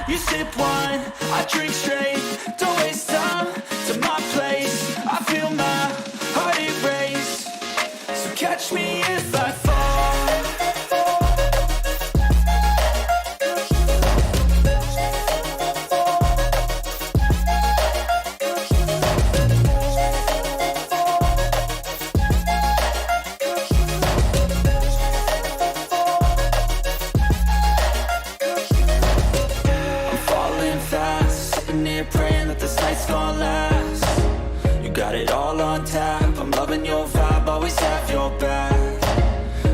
You sip wine, I drink straight. Don't waste time to my place. I feel my heart erase. So catch me if I fall. Praying that this night's gonna last. You got it all on tap. I'm loving your vibe, always have your back.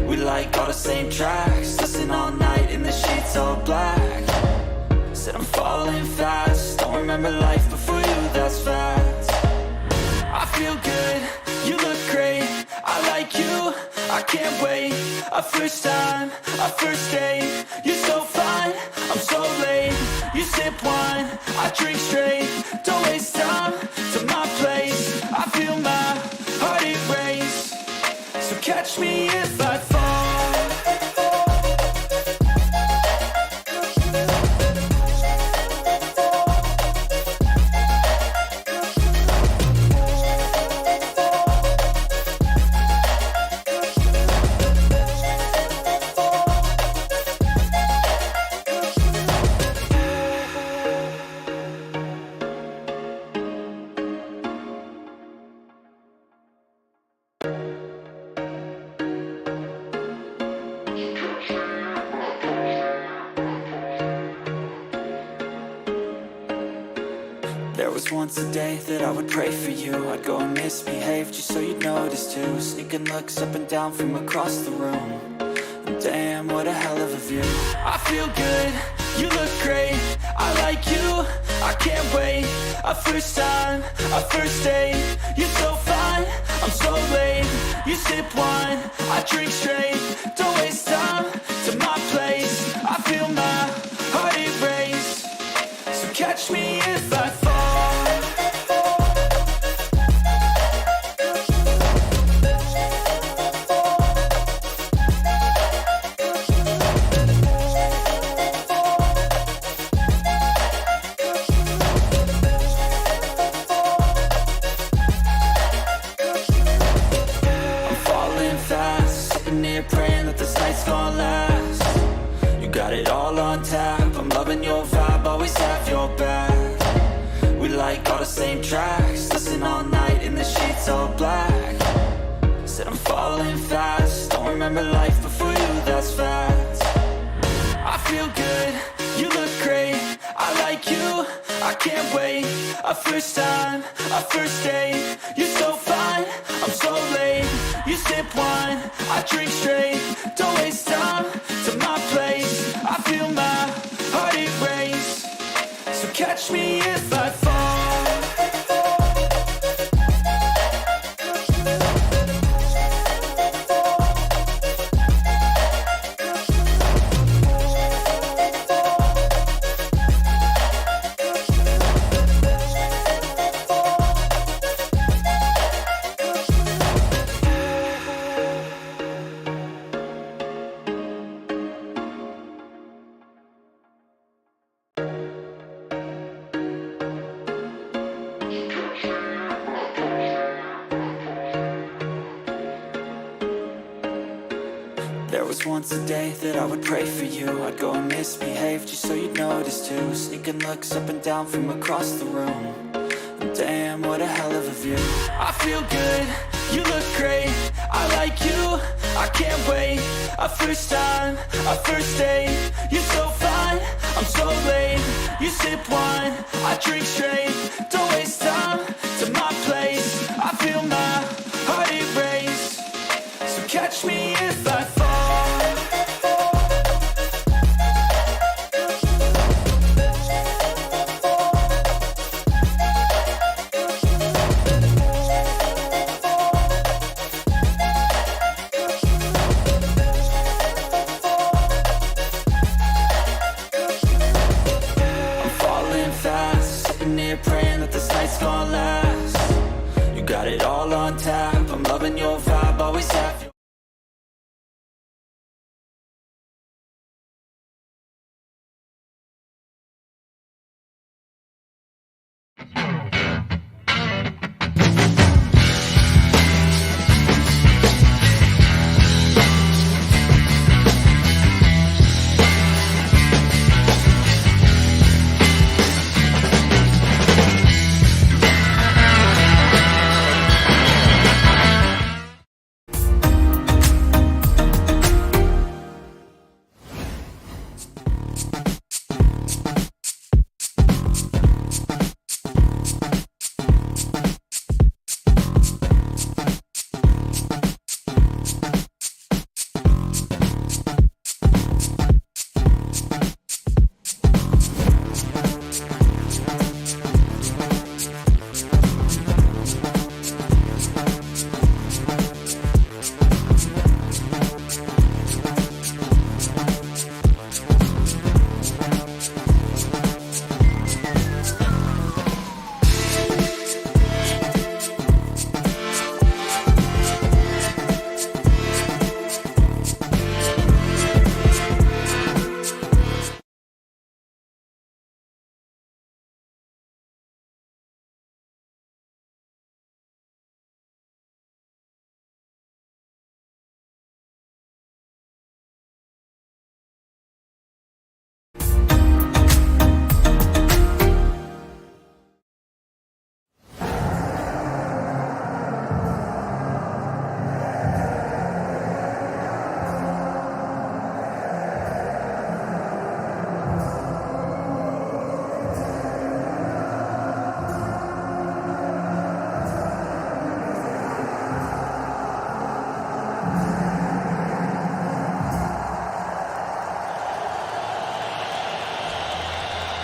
We like all the same tracks. Listen all night in the sheets all black. Said I'm falling fast. Don't remember life before you, that's fact. I feel good, you look great. I like you, I can't wait. A first time, a first date. You're so fine, I'm so late. You sip wine, I drink straight. Don't waste time to my place. I feel my heart erase. So catch me if I fall. There was once a day that I would pray for you. I'd go and misbehave just so you'd notice too. Sneaking looks up and down from across the room. And damn, what a hell of a view. I feel good, you look great. I like you, I can't wait. A first time, a first date. You're so fine, I'm so late. You sip wine, I drink straight. Don't waste time to my place. I feel my heart erase. So catch me if I fall. Praying that this night's gonna last. You got it all on tap. I'm loving your vibe, always have your back. We like all the same tracks. Listen all night in the sheets all black. Said I'm falling fast. Don't remember life before you, that's fact. I feel good, you look great. I like you, I can't wait. A first time, a first date. You're so fine, I'm so late. You sip wine, I drink straight. Don't waste time to my place. I feel my heart erase. So catch me if I fall. There was once a day that I would pray for you. I'd go and misbehave just so you'd notice too. Sneaking looks up and down from across the room. And damn, what a hell of a view. I feel good, you look great. I like you, I can't wait. A first time, a first date. You're so fine, I'm so late. You sip wine, I drink straight. Don't waste time to my place. I feel my heart erase. So catch me if I fall. Praying that this night's gonna last. You got it all on tap. I'm loving your vibe, always have your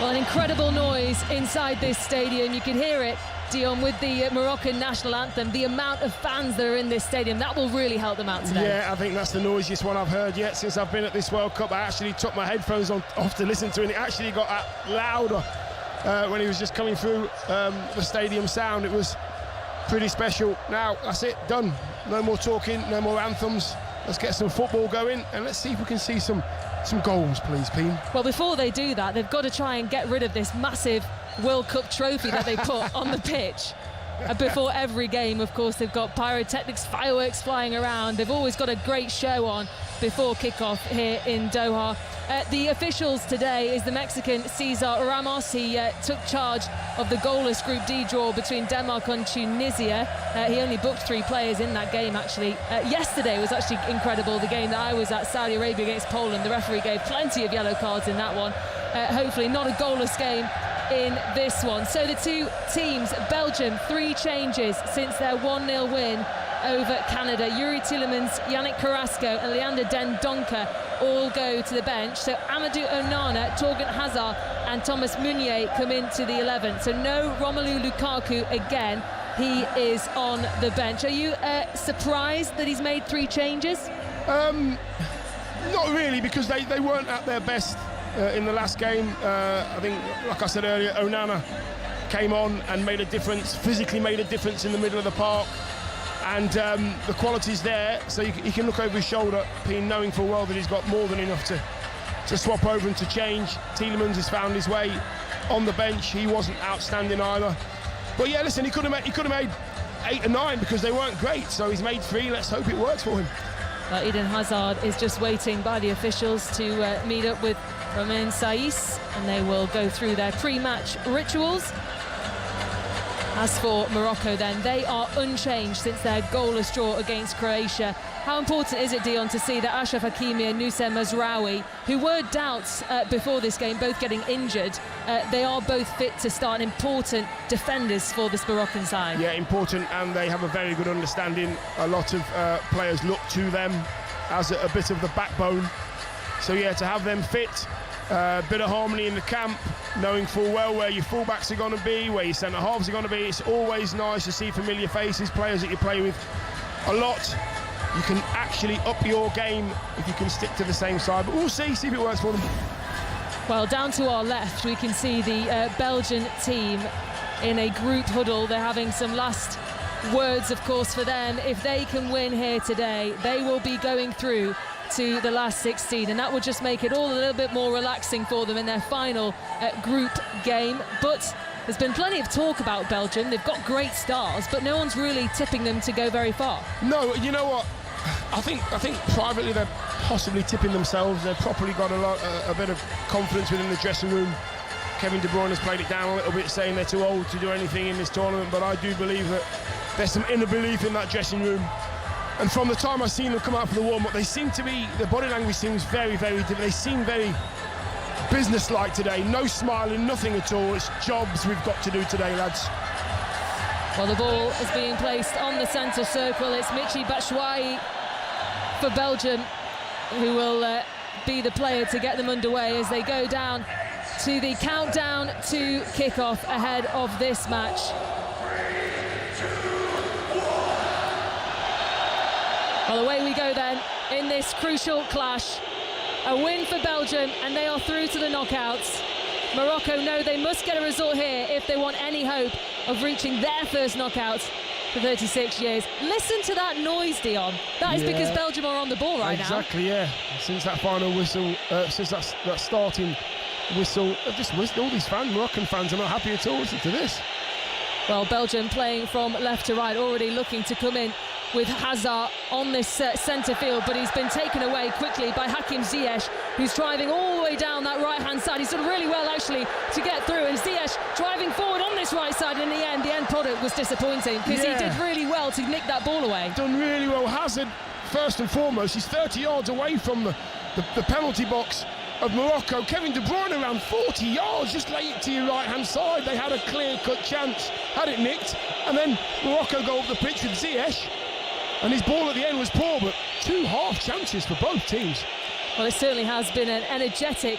Well, an incredible noise inside this stadium. You can hear it, Dion, with the Moroccan national anthem. The amount of fans that are in this stadium, that will really help them out today. Yeah, I think that's the noisiest one I've heard yet since I've been at this World Cup. I actually took my headphones off to listen to it, and it actually got louder when he was just coming through the stadium sound. It was pretty special. Now, that's it, done. No more talking, no more anthems. Let's get some football going, and let's see if we can see some goals, please, Peen. Well, before they do that, they've got to try and get rid of this massive World Cup trophy that they put on the pitch. Before every game, of course, they've got pyrotechnics, fireworks flying around. They've always got a great show on before kickoff here in Doha. The officials today is the Mexican Cesar Ramos. He took charge of the goalless Group D draw between Denmark and Tunisia. He only booked 3 players in that game, actually. Yesterday was actually incredible, the game that I was at, Saudi Arabia against Poland. The referee gave plenty of yellow cards in that one. Hopefully not a goalless game in this one. So the two teams, Belgium, 3 changes since their 1-0 win over Canada. Yuri Tielemans, Yannick Carrasco and Leander Den Donker all go to the bench. So Amadou Onana, Torgan Hazard and Thomas Meunier come into the 11. So no Romelu Lukaku again. He is on the bench. Are you surprised that he's made 3 changes? Not really, because they weren't at their best in the last game. I think, like I said earlier, Onana came on and made a difference, physically made a difference in the middle of the park. And the quality's there, so he can look over his shoulder, knowing full well that he's got more than enough to swap over and to change. Tielemans has found his way on the bench. He wasn't outstanding either. But yeah, listen, he could have made 8 or 9 because they weren't great. So he's made 3. Let's hope it works for him. Eden Hazard is just waiting by the officials to meet up with Romain Saiss, and they will go through their pre-match rituals. As for Morocco then, they are unchanged since their goalless draw against Croatia. How important is it, Dion, to see that Achraf Hakimi and Noussair Mazraoui, who were doubts before this game, both getting injured, they are both fit to start, important defenders for this Moroccan side? Yeah, important, and they have a very good understanding. A lot of players look to them as a bit of the backbone. So yeah, to have them fit, a bit of harmony in the camp, knowing full well where your fullbacks are going to be, where your centre-halves are going to be. It's always nice to see familiar faces, players that you play with a lot. You can actually up your game if you can stick to the same side, but we'll see if it works for them. Well, down to our left, we can see the Belgian team in a group huddle. They're having some last words, of course, for them. If they can win here today, they will be going through to the last 16, and that would just make it all a little bit more relaxing for them in their final group game. But there's been plenty of talk about Belgium. They've got great stars, but no one's really tipping them to go very far. No, you know what? I think privately they're possibly tipping themselves. They've probably got a bit of confidence within the dressing room. Kevin De Bruyne has played it down a little bit, saying they're too old to do anything in this tournament, but I do believe that there's some inner belief in that dressing room. And from the time I've seen them come out for the warm-up, they seem to be, their body language seems very, very different. They seem very business-like today. No smiling, nothing at all. It's jobs we've got to do today, lads. Well, the ball is being placed on the centre circle. It's Michy Batshuayi for Belgium, who will be the player to get them underway as they go down to the countdown to kick-off ahead of this match. Well, away we go then in this crucial clash. A win for Belgium, and they are through to the knockouts. Morocco know they must get a result here if they want any hope of reaching their first knockouts for 36 years. Listen to that noise, Dion. That is because Belgium are on the ball right now. Exactly, yeah. Since that final whistle, since that starting whistle, all these fans, Moroccan fans, are not happy at all. Listen to this. Well, Belgium playing from left to right, already looking to come in with Hazard on this centre field, but he's been taken away quickly by Hakim Ziyech, who's driving all the way down that right-hand side. He's done really well, actually, to get through, and Ziyech driving forward on this right side. In the end product was disappointing, because he did really well to nick that ball away. Done really well. Hazard, first and foremost, he's 30 yards away from the penalty box of Morocco. Kevin De Bruyne around 40 yards, just lay it to your right-hand side. They had a clear-cut chance, had it nicked, and then Morocco go up the pitch with Ziyech. And his ball at the end was poor, but 2 half chances for both teams. Well, it certainly has been an energetic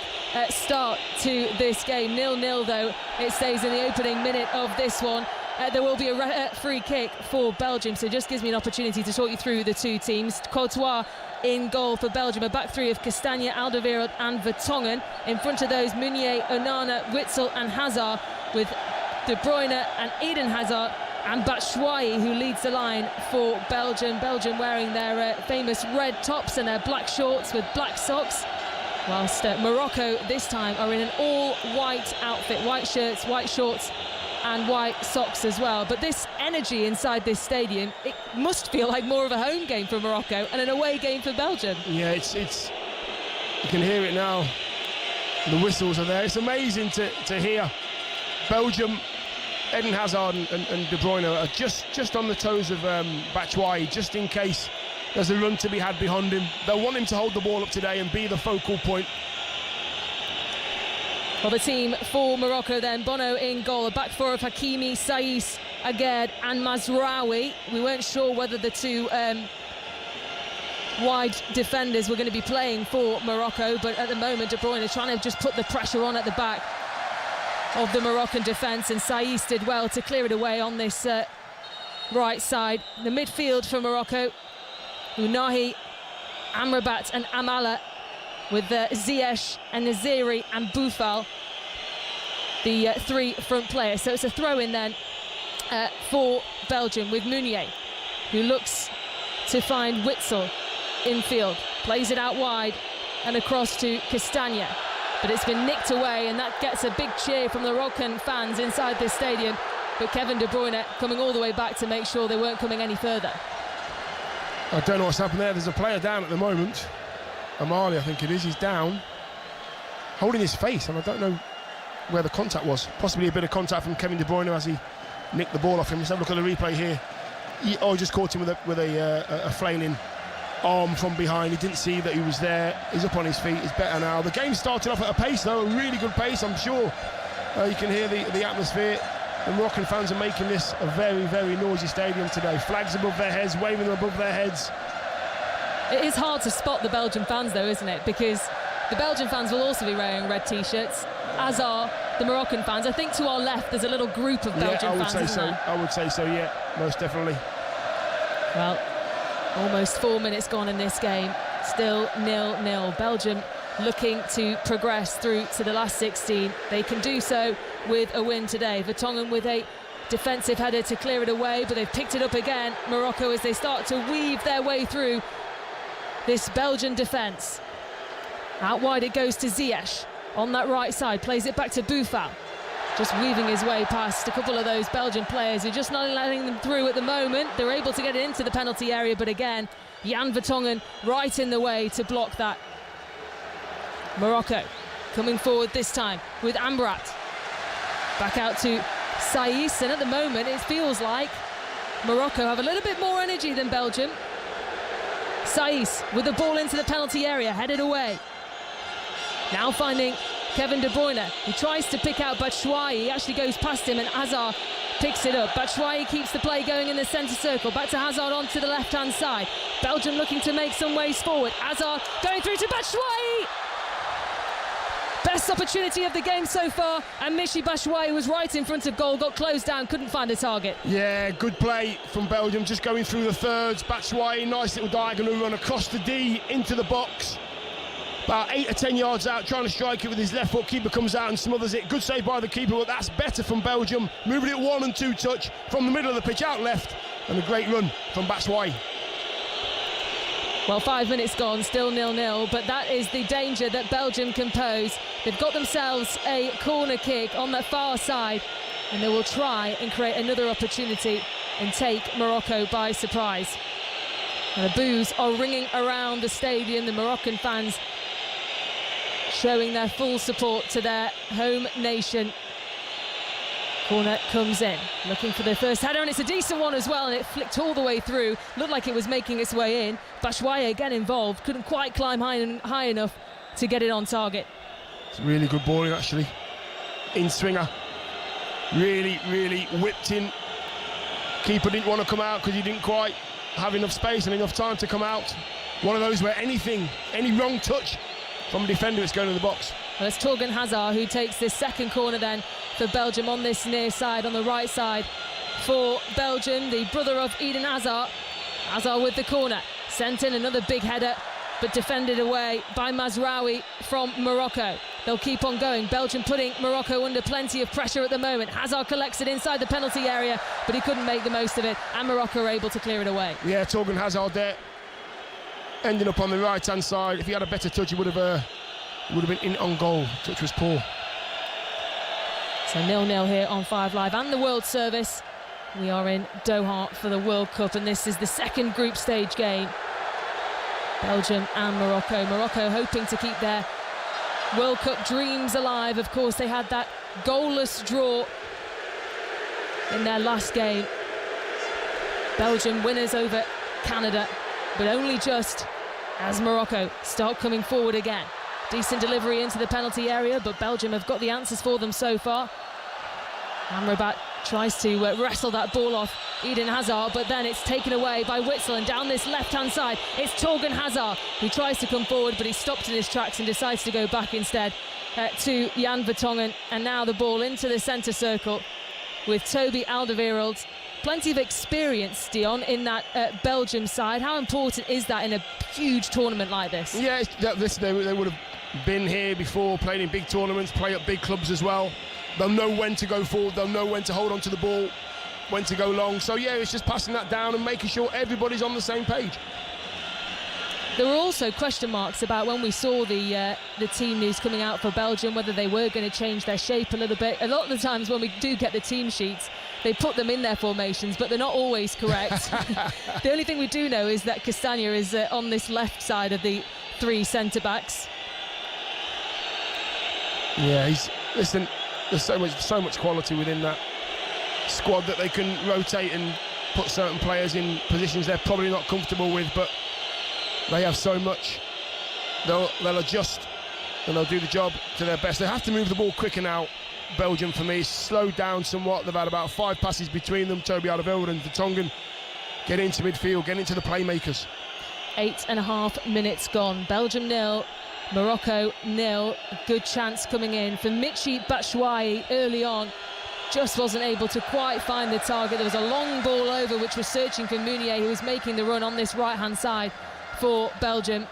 start to this game. 0-0 though it stays in the opening minute of this one. There will be a free kick for Belgium, so it just gives me an opportunity to talk you through the two teams. Courtois in goal for Belgium, a back three of Castagna, Alderweireld and Vertonghen. In front of those, Meunier, Onana, Witsel and Hazard, with De Bruyne and Eden Hazard and Batshuayi, who leads the line for Belgium. Belgium wearing their famous red tops and their black shorts with black socks, whilst Morocco this time are in an all-white outfit, white shirts, white shorts and white socks as well. But this energy inside this stadium, it must feel like more of a home game for Morocco and an away game for Belgium. Yeah, it's you can hear it now. The whistles are there. It's amazing to hear. Belgium, Eden Hazard and De Bruyne are just on the toes of Batshuayi, just in case there's a run to be had behind him. They'll want him to hold the ball up today and be the focal point. Well, the team for Morocco then, Bono in goal, a back four of Hakimi, Saïs, Aguerd and Mazraoui. We weren't sure whether the two wide defenders were going to be playing for Morocco, but at the moment De Bruyne is trying to just put the pressure on at the back of the Moroccan defence, and Saïs did well to clear it away on this right side. The midfield for Morocco, Ounahi, Amrabat and Amala, with Ziyech and Naziri and Boufal, the three front players. So it's a throw-in then for Belgium, with Meunier, who looks to find Witsel infield, plays it out wide and across to Castagna, but it's been nicked away, and that gets a big cheer from the Moroccan fans inside this stadium. But Kevin De Bruyne coming all the way back to make sure they weren't coming any further. I don't know what's happened there. There's a player down at the moment. Amali, I think it is. He's down, holding his face, and I don't know where the contact was. Possibly a bit of contact from Kevin De Bruyne as he nicked the ball off him. Let's have a look at the replay here. He just caught him with a flailing arm from behind. He didn't see that he was there. He's up on his feet. He's better now. The game started off at a pace, though, a really good pace. I'm sure you can hear the atmosphere. The Moroccan fans are making this a very, very noisy stadium today. Flags above their heads, waving them above their heads. It is hard to spot the Belgian fans, though, isn't it? Because the Belgian fans will also be wearing red T-shirts, as are the Moroccan fans. I think to our left there's a little group of Belgian fans, isn't there? I would say so, yeah, most definitely. Well, almost 4 minutes gone in this game, still 0-0. Belgium looking to progress through to the last 16. They can do so with a win today. Vertonghen with a defensive header to clear it away, but they've picked it up again, Morocco, as they start to weave their way through this Belgian defence. Out wide it goes to Ziyech on that right side, plays it back to Boufal, just weaving his way past a couple of those Belgian players who are just not letting them through at the moment. They're able to get it into the penalty area, but again, Jan Vertonghen right in the way to block that. Morocco coming forward this time with Amrabat. Back out to Saïs, and at the moment it feels like Morocco have a little bit more energy than Belgium. Saïs with the ball into the penalty area, headed away. Now finding Kevin De Bruyne, who tries to pick out Batshuayi. He actually goes past him and Hazard picks it up. Batshuayi keeps the play going in the centre circle. Back to Hazard onto the left-hand side. Belgium looking to make some ways forward. Hazard going through to Batshuayi. Best opportunity of the game so far, and Michy Batshuayi was right in front of goal, got closed down, couldn't find a target. Yeah, good play from Belgium, just going through the thirds. Batshuayi, nice little diagonal run across the D into the box. About 8 or 10 yards out, trying to strike it with his left foot. Keeper comes out and smothers it. Good save by the keeper, but that's better from Belgium. Moving it 1 and 2 touch from the middle of the pitch out left, and a great run from Batshuayi. Well, 5 minutes gone, still 0-0, but that is the danger that Belgium can pose. They've got themselves a corner kick on the far side, and they will try and create another opportunity and take Morocco by surprise. And the boos are ringing around the stadium, the Moroccan fans showing their full support to their home nation. Corner comes in, looking for their first header, and it's a decent one as well, and it flicked all the way through. Looked like it was making its way in. Batshuayi again involved, couldn't quite climb high enough to get it on target. It's really good balling, actually. In swinger. Really, really whipped in. Keeper didn't want to come out because he didn't quite have enough space and enough time to come out. One of those where any wrong touch from a defender, it's going in the box. Well, it's Torgan Hazard who takes this second corner then for Belgium on this near side, on the right side for Belgium, the brother of Eden Hazard. Hazard with the corner, sent in another big header, but defended away by Mazraoui from Morocco. They'll keep on going. Belgium putting Morocco under plenty of pressure at the moment. Hazard collects it inside the penalty area, but he couldn't make the most of it, and Morocco are able to clear it away. Yeah, Torgan Hazard there, ending up on the right-hand side. If he had a better touch, he would have been in on goal. Touch was poor. So 0-0 here on 5 Live and the World Service. We are in Doha for the World Cup, and this is the second group stage game. Belgium and Morocco. Morocco hoping to keep their World Cup dreams alive. Of course, they had that goalless draw in their last game. Belgium winners over Canada, but only just, as Morocco start coming forward again. Decent delivery into the penalty area, but Belgium have got the answers for them so far. Amrabat tries to wrestle that ball off Eden Hazard, but then it's taken away by Witsel, and down this left-hand side it's Torgan Hazard who tries to come forward, but he's stopped in his tracks and decides to go back instead to Jan Vertonghen. And now the ball into the centre circle with Toby Alderweireld. Plenty of experience, Dion, in that Belgium side. How important is that in a huge tournament like this? Yeah, they would have been here before, played in big tournaments, play at big clubs as well. They'll know when to go forward, they'll know when to hold on to the ball, when to go long. So yeah, it's just passing that down and making sure everybody's on the same page. There were also question marks about when we saw the team news coming out for Belgium, whether they were going to change their shape a little bit. A lot of the times when we do get the team sheets, they put them in their formations, but they're not always correct. The only thing we do know is that Castagna is on this left side of the three centre-backs. Yeah, listen, there's so much quality within that squad that they can rotate and put certain players in positions they're probably not comfortable with, but they have so much. They'll adjust and they'll do the job to their best. They have to move the ball quicker now. Belgium, for me, slowed down somewhat. They've had about 5 passes between them. Toby Alderweireld and Vertonghen get into midfield, get into the playmakers. 8.5 minutes gone. Belgium 0, Morocco 0. A good chance coming in for Michy Batshuayi early on. Just wasn't able to quite find the target. There was a long ball over which was searching for Meunier, who was making the run on this right-hand side for Belgium.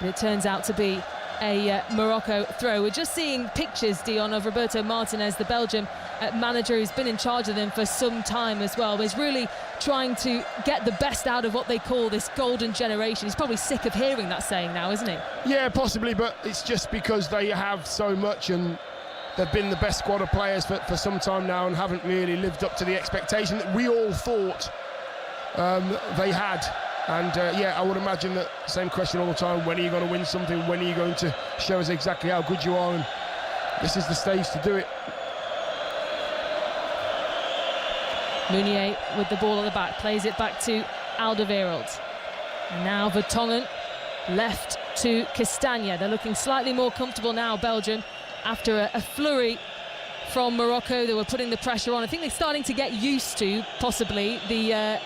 But it turns out to be a Morocco throw. We're just seeing pictures, Dion, of Roberto Martinez, the Belgium manager who's been in charge of them for some time as well. He's really trying to get the best out of what they call this golden generation. He's probably sick of hearing that saying now, isn't he? Yeah, possibly, but it's just because they have so much and they've been the best squad of players for some time now and haven't really lived up to the expectation that we all thought they had. And yeah, I would imagine that same question all the time: when are you going to win something? When are you going to show us exactly how good you are? And this is the stage to do it. Meunier with the ball at the back, plays it back to Alderweireld. And now Vertonghen left to Castagna. They're looking slightly more comfortable now, Belgium, after a flurry from Morocco. They were putting the pressure on. I think they're starting to get used to, possibly, the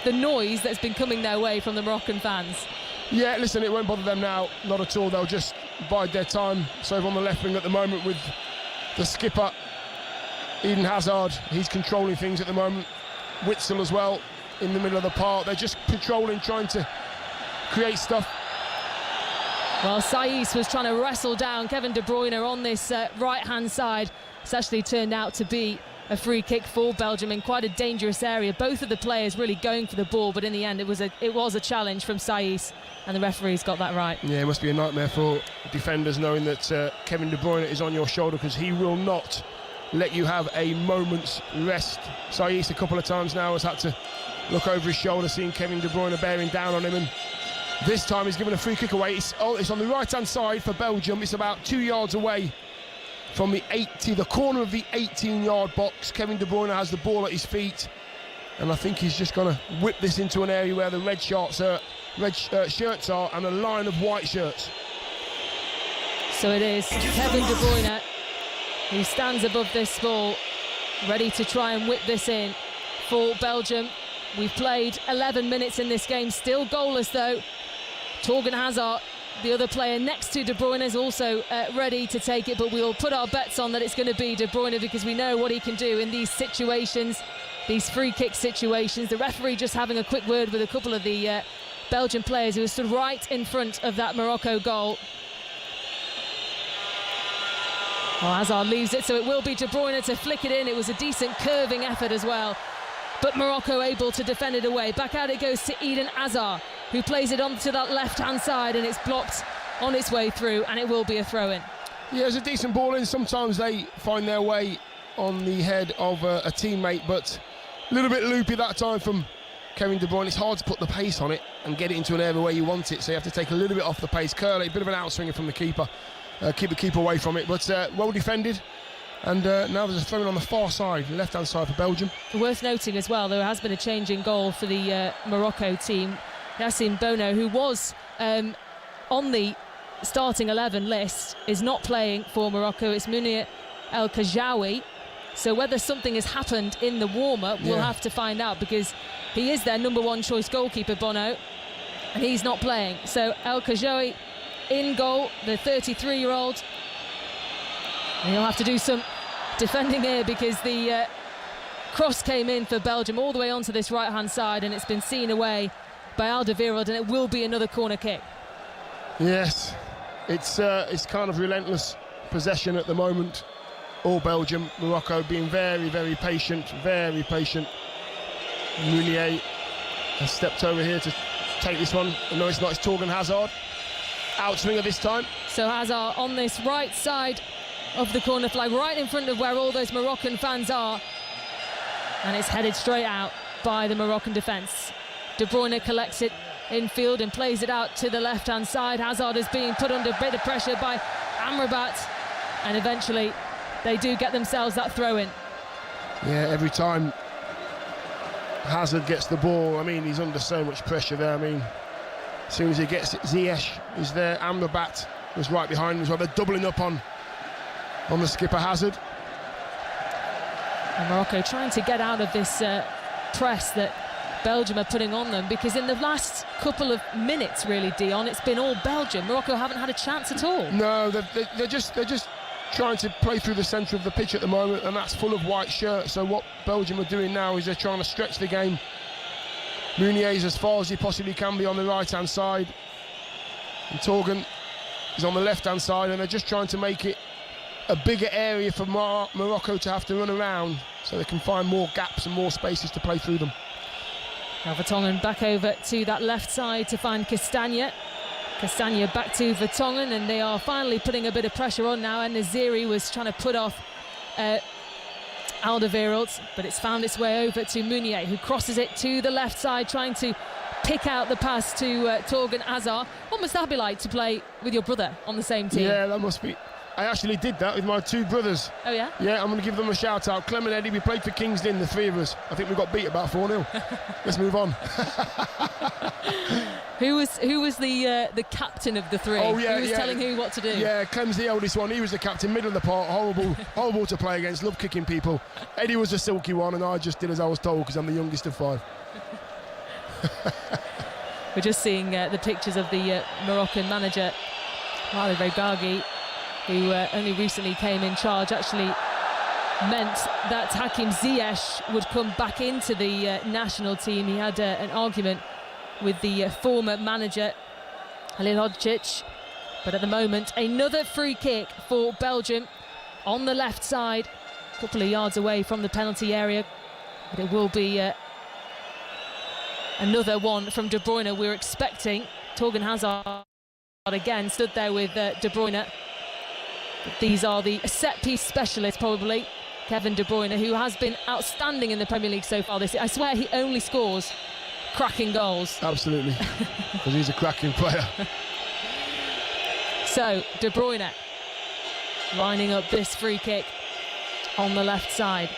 the noise that's been coming their way from the Moroccan fans. Yeah, listen, it won't bother them now, not at all. They'll just bide their time. So on the left wing at the moment with the skipper, Eden Hazard, he's controlling things at the moment. Witsel as well in the middle of the park. They're just patrolling, trying to create stuff. Well, Saïs was trying to wrestle down Kevin De Bruyne on this right-hand side. It's actually turned out to be a free kick for Belgium in quite a dangerous area. Both of the players really going for the ball, but in the end it was a challenge from Saïs, and the referee's got that right. Yeah, it must be a nightmare for defenders knowing that Kevin De Bruyne is on your shoulder, because he will not let you have a moment's rest. Saïs a couple of times now has had to look over his shoulder, seeing Kevin De Bruyne bearing down on him, and this time he's given a free kick away. It's on the right-hand side for Belgium. It's about 2 yards away from the corner of the 18-yard box. Kevin De Bruyne has the ball at his feet, and I think he's just going to whip this into an area where the red shirts are and a line of white shirts. So it is Kevin De Bruyne who stands above this ball, ready to try and whip this in for Belgium. We've played 11 minutes in this game, still goalless though. Torgan Hazard the other player next to De Bruyne is also ready to take it, but we'll put our bets on that it's going to be De Bruyne because we know what he can do in these situations, these free kick situations. The referee just having a quick word with a couple of the Belgian players who stood right in front of that Morocco goal. Well, Hazard leaves it, so it will be De Bruyne to flick it in. It was a decent curving effort as well, but Morocco able to defend it away. Back out it goes to Eden Hazard, who plays it onto that left-hand side, and it's blocked on its way through, and it will be a throw-in. Yeah, it's a decent ball in. Sometimes they find their way on the head of a teammate, but a little bit loopy that time from Kevin De Bruyne. It's hard to put the pace on it and get it into an area where you want it, so you have to take a little bit off the pace. Curl it, a bit of an outswinger from the keeper. Keep the keeper away from it, but well defended. And now there's a throw-in on the far side, left-hand side for Belgium. Worth noting as well, there has been a change in goal for the Morocco team. Yassine Bono, who was on the starting 11 list, is not playing for Morocco. It's Mounir El Kajawi. So whether something has happened in the warm-up, we'll have to find out, because he is their number one choice goalkeeper, Bono, and he's not playing. So El Kajawi in goal, the 33-year-old. And he'll have to do some defending here, because the cross came in for Belgium all the way onto this right-hand side, and it's been seen away by Alderweireld, and it will be another corner kick. Yes, it's kind of relentless possession at the moment. All Belgium, Morocco being very, very patient, very patient. Mounier has stepped over here to take this one. No, it's not, it's Torgan Hazard. Outswinger this time. So Hazard on this right side of the corner flag, right in front of where all those Moroccan fans are, and it's headed straight out by the Moroccan defence. De Bruyne collects it infield and plays it out to the left-hand side. Hazard is being put under a bit of pressure by Amrabat, and eventually they do get themselves that throw-in. Yeah, every time Hazard gets the ball, I mean, he's under so much pressure there. I mean, as soon as he gets it, Ziyech is there, Amrabat was right behind him as well. They're doubling up on the skipper Hazard. And Morocco trying to get out of this press that Belgium are putting on them, because in the last couple of minutes, really, Dion, it's been all Belgium. Morocco haven't had a chance at all. No, they're just trying to play through the centre of the pitch at the moment, and that's full of white shirts. So what Belgium are doing now is they're trying to stretch the game. Mounier is as far as he possibly can be on the right-hand side, and Torgan is on the left-hand side, and they're just trying to make it a bigger area for Morocco to have to run around, so they can find more gaps and more spaces to play through them. Now Vertonghen back over to that left side to find Castagna. Castagna back to Vertonghen, and they are finally putting a bit of pressure on now. And Naziri was trying to put off Alderweireld, but it's found its way over to Mounier, who crosses it to the left side, trying to pick out the pass to Torgan Hazard. What must that be like to play with your brother on the same team? Yeah, that must be. I actually did that with my two brothers. Oh, yeah? Yeah, I'm going to give them a shout-out. Clem and Eddie, we played for Kingston, the three of us. I think we got beat about 4-0. Let's move on. Who was the captain of the three? Oh, yeah, who was telling who what to do? Yeah, Clem's the oldest one. He was the captain, middle of the park. Horrible to play against. Loved kicking people. Eddie was the silky one, and I just did as I was told, because I'm the youngest of 5. We're just seeing the pictures of the Moroccan manager, Mario Regragui, who only recently came in charge. Actually meant that Hakim Ziyech would come back into the national team. He had an argument with the former manager Halil Hodzic, but at the moment another free kick for Belgium on the left side, a couple of yards away from the penalty area, but it will be another one from De Bruyne. We're expecting Torgan Hazard again stood there with De Bruyne. These are the set-piece specialists, probably. Kevin De Bruyne, who has been outstanding in the Premier League so far this year. I swear he only scores cracking goals. Absolutely, because he's a cracking player. So, De Bruyne lining up this free kick on the left side,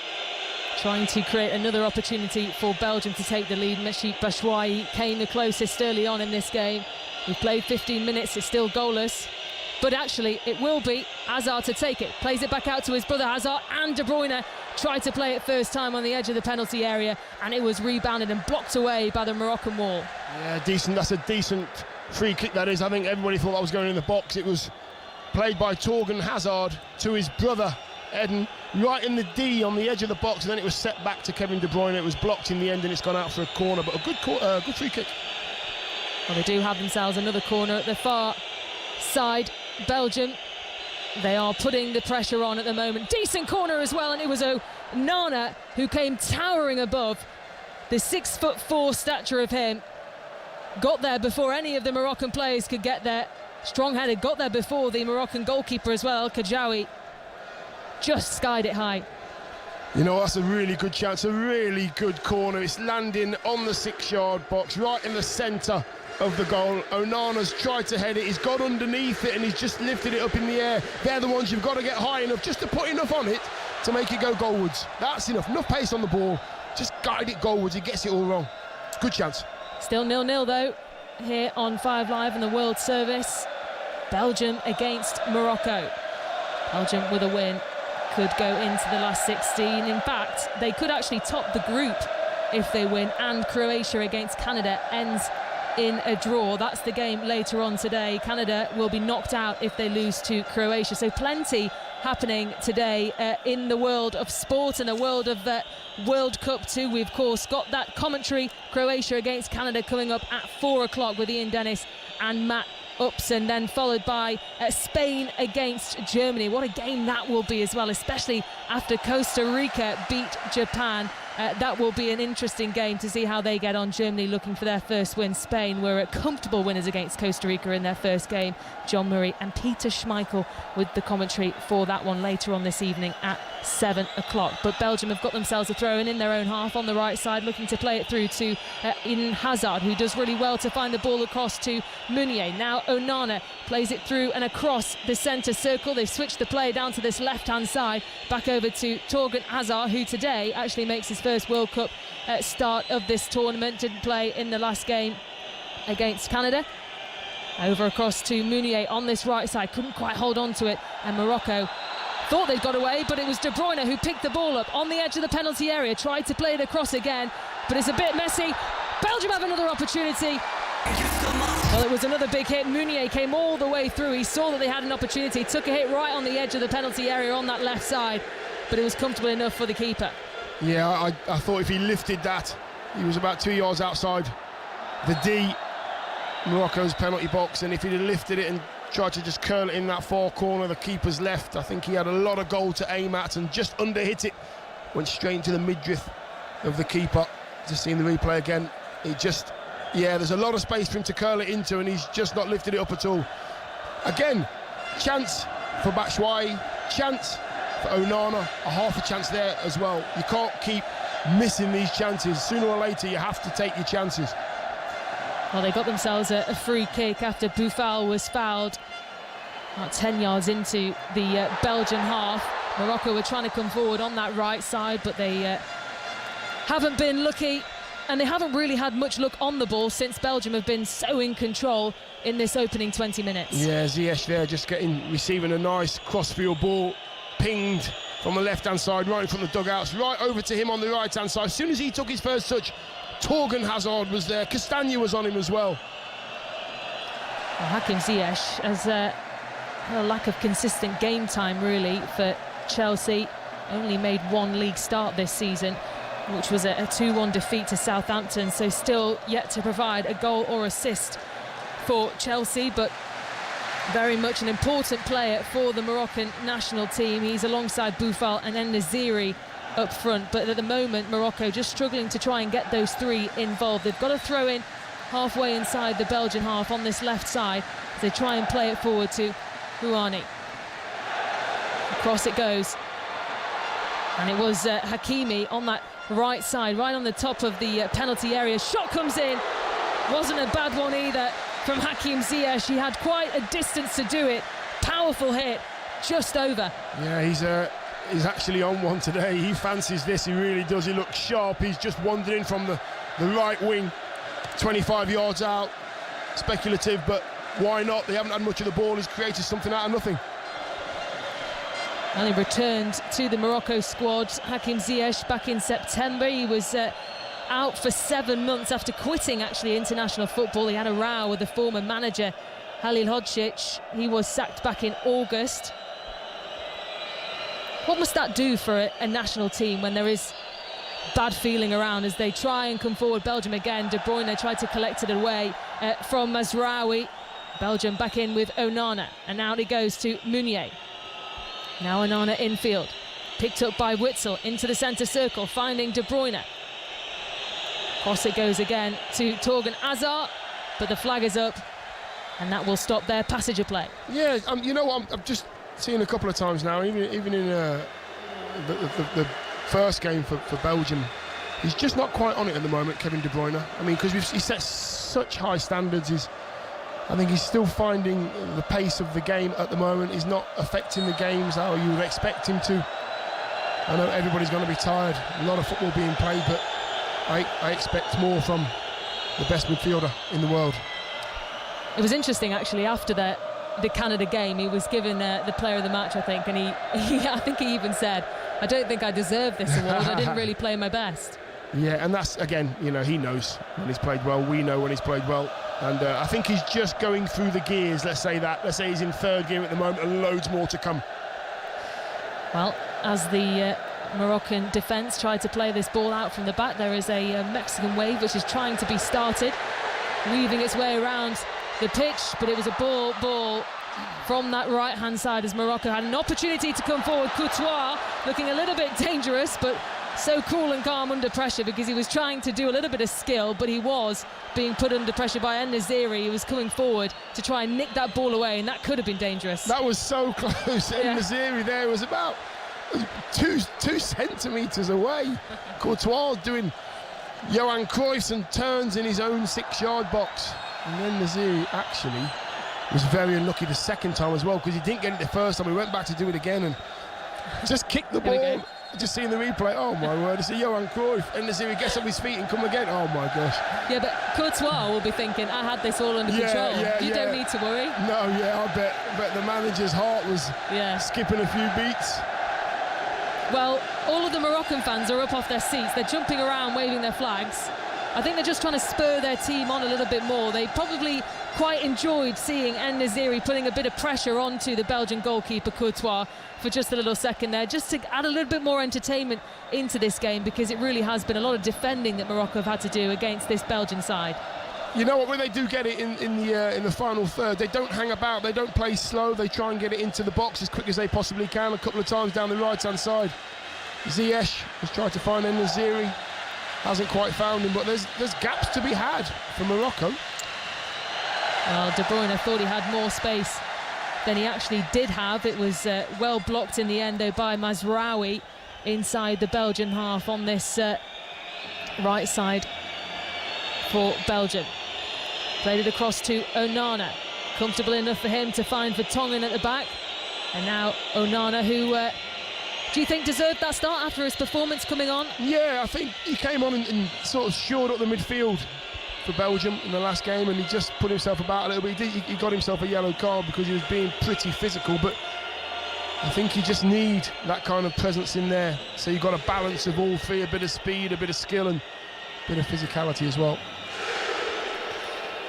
trying to create another opportunity for Belgium to take the lead. Meshik Batshuayi came the closest early on in this game. We've played 15 minutes, it's still goalless. But actually, it will be Hazard to take it. Plays it back out to his brother Hazard, and De Bruyne tried to play it first time on the edge of the penalty area, and it was rebounded and blocked away by the Moroccan wall. Yeah, decent. That's a decent free kick, that is. I think everybody thought that was going in the box. It was played by Torgan Hazard to his brother Eden, right in the D on the edge of the box, and then it was set back to Kevin De Bruyne. It was blocked in the end and it's gone out for a corner, but a good free kick. Well, they do have themselves another corner at the far side. Belgium, they are putting the pressure on at the moment. Decent corner as well, and it was Onana who came towering above. The 6'4" stature of him got there before any of the Moroccan players could get there. Strong-headed, got there before the Moroccan goalkeeper as well, Kajawi. Just skied it high. You know, that's a really good chance, a really good corner. It's landing on the 6-yard box, right in the centre of the goal. Onana's tried to head it, he's got underneath it and he's just lifted it up in the air. They're the ones you've got to get high enough just to put enough on it to make it go goalwards. That's enough pace on the ball, just guide it goalwards. He gets it all wrong. Good chance. Still 0-0 though, here on 5 Live in the World Service. Belgium against Morocco. Belgium with a win could go into the last 16. In fact, they could actually top the group if they win, and Croatia against Canada ends in a draw. That's the game later on today. Canada will be knocked out if they lose to Croatia. So plenty happening today in the world of sport and the world of World Cup too. We of course got that commentary, Croatia against Canada, coming up at 4 o'clock with Ian Dennis and Matt Upson, then followed by Spain against Germany. What a game that will be as well, especially after Costa Rica beat Japan. That will be an interesting game to see how they get on. Germany looking for their first win. Spain were comfortable winners against Costa Rica in their first game. John Murray and Peter Schmeichel with the commentary for that one later on this evening at 7 o'clock. But Belgium have got themselves a throw-in in their own half on the right side, looking to play it through to Eden Hazard, who does really well to find the ball across to Meunier. Now Onana plays it through and across the centre circle. They've switched the play down to this left-hand side, back over to Torgan Hazard, who today actually makes his first World Cup start of this tournament. Didn't play in the last game against Canada. Over across to Meunier on this right side, couldn't quite hold on to it, and Morocco thought they'd got away, but it was De Bruyne who picked the ball up on the edge of the penalty area, tried to play it across again, but it's a bit messy. Belgium have another opportunity. Well, it was another big hit. Meunier came all the way through. He saw that they had an opportunity, took a hit right on the edge of the penalty area on that left side, but it was comfortable enough for the keeper. Yeah, I thought if he lifted that, he was about 2 yards outside the D, Morocco's penalty box, and if he'd have lifted it and tried to just curl it in that far corner, the keeper's left, I think he had a lot of goal to aim at and just under-hit it. Went straight into the midriff of the keeper. Just seeing the replay again, it just, yeah, there's a lot of space for him to curl it into and he's just not lifted it up at all. Again, chance for Batshuayi, chance for Onana, a half a chance there as well. You can't keep missing these chances. Sooner or later you have to take your chances. Well, they got themselves a free kick after Boufal was fouled about 10 yards into the Belgian half. Morocco were trying to come forward on that right side, but they haven't been lucky, and they haven't really had much luck on the ball since Belgium have been so in control in this opening 20 minutes. Yeah, Ziyech there just receiving a nice cross-field ball, pinged from the left-hand side, right in front of the dugouts, right over to him on the right-hand side. As soon as he took his first touch, Torgan Hazard was there, Castagna was on him as well. Hakim Ziyech has had a lack of consistent game time really for Chelsea. Only made one league start this season, which was a 2-1 defeat to Southampton, so still yet to provide a goal or assist for Chelsea, but very much an important player for the Moroccan national team. He's alongside Boufal and En-Nesyri up front, but at the moment Morocco just struggling to try and get those three involved. They've got to throw in halfway inside the Belgian half on this left side as they try and play it forward to Rouhani. Across it goes, and it was Hakimi on that right side, right on the top of the penalty area. Shot comes in, wasn't a bad one either from Hakim Ziyech. He had quite a distance to do it. Powerful hit, just over. Yeah, he's actually on one today. He fancies this, he really does. He looks sharp. He's just wandered in from the right wing, 25 yards out. Speculative, but why not? They haven't had much of the ball. He's created something out of nothing. And he returned to the Morocco squad. Hakim Ziyech back in September. He was out for 7 months after quitting actually international football. He had a row with the former manager Halil Hodzic. He was sacked back in August. What must that do for a national team when there is bad feeling around as they try and come forward? Belgium again. De Bruyne tried to collect it away from Mazraoui. Belgium back in with Onana, and out he goes to Meunier. Now Onana infield, picked up by Witsel into the centre circle, finding De Bruyne. Cross it goes again to Torgan Hazard, but the flag is up, and that will stop their passage of play. Yeah, you know what, I've just seen a couple of times now, even in the first game for Belgium, he's just not quite on it at the moment, Kevin De Bruyne. I mean, because he sets such high standards. I think he's still finding the pace of the game at the moment. He's not affecting the games how you would expect him to. I know everybody's going to be tired, a lot of football being played, but I expect more from the best midfielder in the world. It was interesting actually, after the Canada game, he was given the player of the match, I think, and he I think he even said, I don't think I deserve this award, I didn't really play my best. Yeah, and that's, again, you know, he knows when he's played well, we know when he's played well, and I think he's just going through the gears, let's say he's in third gear at the moment, and loads more to come. Well, as the Moroccan defence tried to play this ball out from the back, there is a Mexican wave which is trying to be started, weaving its way around the pitch, but it was a ball from that right hand side as Morocco had an opportunity to come forward. Courtois looking a little bit dangerous, but so cool and calm under pressure, because he was trying to do a little bit of skill, but he was being put under pressure by En-Nesyri. He was coming forward to try and nick that ball away, and that could have been dangerous. That was so close. En-Nesyri there was about two centimetres away. Courtois doing Johan Cruyff's and turns in his own 6-yard box. And then En-Nesyri actually was very unlucky the second time as well, because he didn't get it the first time. He went back to do it again and just kicked the ball. Just seeing the replay, oh my word, it's a Johan Cruyff. En-Nesyri gets up his feet and come again. Oh my gosh. Yeah, but Courtois will be thinking, I had this all under control. You don't need to worry. No, I bet the manager's heart was skipping a few beats. Well, all of the Moroccan fans are up off their seats. They're jumping around, waving their flags. I think they're just trying to spur their team on a little bit more. They probably quite enjoyed seeing En-Nesyri putting a bit of pressure onto the Belgian goalkeeper Courtois for just a little second there, just to add a little bit more entertainment into this game, because it really has been a lot of defending that Morocco have had to do against this Belgian side. You know what, when they do get it in the final third, they don't hang about, they don't play slow, they try and get it into the box as quick as they possibly can. A couple of times down the right-hand side, Ziyech has tried to find En-Nesyri, hasn't quite found him, but there's gaps to be had for Morocco. Well, De Bruyne thought he had more space than he actually did have. It was well blocked in the end, though, by Mazraoui inside the Belgian half on this right side for Belgium. Played it across to Onana. Comfortable enough for him to find Vertonghen at the back. And now Onana, who do you think deserved that start after his performance coming on? Yeah, I think he came on and sort of shored up the midfield for Belgium in the last game, and he just put himself about a little bit. He got himself a yellow card because he was being pretty physical, but I think you just need that kind of presence in there. So you've got a balance of all three, a bit of speed, a bit of skill, and a bit of physicality as well.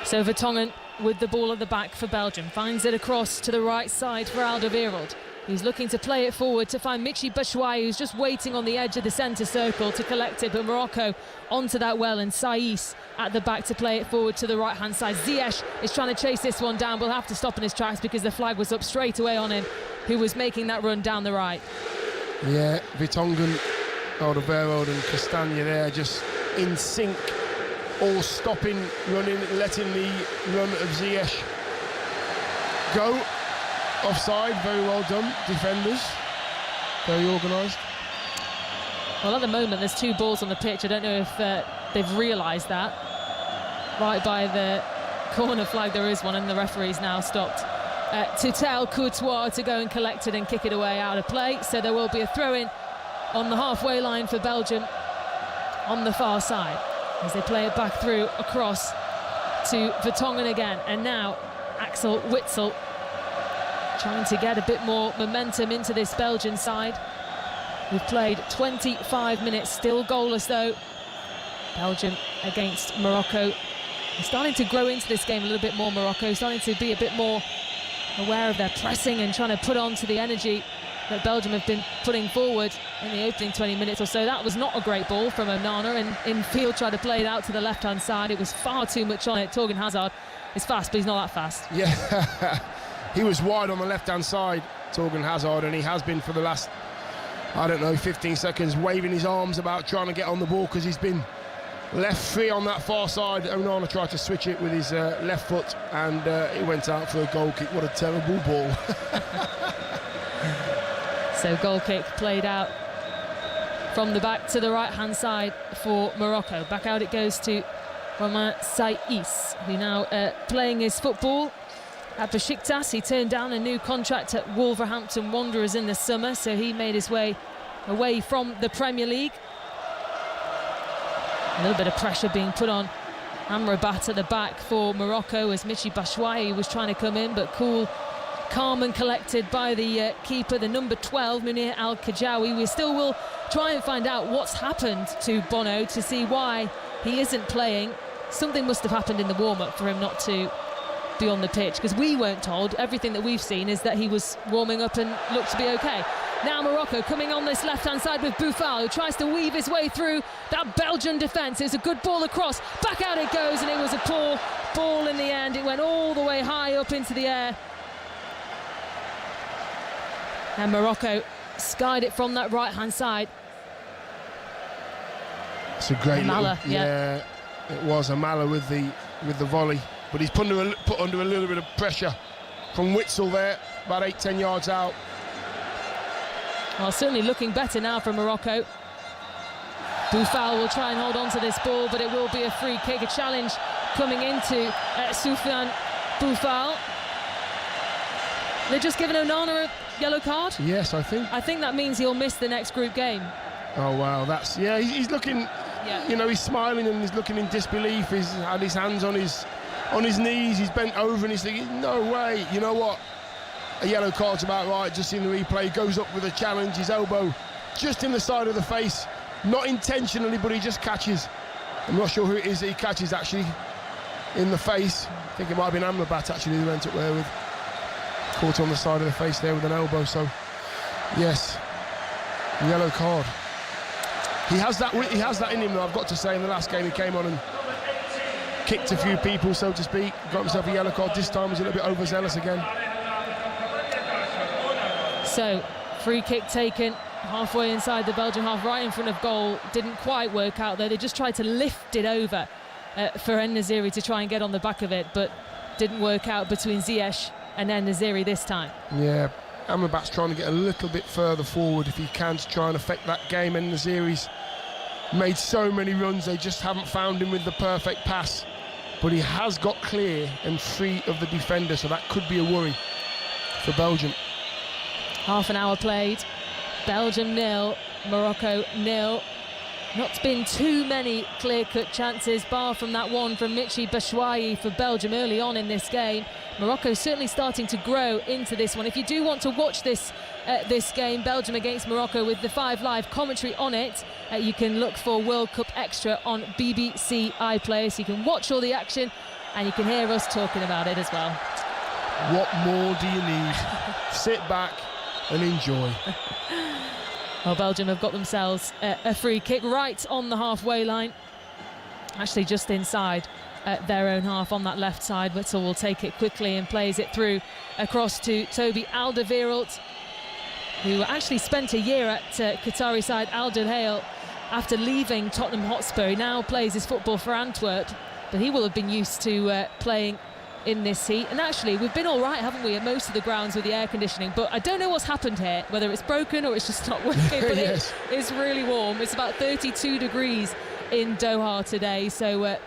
So Vertonghen with the ball at the back for Belgium, finds it across to the right side for Alderweireld. He's looking to play it forward to find Michy Batshuayi, who's just waiting on the edge of the centre circle to collect it, but Morocco onto that well, and Saïs at the back to play it forward to the right-hand side. Ziyech is trying to chase this one down, will have to stop in his tracks because the flag was up straight away on him, who was making that run down the right. Yeah, Vertonghen, Alderweireld and Castagna there just in sync, all stopping, running, letting the run of Ziyech go. Offside, very well done, defenders, very organised. Well, at the moment there's two balls on the pitch. I don't know if they've realised that. Right by the corner flag there is one, and the referee's now stopped to tell Courtois to go and collect it and kick it away out of play. So there will be a throw-in on the halfway line for Belgium on the far side as they play it back through across to Vertonghen again, and now Axel Witsel trying to get a bit more momentum into this Belgian side. We've played 25 minutes, still goalless though Belgium against Morocco. They're starting to grow into this game a little bit more, Morocco, starting to be a bit more aware of their pressing and trying to put on to the energy that Belgium have been putting forward in the opening 20 minutes or so. That was not a great ball from Onana, and in field tried to play it out to the left-hand side. It was far too much on it. Thorgan Hazard is fast, but he's not that fast. Yeah, he was wide on the left-hand side, Thorgan Hazard, and he has been for the last, I don't know, 15 seconds, waving his arms about trying to get on the ball because he's been left free on that far side. Onana tried to switch it with his left foot, and it went out for a goal kick. What a terrible ball. So goal kick played out from the back to the right-hand side for Morocco. Back out it goes to Romain Saïs, who now playing his football at Besiktas. He turned down a new contract at Wolverhampton Wanderers in the summer, so he made his way away from the Premier League. A little bit of pressure being put on Amrabat at the back for Morocco as Michy Batshuayi was trying to come in, but calm and collected by the keeper, the number 12, Munir Al-Kajawi. We still will try and find out what's happened to Bono to see why he isn't playing. Something must have happened in the warm-up for him not to be on the pitch, because we weren't told. Everything that we've seen is that he was warming up and looked to be okay. Now Morocco coming on this left-hand side with Boufal, who tries to weave his way through that Belgian defence. It's a good ball across, back out it goes, and it was a poor ball in the end. It went all the way high up into the air. And Morocco skied it from that right-hand side. It's a great Amala, yeah, it was Amala with the volley, but he's put under a little bit of pressure from Witsel there, about 8-10 yards out. Well, certainly looking better now for Morocco. Boufal will try and hold on to this ball, but it will be a free kick, a challenge coming into Soufiane Boufal. They're just giving Onana a yellow card? Yes, I think that means he'll miss the next group game. Oh wow, that's, yeah, he's looking, you know, he's smiling and he's looking in disbelief. He's had his hands on his knees, he's bent over and he's thinking, no way, you know what, a yellow card's about right. Just in the replay, he goes up with a challenge, his elbow just in the side of the face, not intentionally, but he just catches. I'm not sure who it is that he catches actually in the face. I think it might have been Amrabat actually who went up there with, caught on the side of the face there with an elbow. So yes, yellow card. He has that in him though, I've got to say. In the last game he came on and kicked a few people, so to speak, got himself a yellow card. This time was a little bit overzealous again. So free kick taken halfway inside the Belgian half, right in front of goal. Didn't quite work out though. They just tried to lift it over for En-Nesyri to try and get on the back of it, but didn't work out between Ziyech and En-Nesyri this time. Yeah, Amrabat's trying to get a little bit further forward if he can to try and affect that game. En-Nesyri's made so many runs, they just haven't found him with the perfect pass, but he has got clear and free of the defender, so that could be a worry for Belgium. Half an hour played, Belgium 0, Morocco 0. Not been too many clear-cut chances, bar from that one from Michy Batshuayi for Belgium early on in this game. Morocco certainly starting to grow into this one. If you do want to watch this game, Belgium against Morocco, with the 5 Live commentary on it, you can look for World Cup Extra on BBC iPlayer, so you can watch all the action and you can hear us talking about it as well. What more do you need? Sit back and enjoy. Well, Belgium have got themselves a free kick right on the halfway line, actually just inside their own half on that left side. Witsel will take it quickly and plays it through across to Toby Alderweireld, who actually spent a year at Qatari side Al Duhail after leaving Tottenham Hotspur. He now plays his football for Antwerp, but he will have been used to playing in this heat. And actually we've been all right, haven't we, at most of the grounds with the air conditioning, but I don't know what's happened here, whether it's broken or it's just not working. But yes, it's really warm. It's about 32 degrees in Doha today, so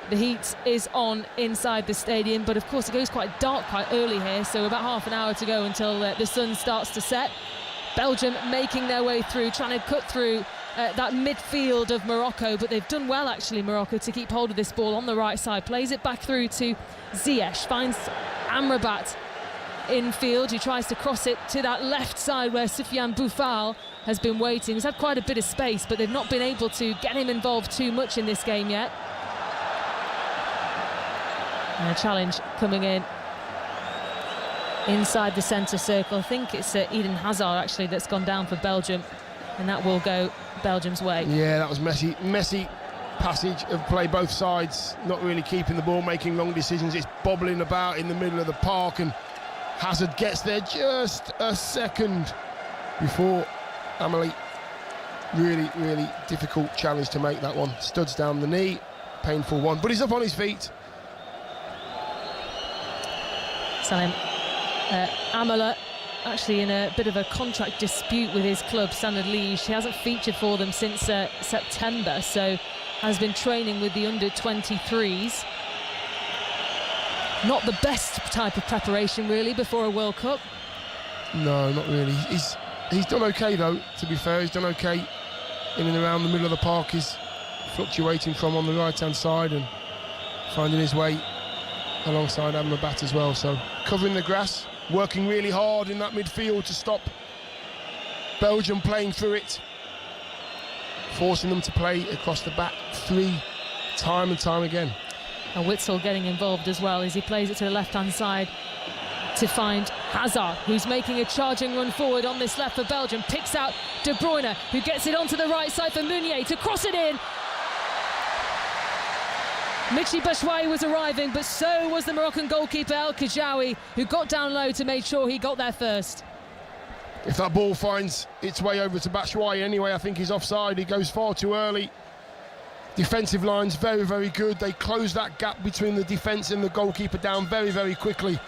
the heat is on inside the stadium, but of course it goes quite dark quite early here, so about half an hour to go until the sun starts to set. Belgium making their way through, trying to cut through that midfield of Morocco, but they've done well actually, Morocco, to keep hold of this ball on the right side. Plays it back through to Ziyech, finds Amrabat, infield, who tries to cross it to that left side where Soufiane Boufal has been waiting. He's had quite a bit of space, but they've not been able to get him involved too much in this game yet. And a challenge coming in inside the centre circle. I think it's Eden Hazard actually that's gone down for Belgium, and that will go Belgium's way. Yeah, that was messy passage of play, both sides not really keeping the ball, making long decisions. It's bobbling about in the middle of the park, and Hazard gets there just a second before Amelie. Really difficult challenge to make that one. Studs down the knee, painful one, but he's up on his feet. Salim Amala actually in a bit of a contract dispute with his club, Standard Liège. He hasn't featured for them since September, so has been training with the under-23s. Not the best type of preparation really before a World Cup. No, not really. He's done okay though, to be fair. He's done okay in and around the middle of the park. He's fluctuating from on the right-hand side and finding his way alongside Amrabat as well. So covering the grass, working really hard in that midfield to stop Belgium playing through it, forcing them to play across the back three time and time again. And Witsel getting involved as well as he plays it to the left-hand side to find Hazard, who's making a charging run forward on this left for Belgium. Picks out De Bruyne, who gets it onto the right side for Meunier to cross it in. Michy Batshuayi was arriving, but so was the Moroccan goalkeeper El Khajaoui, who got down low to make sure he got there first. If that ball finds its way over to Batshuayi anyway, I think he's offside. He goes far too early. Defensive line's very good. They close that gap between the defence and the goalkeeper down very quickly,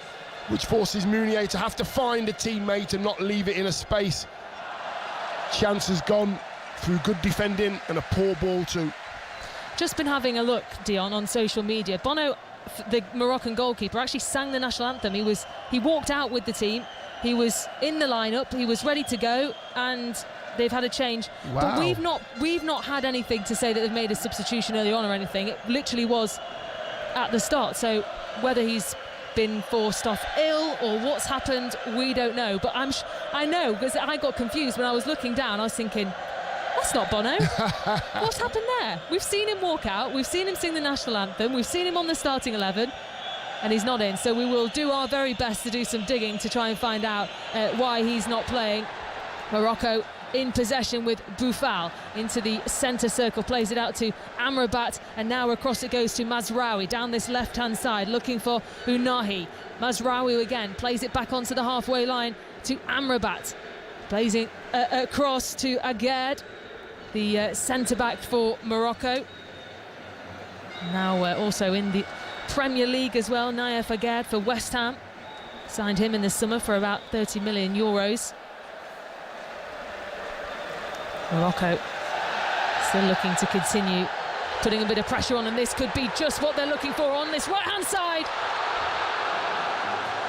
which forces Meunier to have to find a teammate and not leave it in a space. Chance has gone through good defending and a poor ball too. Just been having a look, Dion, on social media. Bono, the Moroccan goalkeeper, actually sang the national anthem. He walked out with the team. He was in the lineup. He was ready to go, and they've had a change. Wow. But we've not had anything to say that they've made a substitution early on or anything. It literally was at the start. So whether he's been forced off ill or what's happened, we don't know. But I know, because I got confused when I was looking down. I was thinking, that's not Bono. What's happened there? We've seen him walk out. We've seen him sing the national anthem. We've seen him on the starting 11. And he's not in. So we will do our very best to do some digging to try and find out why he's not playing. Morocco in possession with Boufal into the centre circle, plays it out to Amrabat, and now across it goes to Mazraoui down this left-hand side, looking for Unahi. Mazraoui again plays it back onto the halfway line to Amrabat, plays it across to Aguerd, the centre-back for Morocco. Now also in the Premier League as well, Naif Aguerd for West Ham. Signed him in the summer for about 30 million euros. Morocco still looking to continue putting a bit of pressure on, and this could be just what they're looking for on this right-hand side.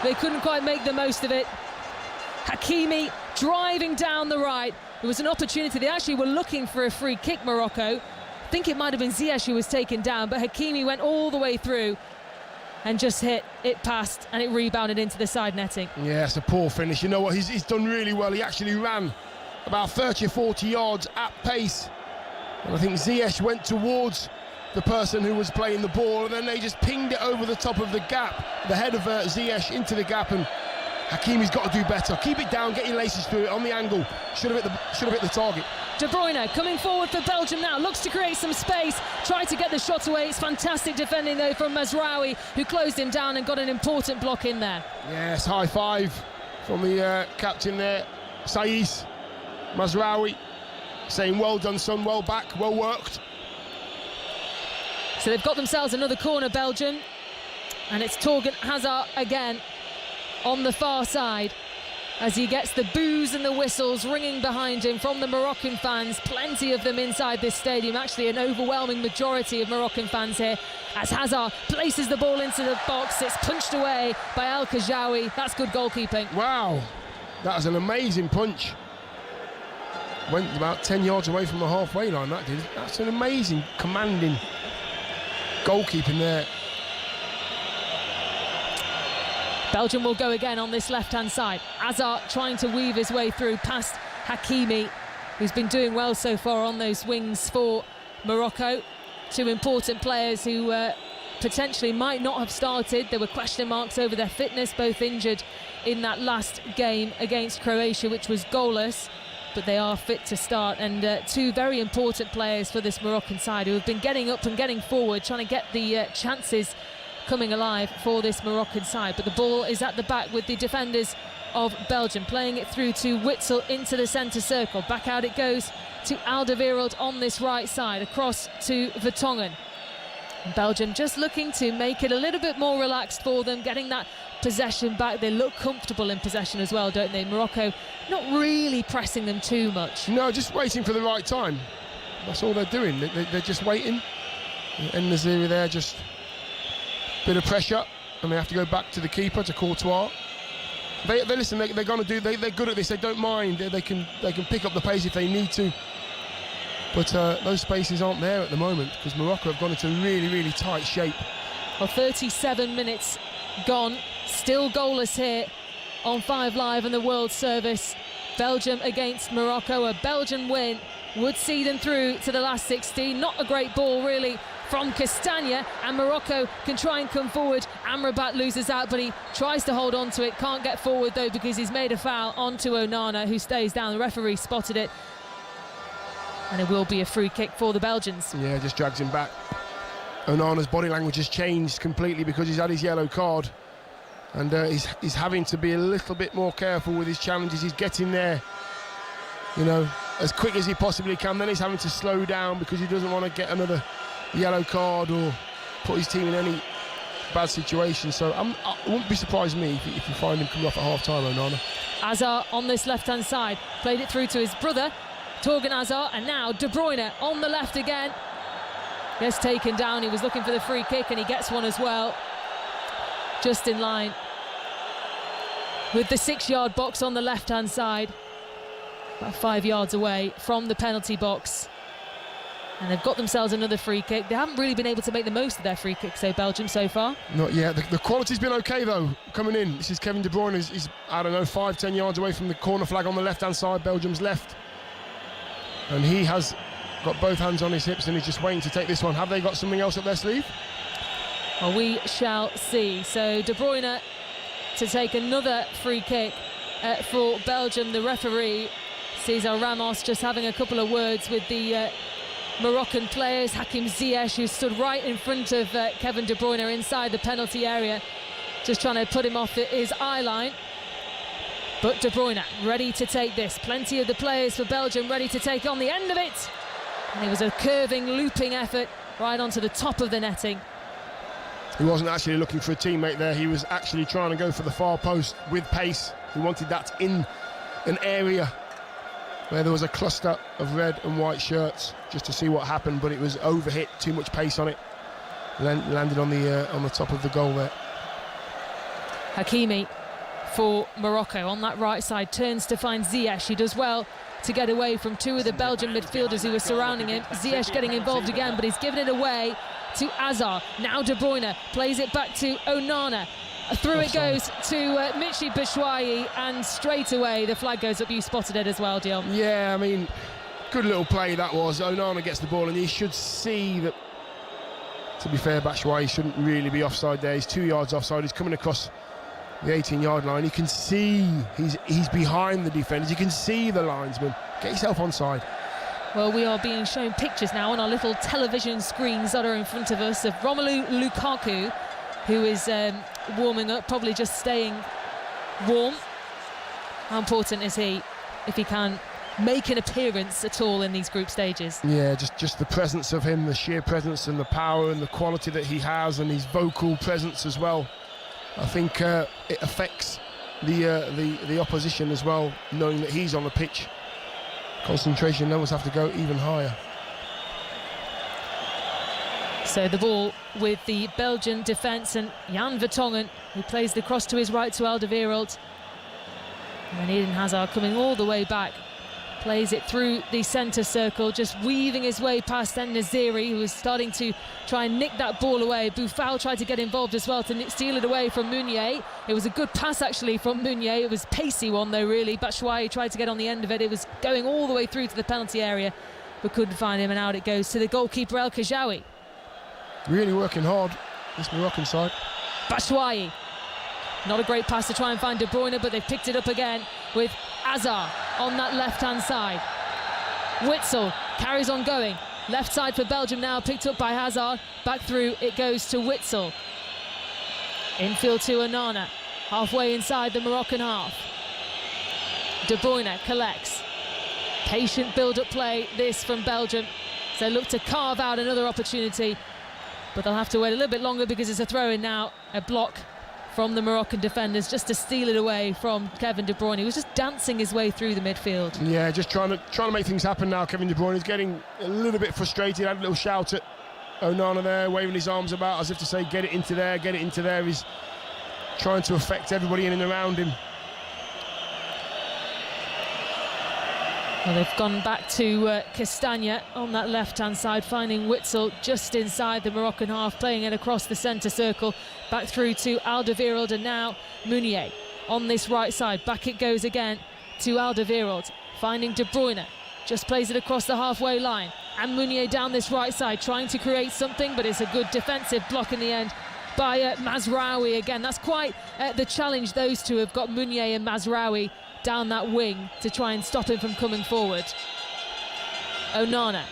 They couldn't quite make the most of it. Hakimi driving down the right. It was an opportunity. They actually were looking for a free kick, Morocco. I think it might have been Ziyech who was taken down, but Hakimi went all the way through and just hit it past, and it rebounded into the side netting. Yeah, it's a poor finish. You know what, he's done really well. He actually ran about 30 or 40 yards at pace, and I think Ziyech went towards the person who was playing the ball, and then they just pinged it over the top of the gap, the head of Ziyech into the gap, and Hakimi's got to do better. Keep it down, get your laces through it on the angle. Should have hit the target. De Bruyne coming forward for Belgium now, looks to create some space, tried to get the shot away. It's fantastic defending though from Mazraoui, who closed him down and got an important block in there. Yes, high five from the captain there, Saiss. Mazraoui saying well done son, well back, well worked. So they've got themselves another corner, Belgium, and it's Torgan Hazard again on the far side as he gets the boos and the whistles ringing behind him from the Moroccan fans. Plenty of them inside this stadium, actually an overwhelming majority of Moroccan fans here, as Hazard places the ball into the box. It's punched away by El Khajaoui. That's good goalkeeping. Wow, that was an amazing punch. Went about 10 yards away from the halfway line, that did. That's an amazing, commanding goalkeeping there. Belgium will go again on this left-hand side. Hazard trying to weave his way through past Hakimi, who's been doing well so far on those wings for Morocco. Two important players who potentially might not have started. There were question marks over their fitness, both injured in that last game against Croatia, which was goalless, but they are fit to start. And two very important players for this Moroccan side who have been getting up and getting forward, trying to get the chances coming alive for this Moroccan side. But the ball is at the back with the defenders of Belgium, playing it through to Witsel into the centre circle. Back out it goes to Alderweireld on this right side, across to Vertonghen. And Belgium just looking to make it a little bit more relaxed for them, getting that possession back. They look comfortable in possession as well, don't they? Morocco not really pressing them too much. No, just waiting for the right time. That's all they're doing. They're just waiting. And Naziri there, just a bit of pressure, and they have to go back to the keeper, to Courtois. They listen. They're going to do. They're good at this. They don't mind. They can pick up the pace if they need to. But those spaces aren't there at the moment because Morocco have gone into really, really tight shape. Well, 37 minutes gone, still goalless here on 5 Live and the World Service. Belgium against Morocco. A Belgian win would see them through to the last 16. Not a great ball really from Castagna, and Morocco can try and come forward. Amrabat loses out, but he tries to hold on to it. Can't get forward though because he's made a foul onto Onana, who stays down. The referee spotted it, and it will be a free kick for the Belgians. Yeah, just drags him back. Onana's body language has changed completely because he's had his yellow card, and he's having to be a little bit more careful with his challenges. He's getting there, you know, as quick as he possibly can. Then he's having to slow down because he doesn't want to get another yellow card or put his team in any bad situation. So it wouldn't be surprised me if you find him coming off at half-time, Onana. Hazard on this left-hand side, played it through to his brother, Torgan Hazard, and now De Bruyne on the left again. Gets taken down. He was looking for the free kick and he gets one as well. Just in line with the 6-yard box on the left-hand side, about 5 yards away from the penalty box. And they've got themselves another free kick. They haven't really been able to make the most of their free kicks, so Belgium, so far. Not yet. The quality's been okay, though, coming in. This is Kevin De Bruyne. He's I don't know, 5-10 yards away from the corner flag on the left-hand side, Belgium's left. And he has got both hands on his hips and he's just waiting to take this one. Have they got something else up their sleeve? Well, we shall see. So De Bruyne to take another free kick for Belgium. The referee, Cesar Ramos, just having a couple of words with the Moroccan players. Hakim Ziyech, who stood right in front of Kevin De Bruyne inside the penalty area, just trying to put him off his eye line. But De Bruyne ready to take this. Plenty of the players for Belgium ready to take on the end of it. And it was a curving, looping effort right onto the top of the netting. He wasn't actually looking for a teammate there. He was actually trying to go for the far post with pace. He wanted that in an area where there was a cluster of red and white shirts, just to see what happened, but it was overhit, too much pace on it. Landed on the top of the goal there. Hakimi for Morocco on that right side, turns to find Ziyech. He does well to get away from two of the Belgian midfielders who were surrounding him. Ziyech getting involved again, but he's given it away to Hazard. Now De Bruyne plays it back to Onana. Through it goes to Michy Batshuayi, and straight away the flag goes up. You spotted it as well, Dion. Yeah, I mean, good little play that was. Onana gets the ball and he should see that, to be fair, Batshuayi shouldn't really be offside there. He's 2 yards offside. He's coming across the 18-yard line. You can see he's behind the defenders. You can see the linesman. Get yourself onside. Well, we are being shown pictures now on our little television screens that are in front of us of Romelu Lukaku, who is warming up, probably just staying warm. How important is he if he can make an appearance at all in these group stages? Yeah, just the presence of him, the sheer presence and the power and the quality that he has, and his vocal presence as well. I think it affects the opposition as well, knowing that he's on the pitch. Concentration levels have to go even higher. So the ball with the Belgian defence, and Jan Vertonghen, who plays the cross to his right to Alderweireld. And then Eden Hazard coming all the way back plays it through the centre circle, just weaving his way past En-Nesyri, who was starting to try and nick that ball away. Boufal tried to get involved as well to steal it away from Meunier. It was a good pass actually from Meunier. It was a pacey one though, really. Batshuayi tried to get on the end of it. It was going all the way through to the penalty area, but couldn't find him, and out it goes to the goalkeeper El Khajaoui. Really working hard, this Moroccan side. Batshuayi, not a great pass to try and find De Bruyne, but they've picked it up again with Azar on that left-hand side. Witsel carries on going. Left side for Belgium now, picked up by Hazard. Back through it goes to Witsel. Infield to Onana, halfway inside the Moroccan half. De Bruyne collects. Patient build-up play, this from Belgium. So they look to carve out another opportunity, but they'll have to wait a little bit longer because it's a throw-in now, a block from the Moroccan defenders just to steal it away from Kevin De Bruyne. He was just dancing his way through the midfield. Yeah, just trying to make things happen now. Kevin De Bruyne is getting a little bit frustrated. Had a little shout at Onana there, waving his arms about as if to say, get it into there, get it into there. He's trying to affect everybody in and around him. Well, they've gone back to Castagna on that left-hand side, finding Witsel just inside the Moroccan half, playing it across the centre circle, back through to Alderweireld, and now Meunier on this right side. Back it goes again to Alderweireld, finding De Bruyne, just plays it across the halfway line, and Meunier down this right side, trying to create something, but it's a good defensive block in the end by Mazraoui again. That's quite the challenge those two have got, Meunier and Mazraoui, down that wing to try and stop him from coming forward. Onana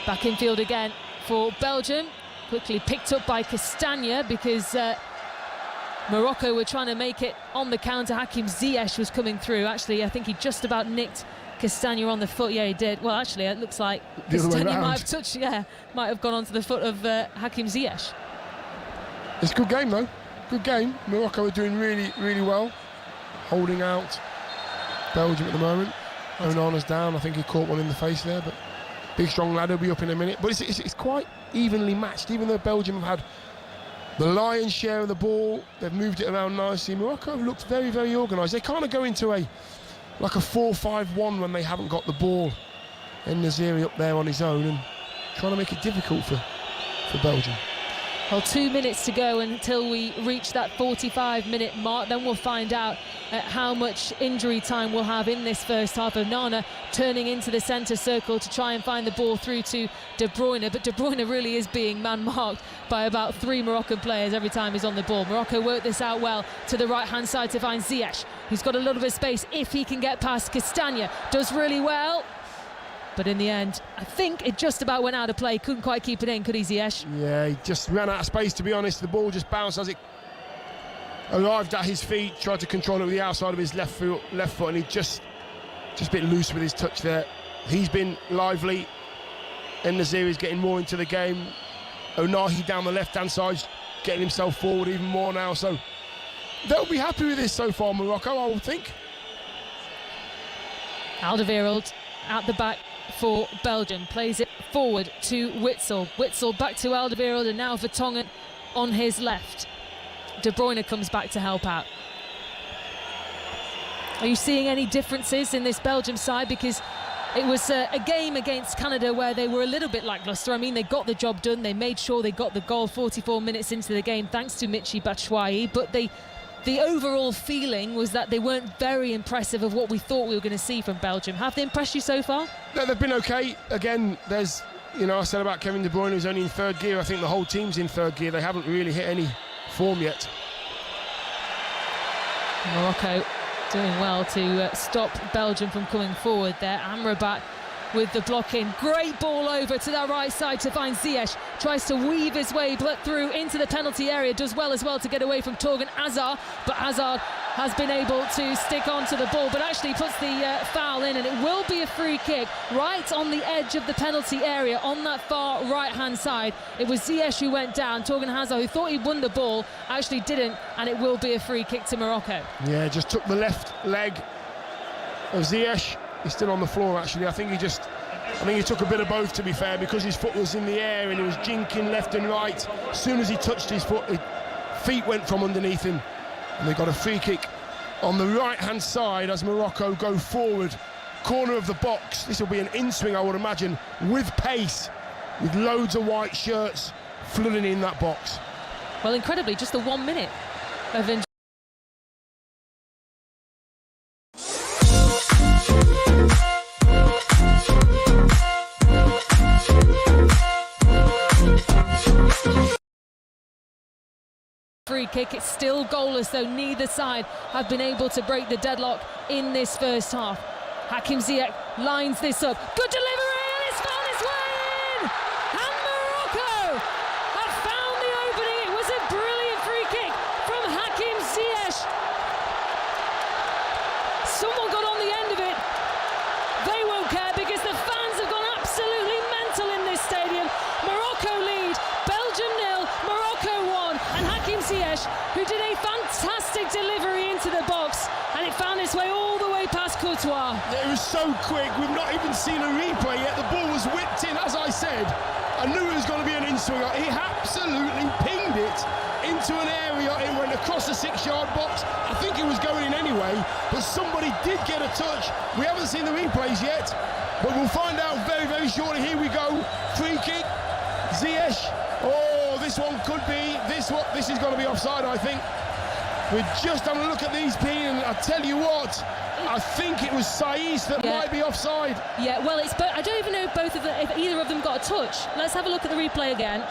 back in field again for Belgium, quickly picked up by Castagna because Morocco were trying to make it on the counter. Hakim Ziyech was coming through. Actually, I think he just about nicked Castagna on the foot. Yeah, he did. Well, actually, it looks like Castagna might have touched, might have gone onto the foot of Hakim Ziyech. It's a good game though, good game. Morocco are doing really, really well, holding out Belgium at the moment. Onana's down, I think he caught one in the face there, but big strong lad, will be up in a minute. But it's quite evenly matched, even though Belgium have had the lion's share of the ball. They've moved it around nicely. Morocco have looked very, very organised. They kind of go into like a 4-5-1 when they haven't got the ball. En-Nesyri up there on his own and trying to make it difficult for Belgium. Well, 2 minutes to go until we reach that 45-minute mark. Then we'll find out how much injury time we'll have in this first half. Onana turning into the centre circle to try and find the ball through to De Bruyne. But De Bruyne really is being man-marked by about 3 Moroccan players every time he's on the ball. Morocco worked this out well to the right-hand side to find Ziyech, who's got a little bit of space if he can get past Castagna. Does really well. But in the end, I think it just about went out of play. Couldn't quite keep it in, could he, Ziyech? Yeah, he just ran out of space, to be honest. The ball just bounced as it arrived at his feet, tried to control it with the outside of his left foot, and he just a bit loose with his touch there. He's been lively. En-Nesyri is getting more into the game. Onahi down the left-hand side, getting himself forward even more now. So they'll be happy with this so far, Morocco, I would think. Alderweireld at the back for Belgium, plays it forward to Witsel. Witsel back to Alderweireld, and now Vertonghen on his left. De Bruyne comes back to help out. Are you seeing any differences in this Belgium side? Because it was a game against Canada where they were a little bit lacklustre. I mean, they got the job done. They made sure they got the goal 44 minutes into the game thanks to Michy Batshuayi, but the overall feeling was that they weren't very impressive of what we thought we were going to see from Belgium. Have they impressed you so far? No, they've been okay. Again, there's, I said about Kevin De Bruyne, who's only in third gear. I think the whole team's in third gear. They haven't really hit any form yet. Morocco doing well to stop Belgium from coming forward there. Amrabat with the block in. Great ball over to that right side to find Ziyech. Tries to weave his way through into the penalty area. Does well as well to get away from Thorgan Hazard. But Hazard has been able to stick onto the ball, but actually puts the foul in, and it will be a free kick right on the edge of the penalty area on that far right-hand side. It was Ziyech who went down. Thorgan Hazard, who thought he won the ball, actually didn't, and it will be a free kick to Morocco. Yeah, just took the left leg of Ziyech. He's still on the floor, actually. I think he took a bit of both, to be fair, because his foot was in the air and he was jinking left and right. As soon as he touched his foot, his feet went from underneath him, and they got a free kick on the right-hand side as Morocco go forward corner of the box. This will be an in-swing, I would imagine, with pace, with loads of white shirts flooding in that box. Well, incredibly, just the 1 minute of injury. Free kick, it's still goalless though. Neither side have been able to break the deadlock in this first half. Hakim Ziyech lines this up. Good delivery, and it's found its way in! And Morocco have found the opening. It was a brilliant free kick from Hakim Ziyech. Someone got on the end of it. They won't care because the fans have gone absolutely mental in this stadium. Morocco lead, Belgium 0, Morocco 1, and Hakim Ziyech, who did a fantastic delivery into the box, and it found its way all the way past Courtois. It was so quick, we've not even seen a replay yet. The ball was whipped in, as I said. I knew it was going to be an in-swinger. He absolutely pinged it into an area. It went across the 6-yard box. I think it was going in anyway, but somebody did get a touch. We haven't seen the replays yet, but we'll find out very, very shortly. Here we go. Free kick. Ziyech. Oh, this one could be. This is going to be offside, I think. We're just having a look at these, Pete, and I tell you what, I think it was Saiss that might be offside. Yeah, well, I don't even know if either of them got a touch. Let's have a look at the replay again.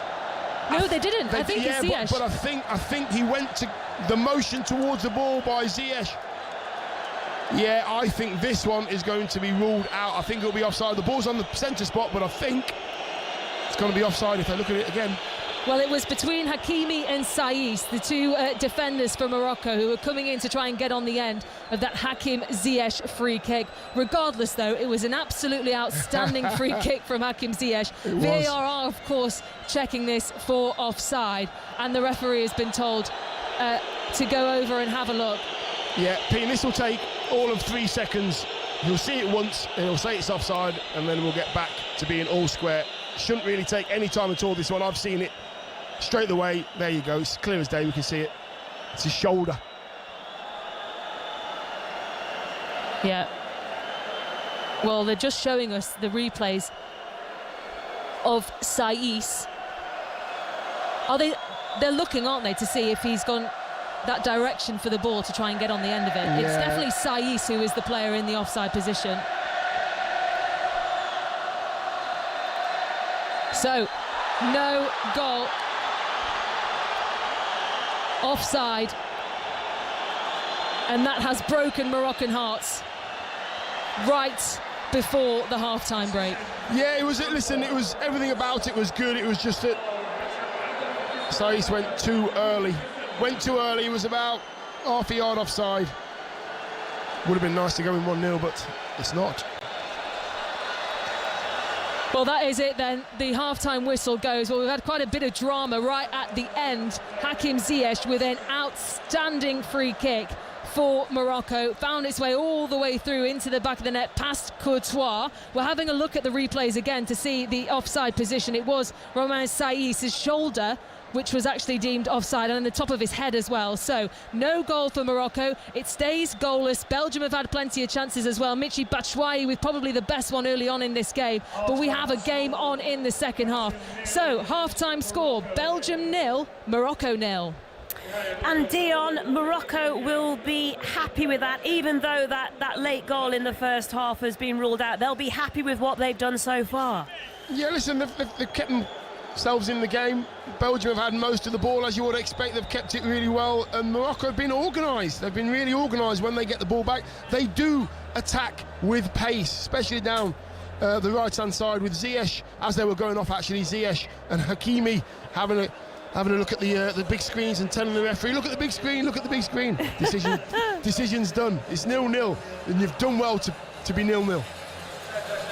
No, they didn't. I think it's Ziyech. But I think he went to the motion towards the ball by Ziyech. Yeah, I think this one is going to be ruled out. I think it'll be offside. The ball's on the centre spot, but I think it's going to be offside if they look at it again. Well, it was between Hakimi and Saiss, the two defenders for Morocco, who were coming in to try and get on the end of that Hakim Ziyech free kick. Regardless, though, it was an absolutely outstanding free kick from Hakim Ziyech. VAR are, of course, checking this for offside, and the referee has been told to go over and have a look. Yeah, Pete, this will take all of 3 seconds. He'll see it once, and he'll say it's offside, and then we'll get back to being all square. Shouldn't really take any time at all, this one. I've seen it straight away. There you go, it's clear as day, we can see it. It's his shoulder. Yeah. Well, they're just showing us the replays of Saiss. They're looking, aren't they, to see if he's gone that direction for the ball to try and get on the end of it. Yeah. It's definitely Saiss who is the player in the offside position. So, no goal. Offside. And that has broken Moroccan hearts right before the half-time break. Yeah, it was, listen, it was, everything about it was good. It was just that Saiss went too early. It was about half a yard offside. Would have been nice to go in 1-0, but it's not. Well, that is it then. The half-time whistle goes. Well, we've had quite a bit of drama right at the end. Hakim Ziyech with an outstanding free kick for Morocco. Found its way all the way through into the back of the net past Courtois. We're having a look at the replays again to see the offside position. It was Romain Saïss's shoulder which was actually deemed offside, and on the top of his head as well. So no goal for Morocco. It stays goalless. Belgium have had plenty of chances as well. Michy Batshuayi with probably the best one early on in this game, but we have a game on in the second half. So half-time score, Belgium 0, Morocco 0. And Dion, Morocco will be happy with that, even though that late goal in the first half has been ruled out. They'll be happy with what they've done so far. Yeah, listen, they've kept themselves in the game. Belgium have had most of the ball, as you would expect. They've kept it really well, and Morocco have been organised. They've been really organised when they get the ball back. They do attack with pace, especially down the right-hand side with Ziyech, as they were going off actually, Ziyech and Hakimi having a look at the big screens and telling the referee, look at the big screen, look at the big screen. Decision's done. It's 0-0, and you've done well to be 0-0.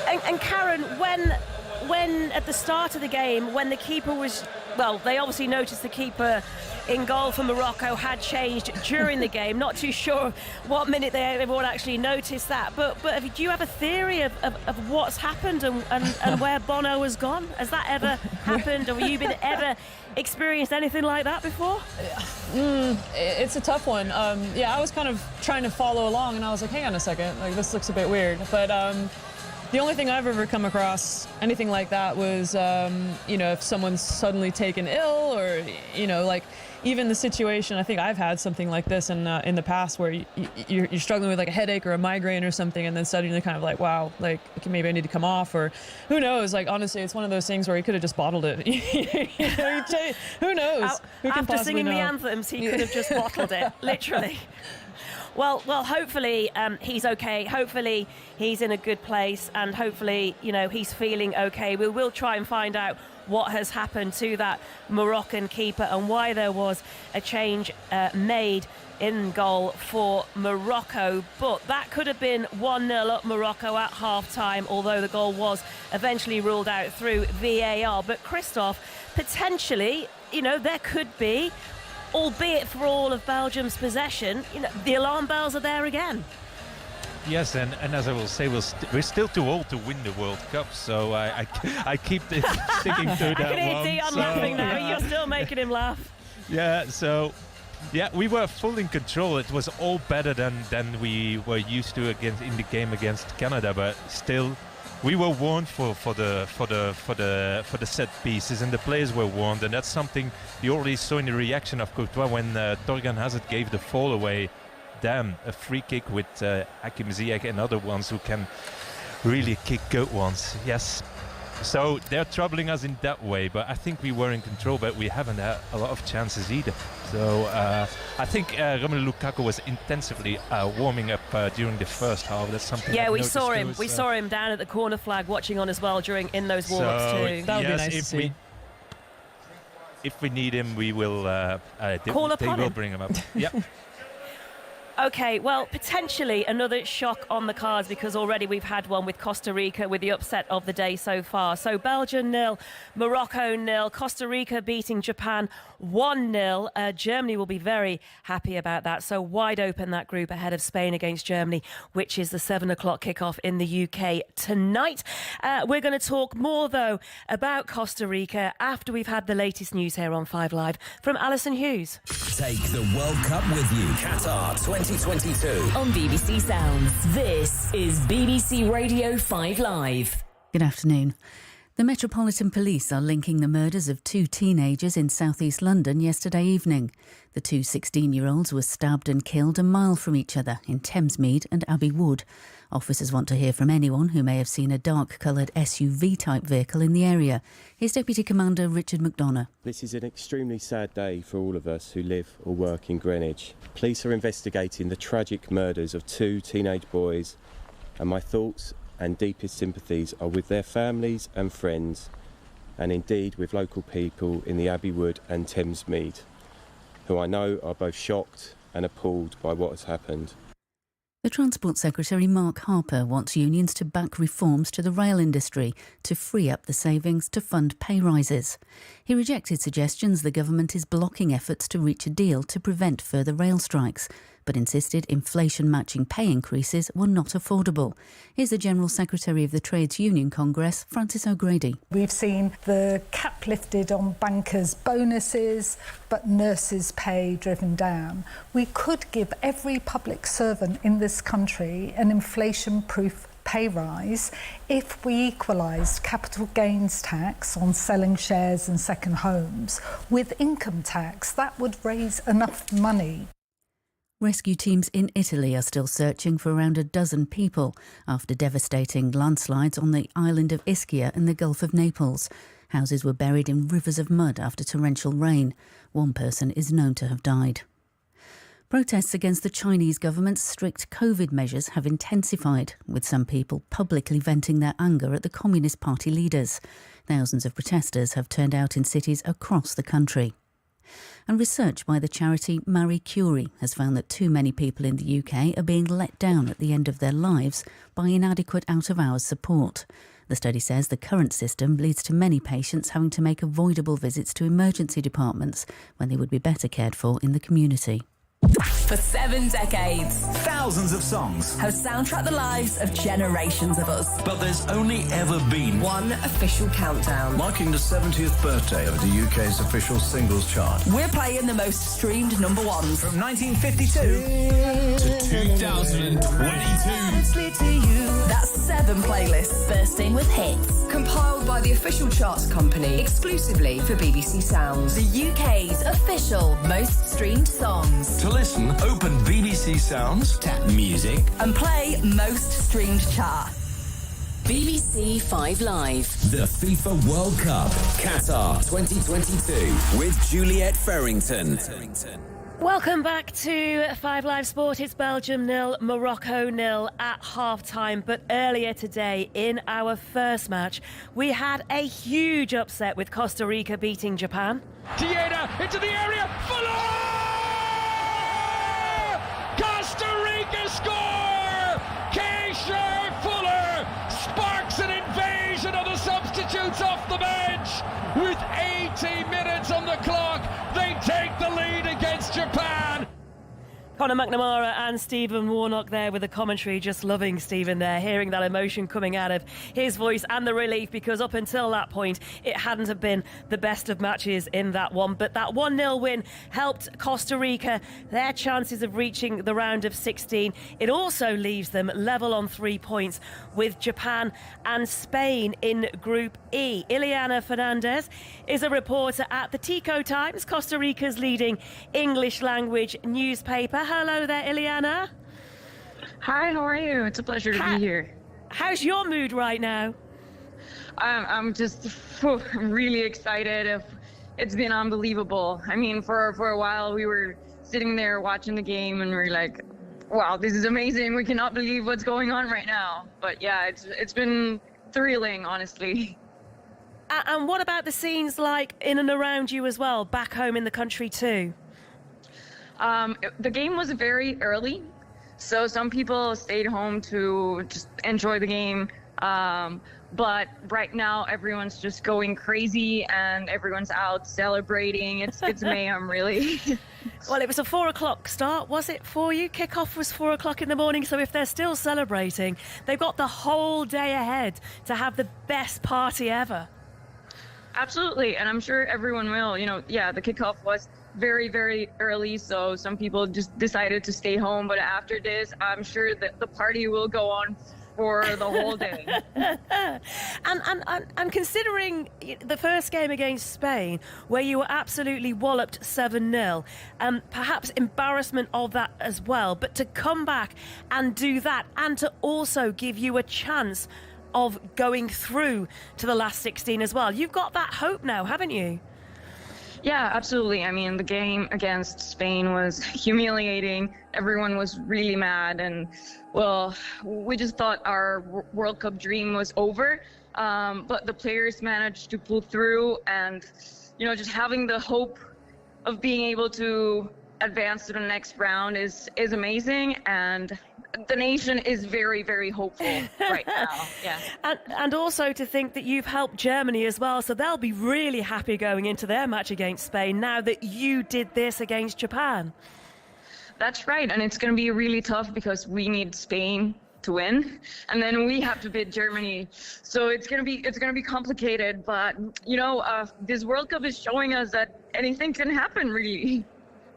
And Karen, when at the start of the game, when the keeper was well, they obviously noticed the keeper in goal for Morocco had changed during the game. Not too sure what minute everyone actually noticed that. But do you have a theory of what's happened and where Bono has gone? Has that ever happened? Have you ever experienced anything like that before? It's a tough one. I was kind of trying to follow along, and I was like, hang on a second, like this looks a bit weird. But the only thing I've ever come across anything like that was, if someone's suddenly taken ill, or like even the situation. I think I've had something like this in the past, where you're struggling with like a headache or a migraine or something, and then suddenly kind of like, wow, like okay, maybe I need to come off, or who knows? Like honestly, it's one of those things where he could have just bottled it. Who knows? After singing the anthems, he could have just bottled it, literally. Well, hopefully he's okay. Hopefully he's in a good place, and hopefully, he's feeling okay. We will try and find out what has happened to that Moroccan keeper and why there was a change made in goal for Morocco. But that could have been 1-0 up Morocco at half-time, although the goal was eventually ruled out through VAR. But Christoph, potentially, there could be, albeit for all of Belgium's possession, the alarm bells are there again. Yes, and as I will say, we're still too old to win the World Cup, so I keep sticking to that one. I can hear Dion laughing now. You're still making him laugh. Yeah, so we were full in control. It was all better than we were used to in the game against Canada, but still, we were warned for the set pieces, and the players were warned, and that's something you already saw in the reaction of Courtois when Torgan Hazard gave the fall away. Damn, a free kick with Hakim Ziyech and other ones who can really kick good ones. Yes, so they're troubling us in that way, but I think we were in control, but we haven't had a lot of chances either. So I think Romelu Lukaku was intensively warming up during the first half. That's something. Yeah, I've we saw him. too, We saw him down at the corner flag watching on as well in those warm-ups too. That would be nice to see. If we need him, we will. They will bring him up. Yep. OK, well, potentially another shock on the cards, because already we've had one with Costa Rica with the upset of the day so far. So Belgium 0, Morocco 0, Costa Rica beating Japan 1-0. Germany will be very happy about that. So wide open that group ahead of Spain against Germany, which is the 7 o'clock kickoff in the UK tonight. We're going to talk more, though, about Costa Rica after we've had the latest news here on 5 Live from Alison Hughes. Take the World Cup with you. Qatar 2022. On BBC Sounds, this is BBC Radio 5 Live. Good afternoon. The Metropolitan Police are linking the murders of 2 teenagers in southeast London yesterday evening. The 2 16-year-olds were stabbed and killed a mile from each other in Thamesmead and Abbey Wood. Officers want to hear from anyone who may have seen a dark-coloured SUV-type vehicle in the area. Here's Deputy Commander Richard McDonough. This is an extremely sad day for all of us who live or work in Greenwich. Police are investigating the tragic murders of 2 teenage boys, and my thoughts and deepest sympathies are with their families and friends, and indeed with local people in the Abbey Wood and Thamesmead, who I know are both shocked and appalled by what has happened. The Transport Secretary Mark Harper wants unions to back reforms to the rail industry to free up the savings to fund pay rises. He rejected suggestions the government is blocking efforts to reach a deal to prevent further rail strikes, but insisted inflation-matching pay increases were not affordable. Here's the General Secretary of the Trades Union Congress, Frances O'Grady. We've seen the cap lifted on bankers' bonuses, but nurses' pay driven down. We could give every public servant in this country an inflation-proof pay rise if we equalised capital gains tax on selling shares and second homes with income tax. That would raise enough money. Rescue teams in Italy are still searching for around a dozen people after devastating landslides on the island of Ischia in the Gulf of Naples. Houses were buried in rivers of mud after torrential rain. One person is known to have died. Protests against the Chinese government's strict COVID measures have intensified, with some people publicly venting their anger at the Communist Party leaders. Thousands of protesters have turned out in cities across the country. And research by the charity Marie Curie has found that too many people in the UK are being let down at the end of their lives by inadequate out-of-hours support. The study says the current system leads to many patients having to make avoidable visits to emergency departments when they would be better cared for in the community. For 7 decades, Thousands of songs. have soundtracked the lives of generations of us. But there's only ever been One official countdown. marking the 70th birthday of the UK's official singles chart. We're playing the most streamed number ones. from 1952 To 2022. That's 7 playlists bursting with hits. Compiled by the official charts company exclusively for BBC Sounds. The UK's official most streamed songs. To listen, open BBC Sounds, tap music. And play most streamed chart. BBC 5 Live. the FIFA World Cup, Qatar 2022 with Juliet Ferrington. Welcome back to 5 Live Sport. It's Belgium 0, Morocco 0 at half-time. But earlier today, in our first match, we had a huge upset with Costa Rica beating Japan. Tiena into the area. Fuller! Costa Rica score! Keisha Fuller sparks an invasion of the substitutes off the bench. With 80 minutes on the clock, they take the lead against Japan. Conor McNamara and Stephen Warnock there with the commentary, just loving Stephen there, hearing that emotion coming out of his voice and the relief, because up until that point it hadn't have been the best of matches in that one. But that 1-0 win helped Costa Rica their chances of reaching the round of 16. It also leaves them level on 3 points with Japan and Spain in Group E. Ileana Fernandez is a reporter at the Tico Times, Costa Rica's leading English language newspaper. Hello there, Ileana. Hi, how are you? It's a pleasure to be here. How's your mood right now? I'm just really excited. It's been unbelievable. I mean, for a while we were sitting there watching the game and we're like, wow, this is amazing. We cannot believe what's going on right now. But yeah, it's been thrilling, honestly. And what about the scenes like in and around you as well, back home in the country too? The game was very early, so some people stayed home to just enjoy the game. But right now, everyone's just going crazy and everyone's out celebrating. It's mayhem, really. Well, it was a 4 o'clock start, was it for you? Kickoff was 4 o'clock in the morning, so if they're still celebrating, they've got the whole day ahead to have the best party ever. Absolutely, and I'm sure everyone will. You know, yeah, the kickoff was very, very early, so some people just decided to stay home. But after this, I'm sure that the party will go on for the whole day. and considering the first game against Spain, where you were absolutely walloped 7-0, perhaps embarrassment of that as well, but to come back and do that, and to also give you a chance of going through to the last 16 as well. You've got that hope now, haven't you? Yeah, absolutely. I mean, the game against Spain was humiliating. Everyone was really mad. And, well, we just thought our World Cup dream was over. But the players managed to pull through. And, you know, just having the hope of being able to advance to the next round is amazing. And the nation is very, very hopeful right now. Yeah. And also to think that you've helped Germany as well, so they'll be really happy going into their match against Spain now that you did this against Japan. That's right, and it's going to be really tough because we need Spain to win, and then we have to beat Germany. So it's going to be complicated, but you know, this World Cup is showing us that anything can happen, really.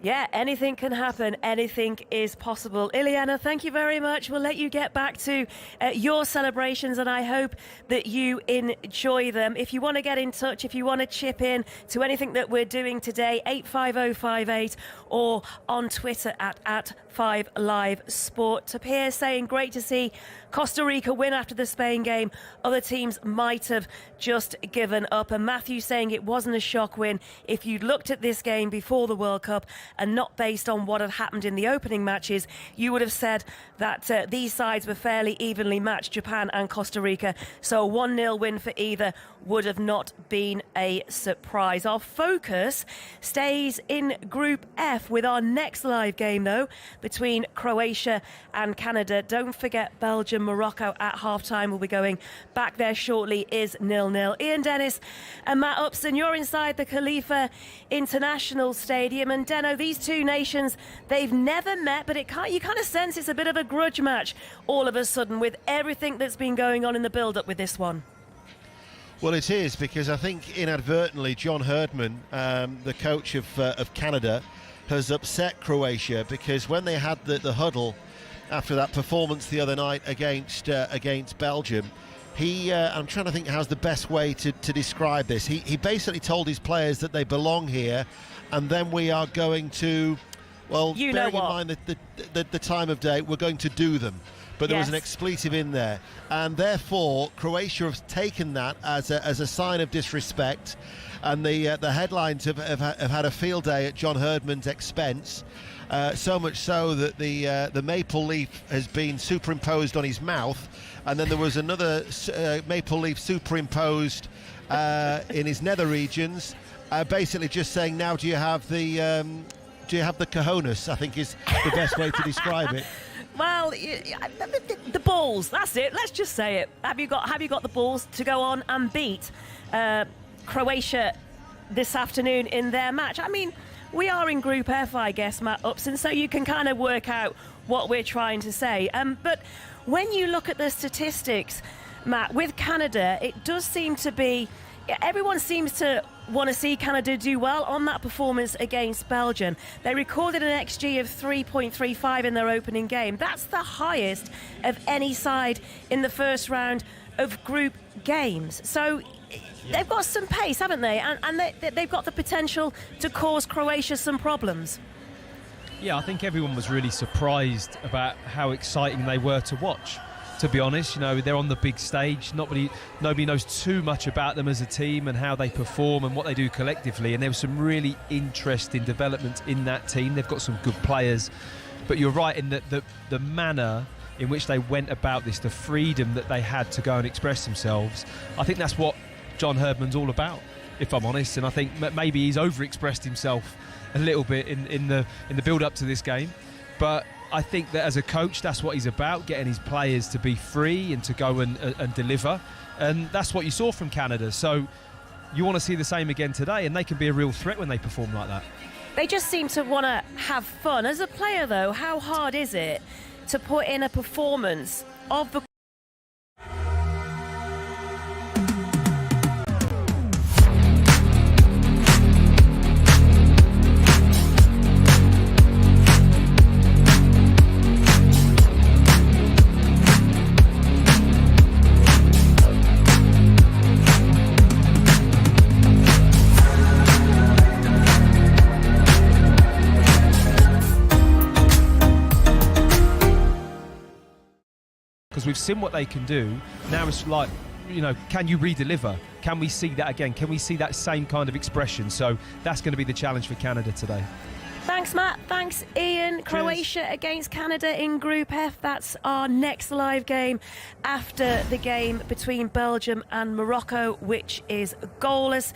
Yeah, anything can happen. Anything is possible. Ileana, thank you very much. We'll let you get back to your celebrations, and I hope that you enjoy them. If you want to get in touch, if you want to chip in to anything that we're doing today, 85058, or on Twitter at 5LiveSport. To Pierre saying, great to see Costa Rica win after the Spain game. Other teams might have just given up. And Matthew saying it wasn't a shock win. If you'd looked at this game before the World Cup and not based on what had happened in the opening matches, you would have said that these sides were fairly evenly matched, Japan and Costa Rica. So a 1-0 win for either would have not been a surprise. Our focus stays in Group F with our next live game, though, between Croatia and Canada. Don't forget Belgium, Morocco at half-time. We'll be going back there shortly, is 0-0. Ian Dennis and Matt Upson, you're inside the Khalifa International Stadium. And Deno, these two nations, they've never met, but you kind of sense it's a bit of a grudge match all of a sudden with everything that's been going on in the build-up with this one. Well, it is, because I think inadvertently John Herdman, the coach of Canada, has upset Croatia, because when they had the huddle after that performance the other night against Belgium, I'm trying to think how's the best way to describe this. He basically told his players that they belong here, and then we are going to, well, bearing in mind the time of day, we're going to do them. But there was an expletive in there, and therefore Croatia have taken that as a sign of disrespect, and the headlines have had a field day at John Herdman's expense, so much so that the maple leaf has been superimposed on his mouth, and then there was another maple leaf superimposed in his nether regions, basically just saying, now do you have the cojones, I think is the best way to describe it. Well, the balls, that's it. Let's just say it. Have you got the balls to go on and beat Croatia this afternoon in their match? I mean, we are in Group F, I guess, Matt Upson, so you can kind of work out what we're trying to say. But when you look at the statistics, Matt, with Canada, it does seem to be... Everyone seems to want to see Canada do well on that performance against Belgium. They recorded an XG of 3.35 in their opening game. That's the highest of any side in the first round of group games. So they've got some pace, haven't they? And they've got the potential to cause Croatia some problems. Yeah, I think everyone was really surprised about how exciting they were to watch. To be honest, they're on the big stage. Nobody knows too much about them as a team and how they perform and what they do collectively. And there was some really interesting development in that team. They've got some good players. But you're right in that the manner in which they went about this, the freedom that they had to go and express themselves, I think that's what John Herdman's all about, if I'm honest. And I think maybe he's overexpressed himself a little bit in the build-up to this game. But I think that as a coach, that's what he's about, getting his players to be free and to go and deliver. And that's what you saw from Canada. So you want to see the same again today, and they can be a real threat when they perform like that. They just seem to want to have fun. As a player, though, how hard is it to put in a performance of the... Because we've seen what they can do. Now it's like, can you re-deliver? Can we see that again? Can we see that same kind of expression? So that's going to be the challenge for Canada today. Thanks, Matt. Thanks, Ian. Cheers. Croatia against Canada in Group F. That's our next live game after the game between Belgium and Morocco, which is goalless.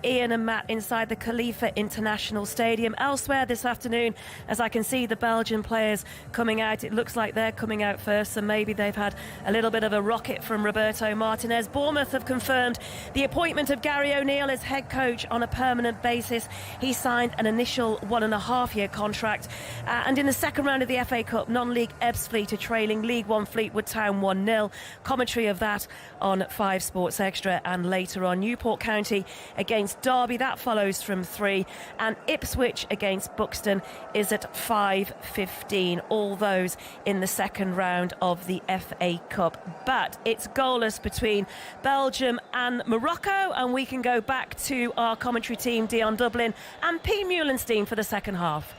Ian and Matt inside the Khalifa International Stadium. Elsewhere this afternoon, as I can see the Belgian players coming out, it looks like they're coming out first, so maybe they've had a little bit of a rocket from Roberto Martinez. Bournemouth have confirmed the appointment of Gary O'Neill as head coach on a permanent basis. He signed an initial 1.5-year contract. And in the second round of the FA Cup, non-league Ebbsfleet are trailing League One Fleetwood Town 1-0. Commentary of that on 5 Sports Extra, and later on Newport County against Derby, that follows from 3, and Ipswich against Buxton is at 5:15. All those in the second round of the FA Cup. But it's goalless between Belgium and Morocco, and we can go back to our commentary team, Dion Dublin and Pete Meulenstein, for the second half.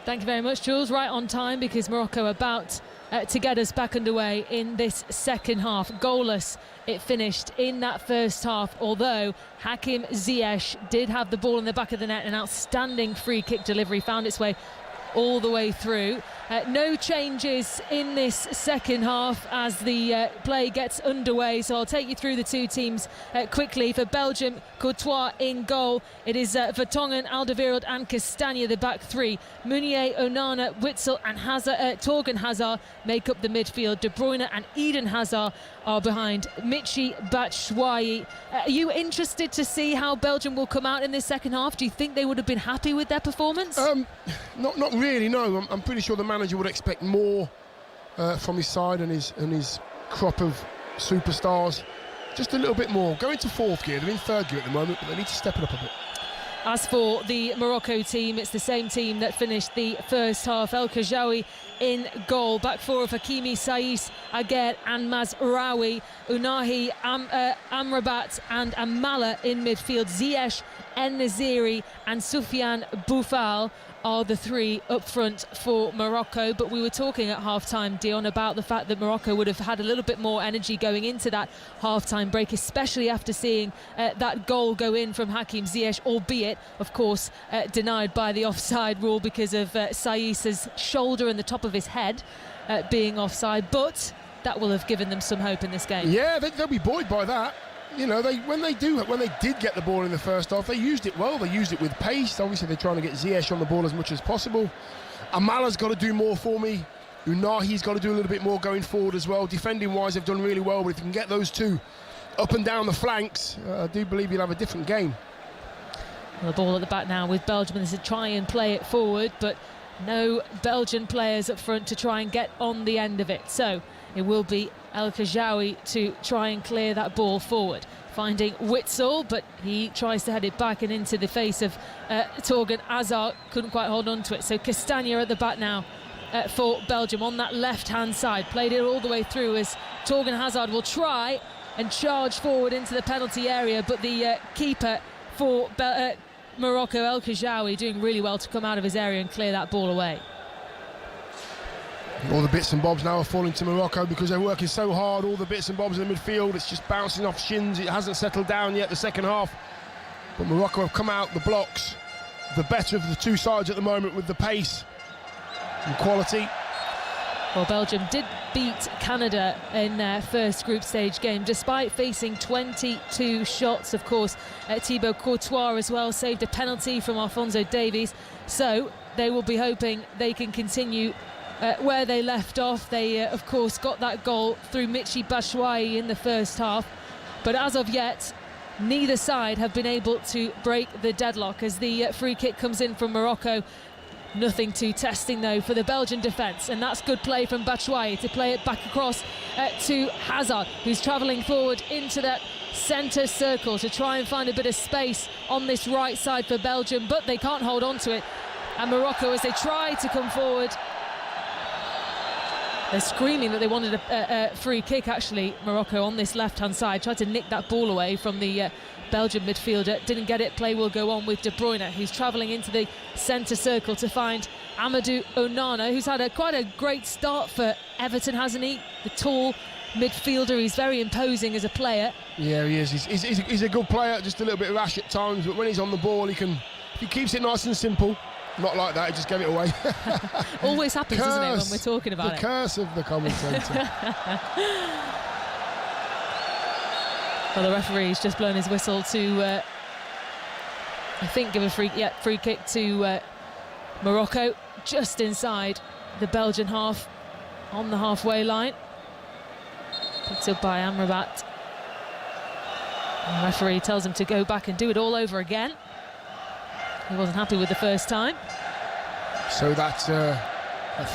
Thank you very much, Jules. Right on time, because Morocco about to get us back underway in this second half. Goalless it finished in that first half, although Hakim Ziyech did have the ball in the back of the net. An outstanding free kick delivery found its way all the way through. No changes in this second half as the play gets underway, so I'll take you through the two teams quickly. For Belgium, Courtois in goal. It is Vertonghen, Alderweireld and Castagna the back three. Meunier, Onana, Witsel and Torgan Hazard make up the midfield. De Bruyne and Eden Hazard are behind Michy Batshuayi. Are you interested to see how Belgium will come out in this second half? Do you think they would have been happy with their performance? Not really, no. I'm pretty sure the manager would expect more from his side and his crop of superstars. Just a little bit more. Go into fourth gear. They're in third gear at the moment, but they need to step it up a bit. As for the Morocco team, it's the same team that finished the first half. El Khajaoui in goal. Back four of Hakimi, Saiss, Aguerd and Mazraoui. Unahi, Amrabat and Amala in midfield. Ziyech, En-Nesyri and Soufiane Boufal are the three up front for Morocco. But we were talking at half-time, Dion, about the fact that Morocco would have had a little bit more energy going into that half-time break, especially after seeing that goal go in from Hakim Ziyech, albeit, of course, denied by the offside rule because of Saiss's shoulder and the top of his head being offside. But that will have given them some hope in this game. Yeah, they'll be buoyed by that. You know, when they did get the ball in the first half, they used it well. They used it with pace. Obviously, they're trying to get Ziyech on the ball as much as possible. Amala's got to do more for me. Unahi's got to do a little bit more going forward as well. Defending-wise, they've done really well. But if you can get those two up and down the flanks, I do believe you'll have a different game. Well, the ball at the back now with Belgium is to try and play it forward, but no Belgian players up front to try and get on the end of it. So it will be El Khajaoui to try and clear that ball forward, finding Witsel, but he tries to head it back and into the face of Torgan Hazard, couldn't quite hold on to it. So Castagna at the back now for Belgium on that left-hand side, played it all the way through as Torgan Hazard will try and charge forward into the penalty area, but the keeper for Morocco, El Khajaoui, doing really well to come out of his area and clear that ball away. All the bits and bobs now are falling to Morocco because they're working so hard. All the bits and bobs in the midfield, it's just bouncing off shins. It hasn't settled down yet, the second half. But Morocco have come out the blocks, the better of the two sides at the moment with the pace and quality. Well, Belgium did beat Canada in their first group stage game, despite facing 22 shots. Of course, Thibaut Courtois as well saved a penalty from Alphonso Davies. So they will be hoping they can continue where they left off. They, of course, got that goal through Michy Batshuayi in the first half. But as of yet, neither side have been able to break the deadlock as the free kick comes in from Morocco. Nothing too testing, though, for the Belgian defence. And that's good play from Batshuayi to play it back across to Hazard, who's travelling forward into that centre circle to try and find a bit of space on this right side for Belgium. But they can't hold on to it. And Morocco, as they try to come forward, they're screaming that they wanted a free kick, actually, Morocco, on this left-hand side. Tried to nick that ball away from the Belgian midfielder. Didn't get it. Play will go on with De Bruyne, who's travelling into the centre circle to find Amadou Onana, who's had quite a great start for Everton, hasn't he? The tall midfielder. He's very imposing as a player. Yeah, he is. He's a good player, just a little bit rash at times, but when he's on the ball, if he keeps it nice and simple. Not like that, he just gave it away. Always happens, doesn't it, when we're talking about it? The curse of the commentator. Well, the referee's just blown his whistle to, I think, give a free kick to Morocco, just inside the Belgian half, on the halfway line. Picked up by Amrabat. And the referee tells him to go back and do it all over again. He wasn't happy with the first time. So that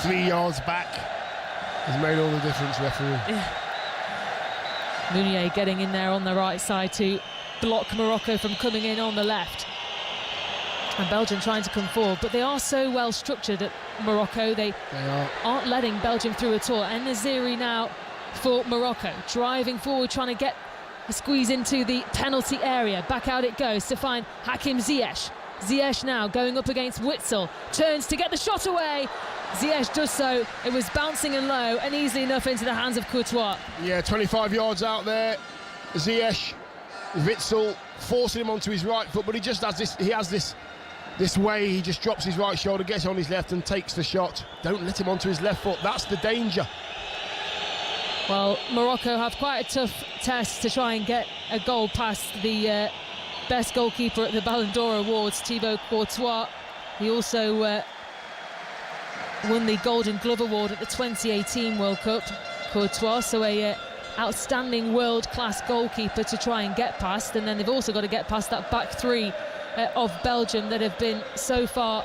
3 yards back has made all the difference, referee. Yeah. Meunier getting in there on the right side to block Morocco from coming in on the left. And Belgium trying to come forward, but they are so well structured at Morocco. They aren't letting Belgium through at all. En-Nesyri now for Morocco, driving forward, trying to get a squeeze into the penalty area. Back out it goes to find Hakim Ziyech. Ziyech now going up against Witsel, turns to get the shot away, Ziyech does so. It was bouncing and low and easily enough into the hands of Courtois. Yeah, 25 yards out there. Ziyech, Witsel forcing him onto his right foot, but he just has this. He has this way. He just drops his right shoulder, gets on his left, and takes the shot. Don't let him onto his left foot. That's the danger. Well, Morocco have quite a tough test to try and get a goal past the best goalkeeper at the Ballon d'Or Awards, Thibaut Courtois. He also won the Golden Glove Award at the 2018 World Cup, Courtois, so a outstanding world-class goalkeeper to try and get past. And then they've also got to get past that back three of Belgium that have been so far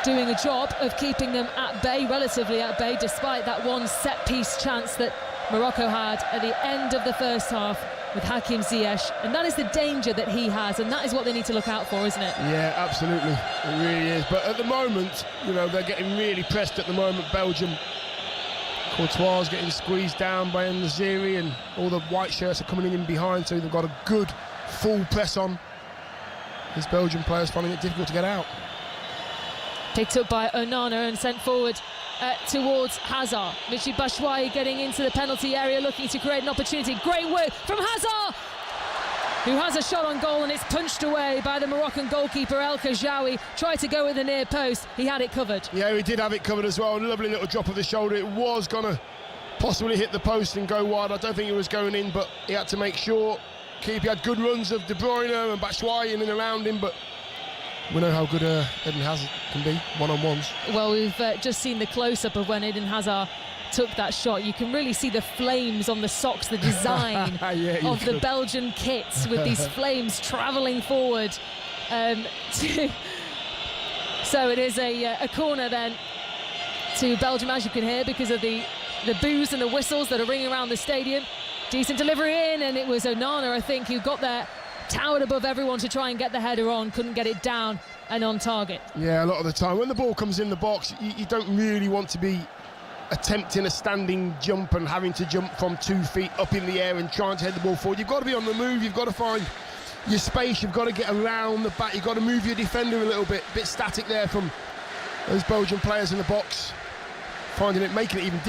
doing a job of keeping them at bay, relatively at bay, despite that one set-piece chance that Morocco had at the end of the first half with Hakim Ziyech. And that is the danger that he has, and that is what they need to look out for, isn't it? Yeah, absolutely. It really is. But at the moment, you know, they're getting really pressed at the moment, Belgium. Courtois is getting squeezed down by Naziri, and all the white shirts are coming in behind, so they've got a good full press on. These Belgian players finding it difficult to get out. Picked up by Onana and sent forward towards Hazard. Michy Batshuayi getting into the penalty area, looking to create an opportunity. Great work from Hazard, who has a shot on goal, and it's punched away by the Moroccan goalkeeper El Khajaoui. Tried to go with the near post. He had it covered. Yeah, he did have it covered as well. A lovely little drop of the shoulder. It was going to possibly hit the post and go wide. I don't think it was going in, but he had to make sure. He had good runs of De Bruyne and Batshuayi in and around him, but we know how good Eden Hazard can be, one-on-ones. Well, we've just seen the close-up of when Eden Hazard took that shot. You can really see the flames on the socks, the design of the Belgian kits, with these flames travelling forward. So it is a corner then to Belgium, as you can hear, because of the boos and the whistles that are ringing around the stadium. Decent delivery in, and it was Onana, I think, who got there, towered above everyone to try and get the header on, couldn't get it down and on target. Yeah, a lot of the time when the ball comes in the box, you don't really want to be attempting a standing jump and having to jump from 2 feet up in the air and trying to head the ball forward. You've got to be on the move, you've got to find your space, you've got to get around the back, you've got to move your defender a little bit static there from those Belgian players in the box, making it even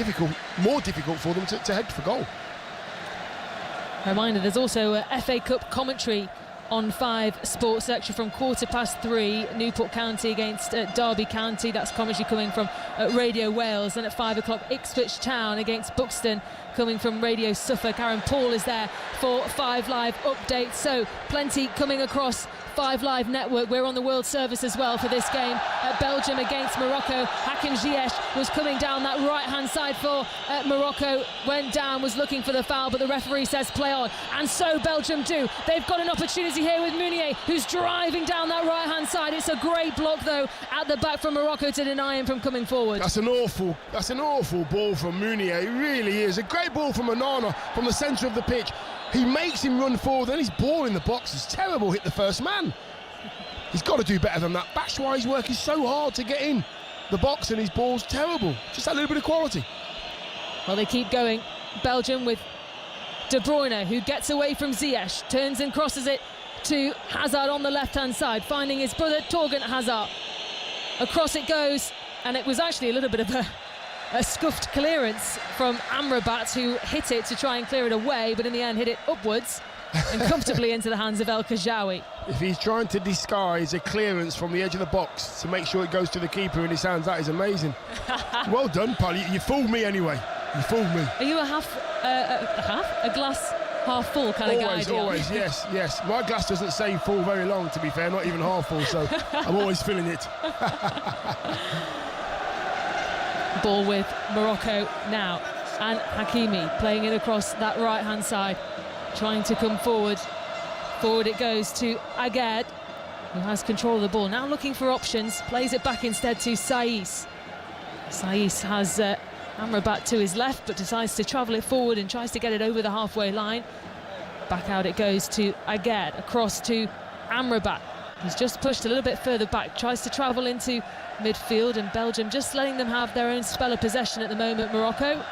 more difficult for them to head for goal. Reminder, there's also a FA Cup commentary on 5 Sports Extra from 3:15, Newport County against Derby County. That's commentary coming from Radio Wales. And at 5 o'clock, Ipswich Town against Buxton, coming from Radio Suffolk. Aaron Paul is there for 5 Live updates. So plenty coming across 5 Live Network. We're on the World Service as well for this game. Belgium against Morocco. Hakim Ziyech was coming down that right-hand side for Morocco. Went down, was looking for the foul, but the referee says play on. And so Belgium do. They've got an opportunity here with Meunier, who's driving down that right-hand side. It's a great block, though, at the back from Morocco to deny him from coming forward. That's an awful ball from Meunier. It really is. A great ball from Onana from the centre of the pitch. He makes him run forward, then his ball in the box is terrible, hit the first man. He's got to do better than that. Batshuayi's work is so hard to get in the box, and his ball's terrible. Just that little bit of quality. Well, they keep going. Belgium with De Bruyne, who gets away from Ziyech, turns and crosses it to Hazard on the left-hand side, finding his brother Torgan Hazard. Across it goes, and it was actually a little bit of a scuffed clearance from Amrabat, who hit it to try and clear it away, but in the end hit it upwards and comfortably into the hands of El Khajaoui. If he's trying to disguise a clearance from the edge of the box to make sure it goes to the keeper in his hands, that is amazing. Well done, pal. You fooled me anyway. You fooled me. Are you a glass half full kind of guy? Always, yes. My glass doesn't say full very long, to be fair, not even half full, so I'm always filling it. Ball with Morocco now, and Hakimi playing it across that right-hand side, trying to come forward. Forward it goes to Agad, who has control of the ball. Now looking for options, plays it back instead to Saiss. Saiss has Amrabat to his left, but decides to travel it forward and tries to get it over the halfway line. Back out it goes to Agad, across to Amrabat. He's just pushed a little bit further back, tries to travel into midfield, and Belgium just letting them have their own spell of possession at the moment. Morocco,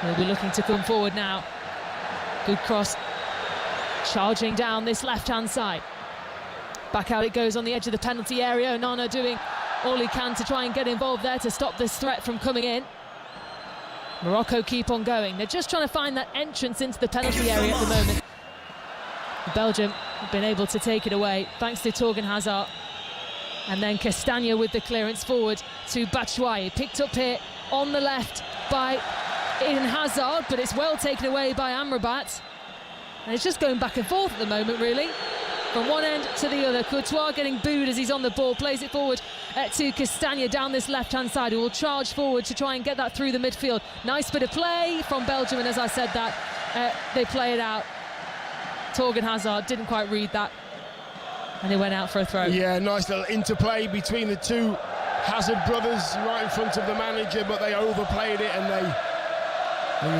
they'll be looking to come forward now. Good cross, charging down this left-hand side. Back out it goes on the edge of the penalty area. Onana doing all he can to try and get involved there to stop this threat from coming in. Morocco keep on going. They're just trying to find that entrance into the penalty area at the moment. Belgium have been able to take it away thanks to Thorgan Hazard. And then Castagna with the clearance forward to Batshuayi. Picked up here on the left by Eden Hazard, but it's well taken away by Amrabat. And it's just going back and forth at the moment, really. From one end to the other. Courtois getting booed as he's on the ball. Plays it forward to Castagna down this left-hand side, who will charge forward to try and get that through the midfield. Nice bit of play from Belgium, and as I said that, they play it out. Thorgan Hazard didn't quite read that, and he went out for a throw. Yeah, nice little interplay between the two Hazard brothers right in front of the manager, but they overplayed it, and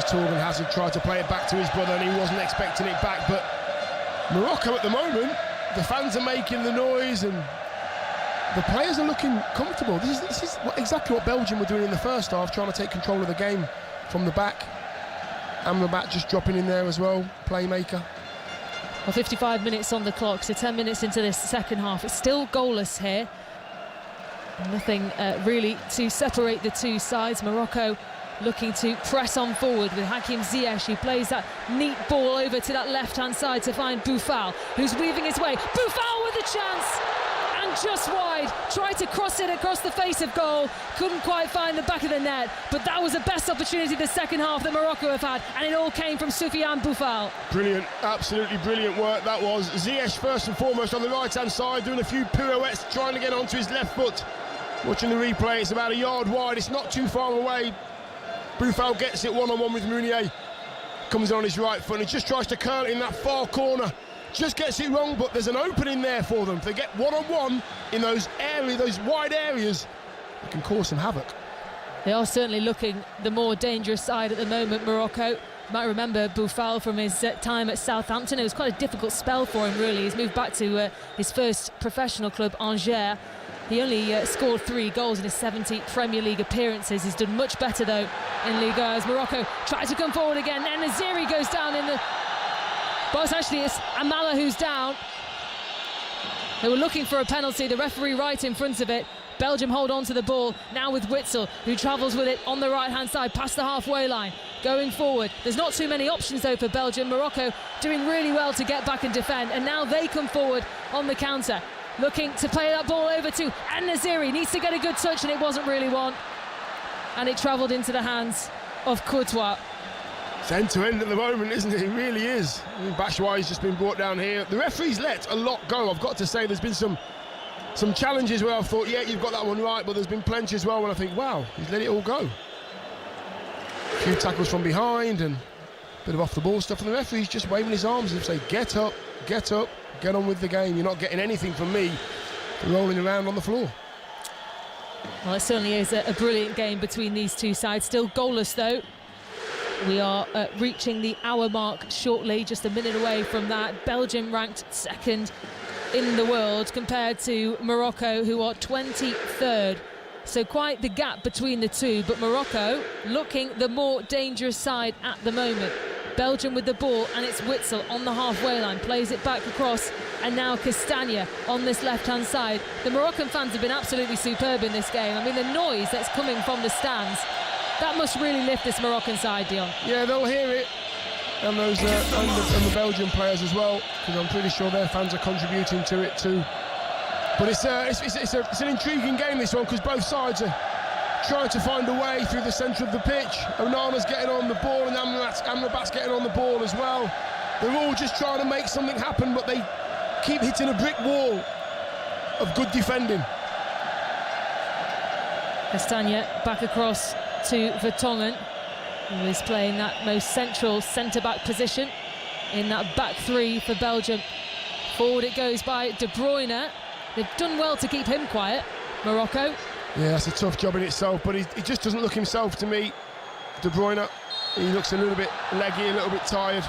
Thorgan Hazard tried to play it back to his brother, and he wasn't expecting it back. But Morocco at the moment, the fans are making the noise, and the players are looking comfortable. This is exactly what Belgium were doing in the first half, trying to take control of the game from the back. Amrabat just dropping in there as well, playmaker. Well, 55 minutes on the clock, so 10 minutes into this second half. It's still goalless here. Nothing really to separate the two sides. Morocco looking to press on forward with Hakim Ziyech, who plays that neat ball over to that left-hand side to find Boufal, who's weaving his way. Boufal with a chance, and just wide. Tried to cross it across the face of goal, couldn't quite find the back of the net, but that was the best opportunity the second half that Morocco have had, and it all came from Soufiane Boufal. Brilliant, absolutely brilliant work that was. Ziyech first and foremost on the right-hand side, doing a few pirouettes, trying to get onto his left foot. Watching the replay, it's about a yard wide, it's not too far away. Boufal gets it one-on-one with Meunier, comes on his right foot and he just tries to curl it in that far corner, just gets it wrong, but there's an opening there for them. If they get one-on-one in those wide areas, it can cause some havoc. They are certainly looking the more dangerous side at the moment, Morocco. You might remember Boufal from his time at Southampton. It was quite a difficult spell for him, really. He's moved back to his first professional club, Angers. He only scored 3 goals in his 70 Premier League appearances. He's done much better, though, in Liga as Morocco tries to come forward again. And Naziri goes down in the... But actually, it's Amala who's down. They were looking for a penalty. The referee right in front of it. Belgium hold on to the ball now with Witsel, who travels with it on the right-hand side past the halfway line. Going forward. There's not too many options, though, for Belgium. Morocco doing really well to get back and defend. And now they come forward on the counter. Looking to play that ball over to An-Nesyri. Needs to get a good touch, and it wasn't really one. And it travelled into the hands of Courtois. It's end-to-end at the moment, isn't it? It really is. I mean, Batshuayi's just been brought down here. The referee's let a lot go. I've got to say, there's been some challenges where I've thought, yeah, you've got that one right, but there's been plenty as well when I think, wow, he's let it all go. A few tackles from behind and a bit of off-the-ball stuff, and the referee's just waving his arms and say, get up, get on with the game. You're not getting anything from me rolling around on the floor. Well, it certainly is a brilliant game between these two sides. Still goalless, though. We are reaching the hour mark shortly, just a minute away from that. Belgium ranked second in the world compared to Morocco, who are 23rd. So quite the gap between the two, but Morocco looking the more dangerous side at the moment. Belgium with the ball, and it's Witsel on the halfway line, plays it back across, and now Castagna on this left-hand side. The Moroccan fans have been absolutely superb in this game. I mean, the noise that's coming from the stands, that must really lift this Moroccan side, Dion. Yeah, they'll hear it, and those and the Belgian players as well, because I'm pretty sure their fans are contributing to it too. But it's an intriguing game, this one, because both sides are trying to find a way through the centre of the pitch. Onana's getting on the ball, and Amrabat's getting on the ball as well. They're all just trying to make something happen, but they keep hitting a brick wall of good defending. Castagna back across to Vertonghen, who is playing that most central centre-back position in that back three for Belgium. Forward it goes by De Bruyne. They've done well to keep him quiet, Morocco. Yeah, that's a tough job in itself, but he just doesn't look himself to me, De Bruyne. He looks a little bit leggy, a little bit tired.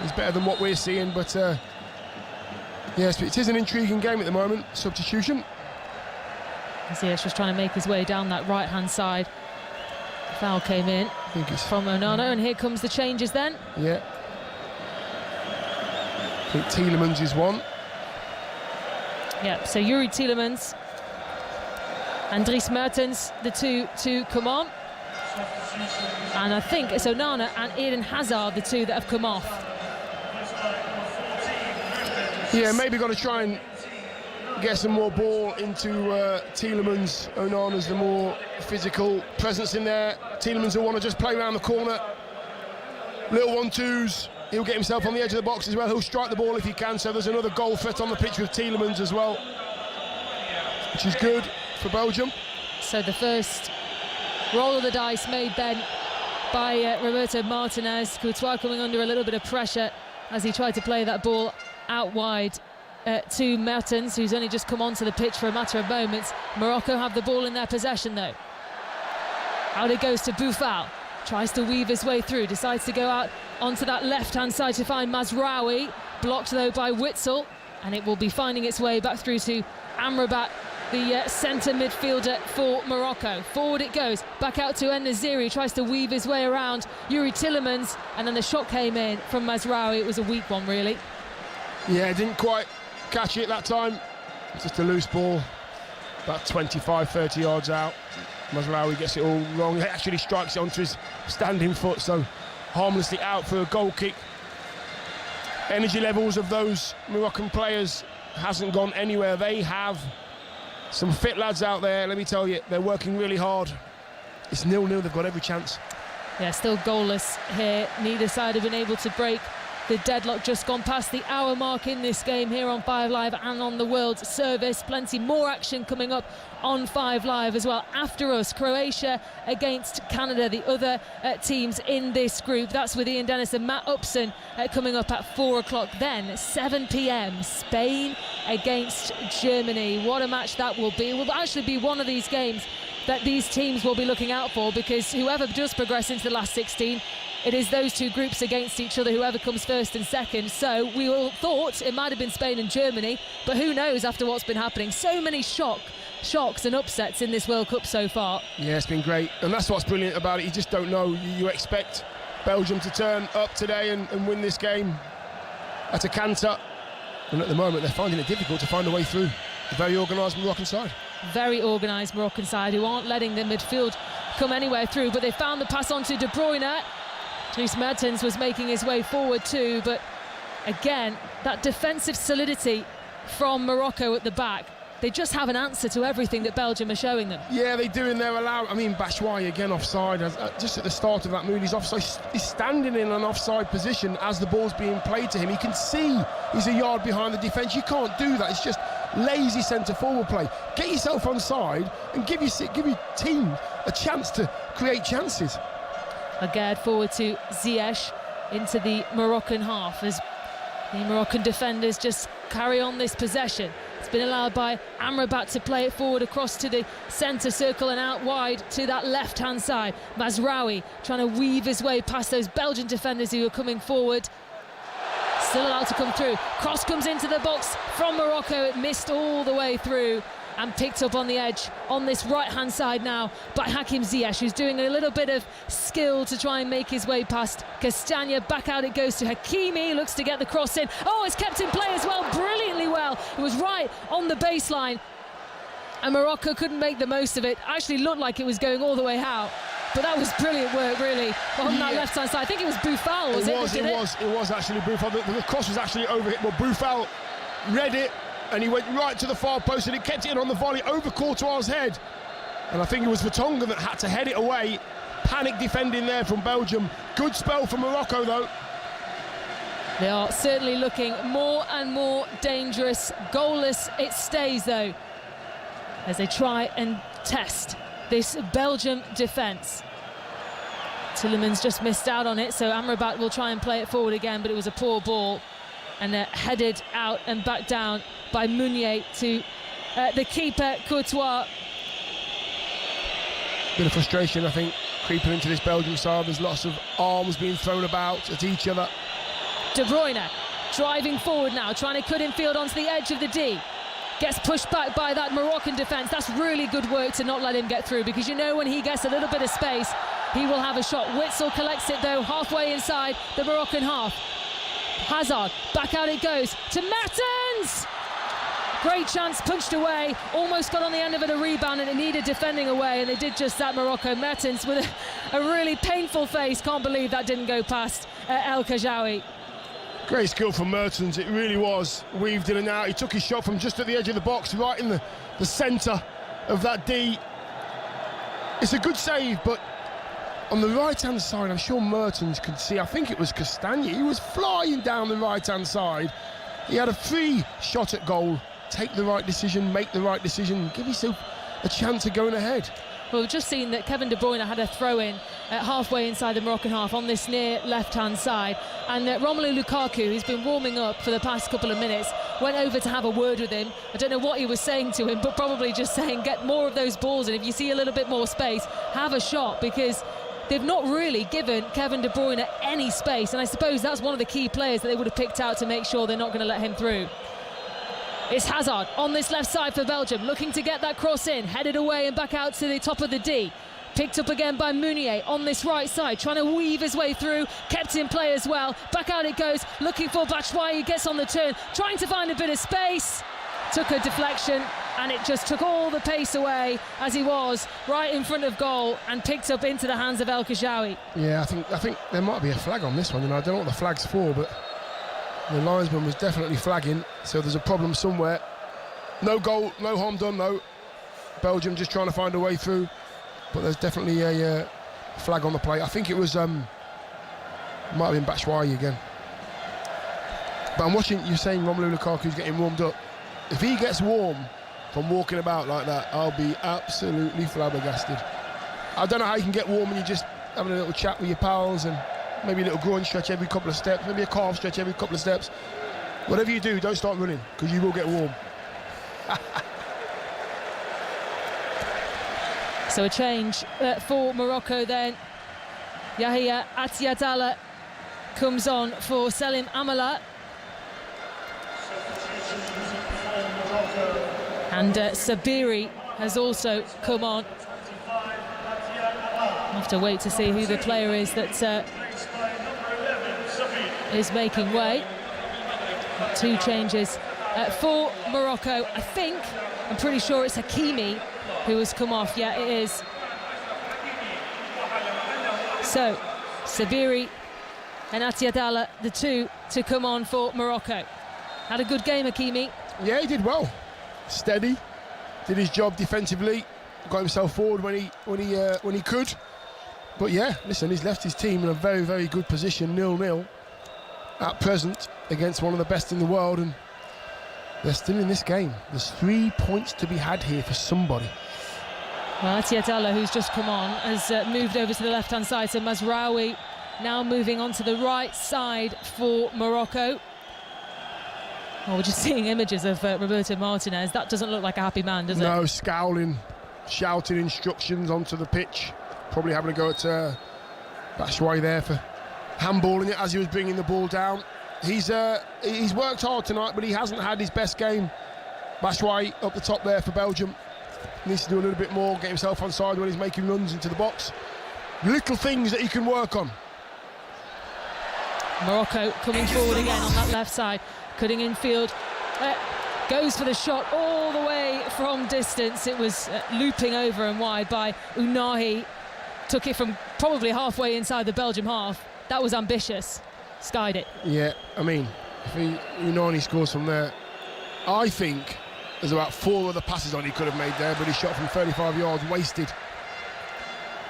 He's better than what we're seeing, but yes, it is an intriguing game at the moment. Substitution. Ziyech was trying to make his way down that right-hand side. Foul came in from Onana, and here comes the changes then. Yeah. I think Tielemans is one. Yeah, so Yuri Tielemans and Dries Mertens, the two to come on. And I think it's Onana and Eden Hazard, the two that have come off. Yeah, maybe got to try and get some more ball into Tielemans. Onana's the more physical presence in there. Tielemans will want to just play around the corner. Little 1-2s. He'll get himself on the edge of the box as well. He'll strike the ball if he can. So there's another goal threat on the pitch with Tielemans as well, which is good for Belgium. So the first roll of the dice made then by Roberto Martinez. Courtois coming under a little bit of pressure as he tried to play that ball out wide to Mertens, who's only just come onto the pitch for a matter of moments. Morocco have the ball in their possession though. Out it goes to Boufal. Tries to weave his way through, decides to go out onto that left-hand side to find Mazraoui. Blocked though by Witsel, and it will be finding its way back through to Amrabat, the centre midfielder for Morocco. Forward it goes, back out to En-Nesyri, tries to weave his way around Youri Tielemans, and then the shot came in from Mazraoui. It was a weak one, really. Yeah, didn't quite catch it that time. Just a loose ball, about 25-30 yards out. Mazraoui gets it all wrong. He actually strikes it onto his standing foot, so harmlessly out for a goal kick. Energy levels of those Moroccan players hasn't gone anywhere. They have some fit lads out there, let me tell you. They're working really hard. It's 0-0, they've got every chance. Yeah, still goalless here. Neither side have been able to break the deadlock. Just gone past the hour mark in this game here on 5 Live and on the World Service. Plenty more action coming up on 5 Live as well. After us, Croatia against Canada, the other teams in this group. That's with Ian Dennis and Matt Upson coming up at 4 o'clock. Then 7 p.m, Spain against Germany. What a match that will be. It will actually be one of these games that these teams will be looking out for, because whoever does progress into the last 16, it is those two groups against each other, whoever comes first and second. So we all thought it might have been Spain and Germany, but who knows after what's been happening. So many shocks and upsets in this World Cup so far. Yeah, it's been great, and that's what's brilliant about it. You just don't know. You expect Belgium to turn up today and win this game at a canter, and at the moment they're finding it difficult to find a way through. A very organised Moroccan side. Very organised Moroccan side who aren't letting the midfield come anywhere through, but they found the pass on to De Bruyne. Dries Mertens was making his way forward too, but again, that defensive solidity from Morocco at the back. They just have an answer to everything that Belgium are showing them. Yeah, they do, and they're allowed. I mean, Batshuayi again offside. Just at the start of that move, he's offside. He's standing in an offside position as the ball's being played to him. He can see he's a yard behind the defence. You can't do that. It's just lazy centre-forward play. Get yourself onside and give your team a chance to create chances. Lagarde forward to Ziyech into the Moroccan half as the Moroccan defenders just carry on this possession. It's been allowed by Amrabat to play it forward across to the centre circle and out wide to that left-hand side. Mazraoui trying to weave his way past those Belgian defenders who are coming forward. Still allowed to come through. Cross comes into the box from Morocco. It missed all the way through and picked up on the edge on this right-hand side now by Hakim Ziyech, who's doing a little bit of skill to try and make his way past Castagna. Back out it goes to Hakimi, looks to get the cross in. Oh, it's kept in play as well, brilliantly well. It was right on the baseline, and Morocco couldn't make the most of it. Actually looked like it was going all the way out. But that was brilliant work, really, on that left-hand side. I think it was Boufal, was it? It was actually Boufal. The cross was actually over it, but Boufal read it, and he went right to the far post, and he kept it in on the volley over Courtois' head. And I think it was Vertonghen that had to head it away. Panic defending there from Belgium. Good spell for Morocco, though. They are certainly looking more and more dangerous. Goalless it stays, though, as they try and test this Belgium defence. Tielemans just missed out on it, so Amrabat will try and play it forward again, but it was a poor ball, and headed out and back down by Meunier to the keeper, Courtois. Bit of frustration, I think, creeping into this Belgium side. There's lots of arms being thrown about at each other. De Bruyne driving forward now, trying to cut infield onto the edge of the D. Gets pushed back by that Moroccan defence. That's really good work to not let him get through, because you know when he gets a little bit of space, he will have a shot. Witsel collects it though, halfway inside the Moroccan half. Hazard, back out it goes to Mertens! Great chance, punched away, almost got on the end of it, a rebound, and it needed defending away, and they did just that. Morocco. Mertens with a really painful face, can't believe that didn't go past El Khajaoui. Great skill from Mertens, it really was. Weaved in and out, he took his shot from just at the edge of the box, right in the centre of that D. It's a good save, but on the right-hand side, I'm sure Mertens could see, I think it was Castagna, he was flying down the right-hand side. He had a free shot at goal. Take the right decision, make the right decision, give yourself a chance of going ahead. Well, we've just seen that Kevin De Bruyne had a throw-in halfway inside the Moroccan half on this near left-hand side, and Romelu Lukaku, who's been warming up for the past couple of minutes, went over to have a word with him. I don't know what he was saying to him, but probably just saying, get more of those balls, and if you see a little bit more space, have a shot, because they've not really given Kevin De Bruyne any space, and I suppose that's one of the key players that they would have picked out to make sure they're not going to let him through. It's Hazard on this left side for Belgium, looking to get that cross in, headed away and back out to the top of the D. Picked up again by Meunier on this right side, trying to weave his way through, kept in play as well. Back out it goes, looking for Batshuayi, gets on the turn, trying to find a bit of space. Took a deflection, and it just took all the pace away as he was right in front of goal and picked up into the hands of El Khajaoui. Yeah, I think there might be a flag on this one. I don't know what the flag's for, but the linesman was definitely flagging, so there's a problem somewhere. No goal, no harm done though. Belgium just trying to find a way through, but there's definitely a flag on the play. I think it was might have been Batshuayi again. But I'm watching, you're saying Romelu Lukaku's getting warmed up. If he gets warm from walking about like that, I'll be absolutely flabbergasted. I don't know how you can get warm when you're just having a little chat with your pals and maybe a little groin stretch every couple of steps, maybe a calf stretch every couple of steps. Whatever you do, don't start running, because you will get warm. So a change for Morocco then. Yahya Atiadala comes on for Selim Amala. And Sabiri has also come on. We'll have to wait to see who the player is that is making way. Two changes for Morocco. I'm pretty sure it's Hakimi who has come off. Yeah, it is. So, Sabiri and Atiadala, the two to come on for Morocco. Had a good game, Hakimi. Yeah, he did well. Steady, did his job defensively, got himself forward when he could. But yeah, listen, he's left his team in a very, very good position, 0-0 at present against one of the best in the world, and they're still in this game. There's 3 points to be had here for somebody. Well, Atiadala, who's just come on, has moved over to the left-hand side, so Mazraoui now moving onto the right side for Morocco. Well, we're just seeing images of Roberto Martinez. That doesn't look like a happy man, does it? No, scowling, shouting instructions onto the pitch. Probably having a go at Batshuayi there for handballing it as he was bringing the ball down. He's worked hard tonight, but he hasn't had his best game. Batshuayi up the top there for Belgium. Needs to do a little bit more, get himself on side when he's making runs into the box. Little things that he can work on. Morocco coming forward again on that left side. Cutting infield, goes for the shot all the way from distance. It was looping over and wide by Unahi. Took it from probably halfway inside the Belgium half. That was ambitious. Skied it. Yeah, I mean, if Unahi scores from there, I think there's about 4 other passes on he could have made there, but he shot from 35 yards, wasted.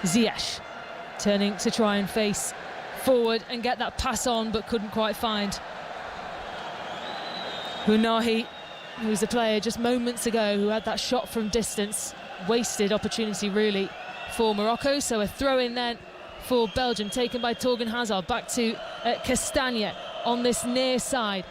Ziyech turning to try and face forward and get that pass on, but couldn't quite find Unahi, who was the player just moments ago who had that shot from distance. Wasted opportunity really for Morocco. So a throw in then for Belgium, taken by Torgan Hazard. Back to Castagna on this near side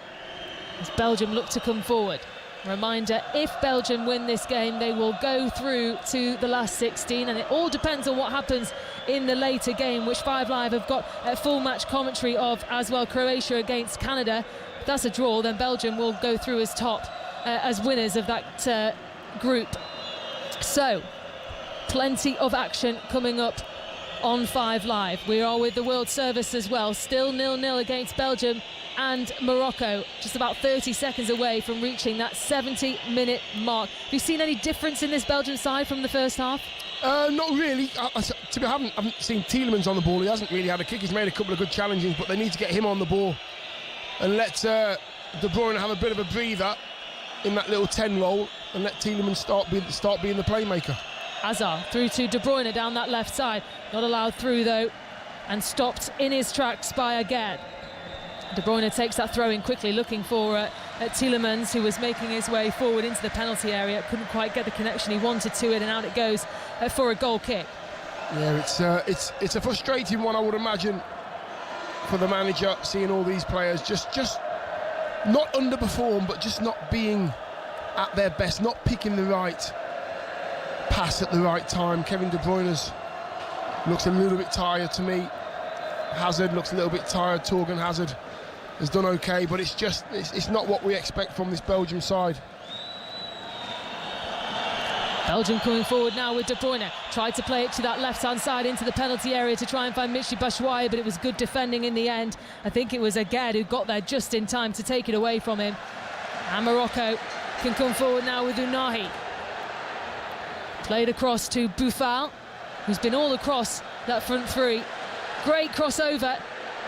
as Belgium look to come forward. Reminder, if Belgium win this game, they will go through to the last 16, and it all depends on what happens in the later game, which 5 Live have got a full match commentary of as well. Croatia against Canada. If that's a draw, then Belgium will go through as top, as winners of that group. So, plenty of action coming up on 5 Live. We are with the World Service as well. Still 0-0 against Belgium and Morocco. Just about 30 seconds away from reaching that 70-minute mark. Have you seen any difference in this Belgian side from the first half? Not really. I haven't seen Tielemans on the ball. He hasn't really had a kick. He's made a couple of good challenges, but they need to get him on the ball and let De Bruyne have a bit of a breather in that little 10 role and let Tielemans start being the playmaker. Hazard through to De Bruyne down that left side. Not allowed through though, and stopped in his tracks by Agad. De Bruyne takes that throw in quickly, looking for Tielemans, who was making his way forward into the penalty area. Couldn't quite get the connection he wanted to it, and out it goes for a goal kick. Yeah, it's a frustrating one, I would imagine, for the manager, seeing all these players just not underperform, but just not being at their best, not picking the right pass at the right time. Kevin De Bruyne looks a little bit tired to me. Hazard looks a little bit tired. Torgan Hazard has done okay, but it's not what we expect from this Belgium side. Belgium coming forward now with De Bruyne. Tried to play it to that left-hand side into the penalty area to try and find Michy Batshuayi, but it was good defending in the end. I think it was Agad who got there just in time to take it away from him. And Morocco can come forward now with Unahi. Played across to Boufal, who's been all across that front three. Great crossover.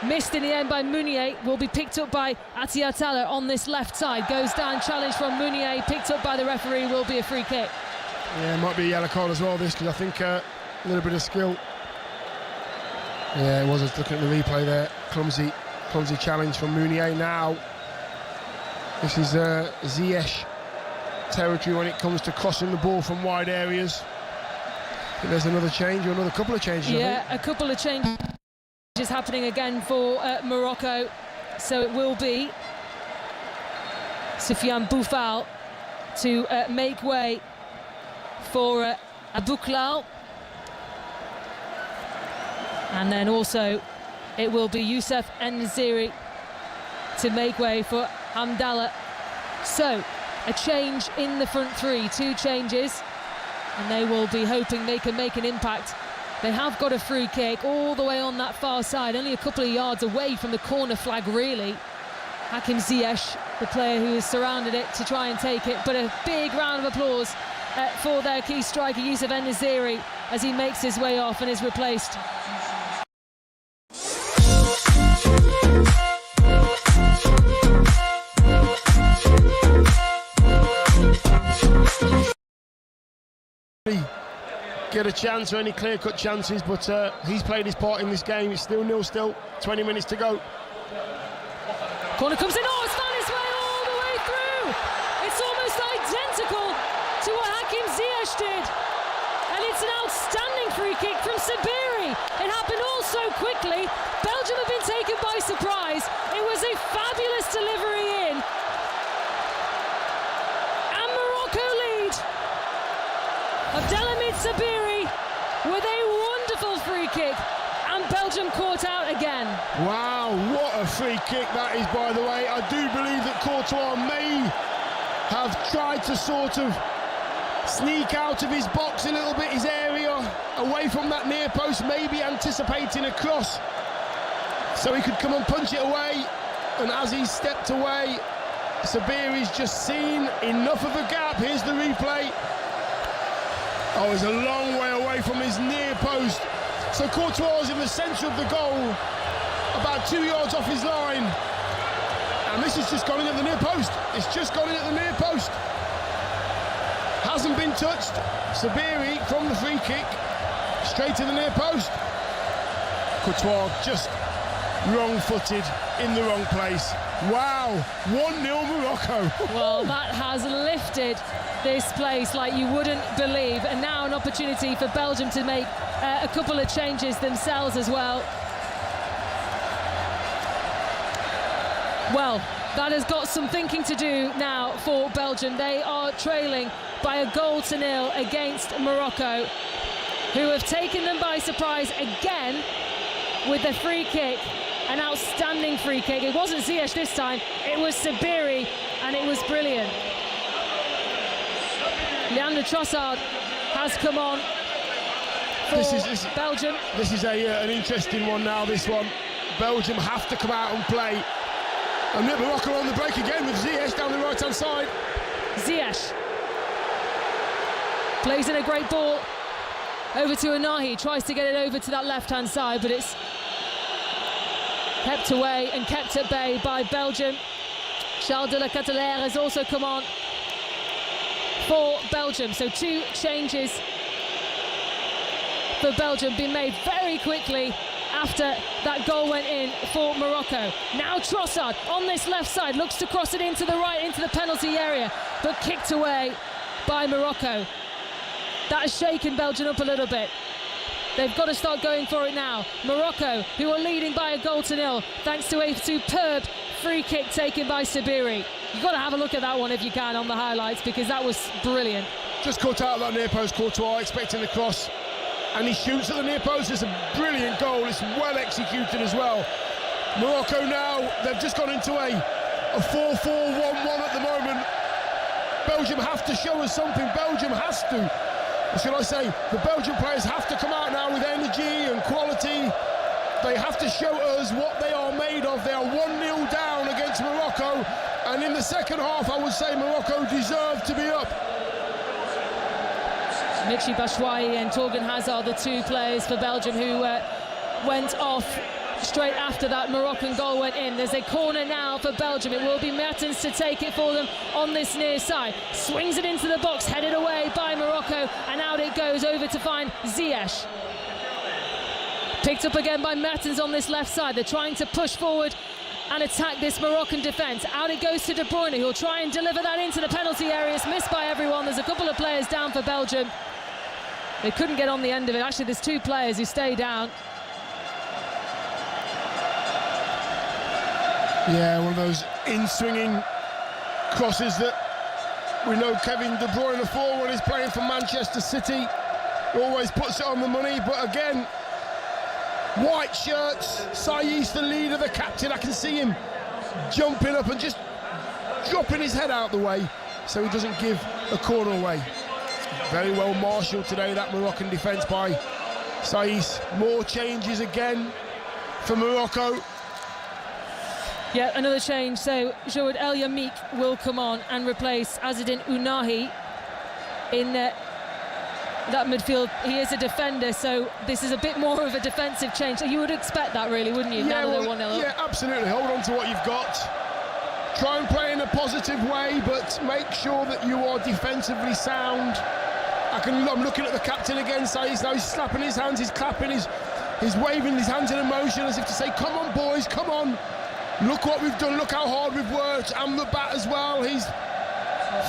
Missed in the end by Meunier. Will be picked up by Atiatala on this left side. Goes down, challenge from Meunier. Picked up by the referee. Will be a free kick. Yeah, it might be a yellow card as well, this, because I think a little bit of skill. Yeah, it was. I was looking at the replay there. Clumsy challenge from Meunier. Now, this is Ziyech territory when it comes to crossing the ball from wide areas. I think there's another change, or another couple of changes. Yeah, a couple of changes happening again for Morocco. So it will be Soufiane Boufal to make way for Abouklal. And then also it will be Youssef En-Nesyri to make way for Hamdallah. So a change in the front three, 2 changes, and they will be hoping they can make an impact. They have got a free kick all the way on that far side, only a couple of yards away from the corner flag, really. Hakim Ziyech, the player who has surrounded it to try and take it, but a big round of applause for their key striker, Youssef En-Nesyri, as he makes his way off and is replaced. Get a chance or any clear-cut chances, but he's played his part in this game. It's still 0-0, 20 minutes to go. Corner comes in, it's found its way all the way through. It's almost identical to what Hakim Ziyech did. And it's an outstanding free kick from Sabiri. It happened all so quickly. Belgium have been taken by surprise. It was a fabulous delivery in. And Morocco lead. Abdelhamid Sabiri with a wonderful free kick, and Belgium caught out again. Wow, what a free kick that is, by the way. I do believe that Courtois may have tried to sort of sneak out of his box a little bit, his area, away from that near post, maybe anticipating a cross so he could come and punch it away. And as he stepped away, Sabiri's just seen enough of a gap. Here's the replay. Oh, he's a long way away from his near post. So Courtois is in the centre of the goal, about 2 yards off his line. And this has just gone in at the near post. It's just gone in at the near post. Hasn't been touched. Sabiri from the free kick, straight to the near post. Courtois just wrong-footed in the wrong place. Wow, 1-0 Morocco. Well, that has lifted this place like you wouldn't believe, and now an opportunity for Belgium to make a couple of changes themselves as well. Well, that has got some thinking to do now for Belgium. They are trailing by 1-0 against Morocco, who have taken them by surprise again with a free kick. An outstanding free kick. It wasn't Ziyech this time, it was Sabiri, and it was brilliant. Leandro Trossard has come on for Belgium. This is an interesting one now, this one. Belgium have to come out and play. And Morocco on the break again with Ziyech down the right-hand side. Ziyech plays in a great ball over to Unahi, tries to get it over to that left-hand side, but it's kept away and kept at bay by Belgium. Charles de la Catelaire has also come on for Belgium, so 2 changes for Belgium being made very quickly after that goal went in for Morocco. Now Trossard on this left side looks to cross it into the right, into the penalty area, but kicked away by Morocco. That has shaken Belgium up a little bit. They've got to start going for it now. Morocco, who are leading by a goal to 0, thanks to a superb free kick taken by Sabiri. You've got to have a look at that one if you can on the highlights, because that was brilliant. Just caught out that near post, Courtois expecting the cross, and he shoots at the near post. It's a brilliant goal. It's well executed as well. Morocco now, they've just gone into a 4-4-1-1 at the moment. Belgium have to show us something. Belgium has to. Or should I say, the Belgian players have to come out now with energy and quality. They have to show us what they are made of. They are 1-0 down against Morocco, and in the second half, I would say Morocco deserved to be up. Michy Batshuayi and Torgan Hazard, the 2 players for Belgium who went off straight after that Moroccan goal went in. There's a corner now for Belgium. It will be Mertens to take it for them on this near side. Swings it into the box, headed away by Morocco, and out it goes over to find Ziyech. Picked up again by Mertens on this left side. They're trying to push forward and attack this Moroccan defence. Out it goes to De Bruyne, who'll try and deliver that into the penalty area. It's missed by everyone. There's a couple of players down for Belgium. They couldn't get on the end of it. Actually, there's 2 players who stay down. Yeah, one of those in-swinging crosses that we know Kevin De Bruyne for when he's playing for Manchester City. Always puts it on the money, but again, white shirts, Saïs, the leader, the captain, I can see him jumping up and just dropping his head out the way so he doesn't give a corner away. Very well marshalled today, that Moroccan defence by Saïs. More changes again for Morocco. Yeah, another change. So Joad El Yamik will come on and replace Azzedine Ounahi in that midfield. He is a defender, so this is a bit more of a defensive change. So you would expect that, really, wouldn't you? Yeah, now that they're 1-0 up. Yeah, absolutely. Hold on to what you've got. Try and play in a positive way, but make sure that you are defensively sound. I'm looking at the captain again. Saïs now, he's slapping his hands, he's clapping, he's waving his hands in emotion as if to say, come on, boys, come on. Look what we've done, look how hard we've worked. And the bat as well, he's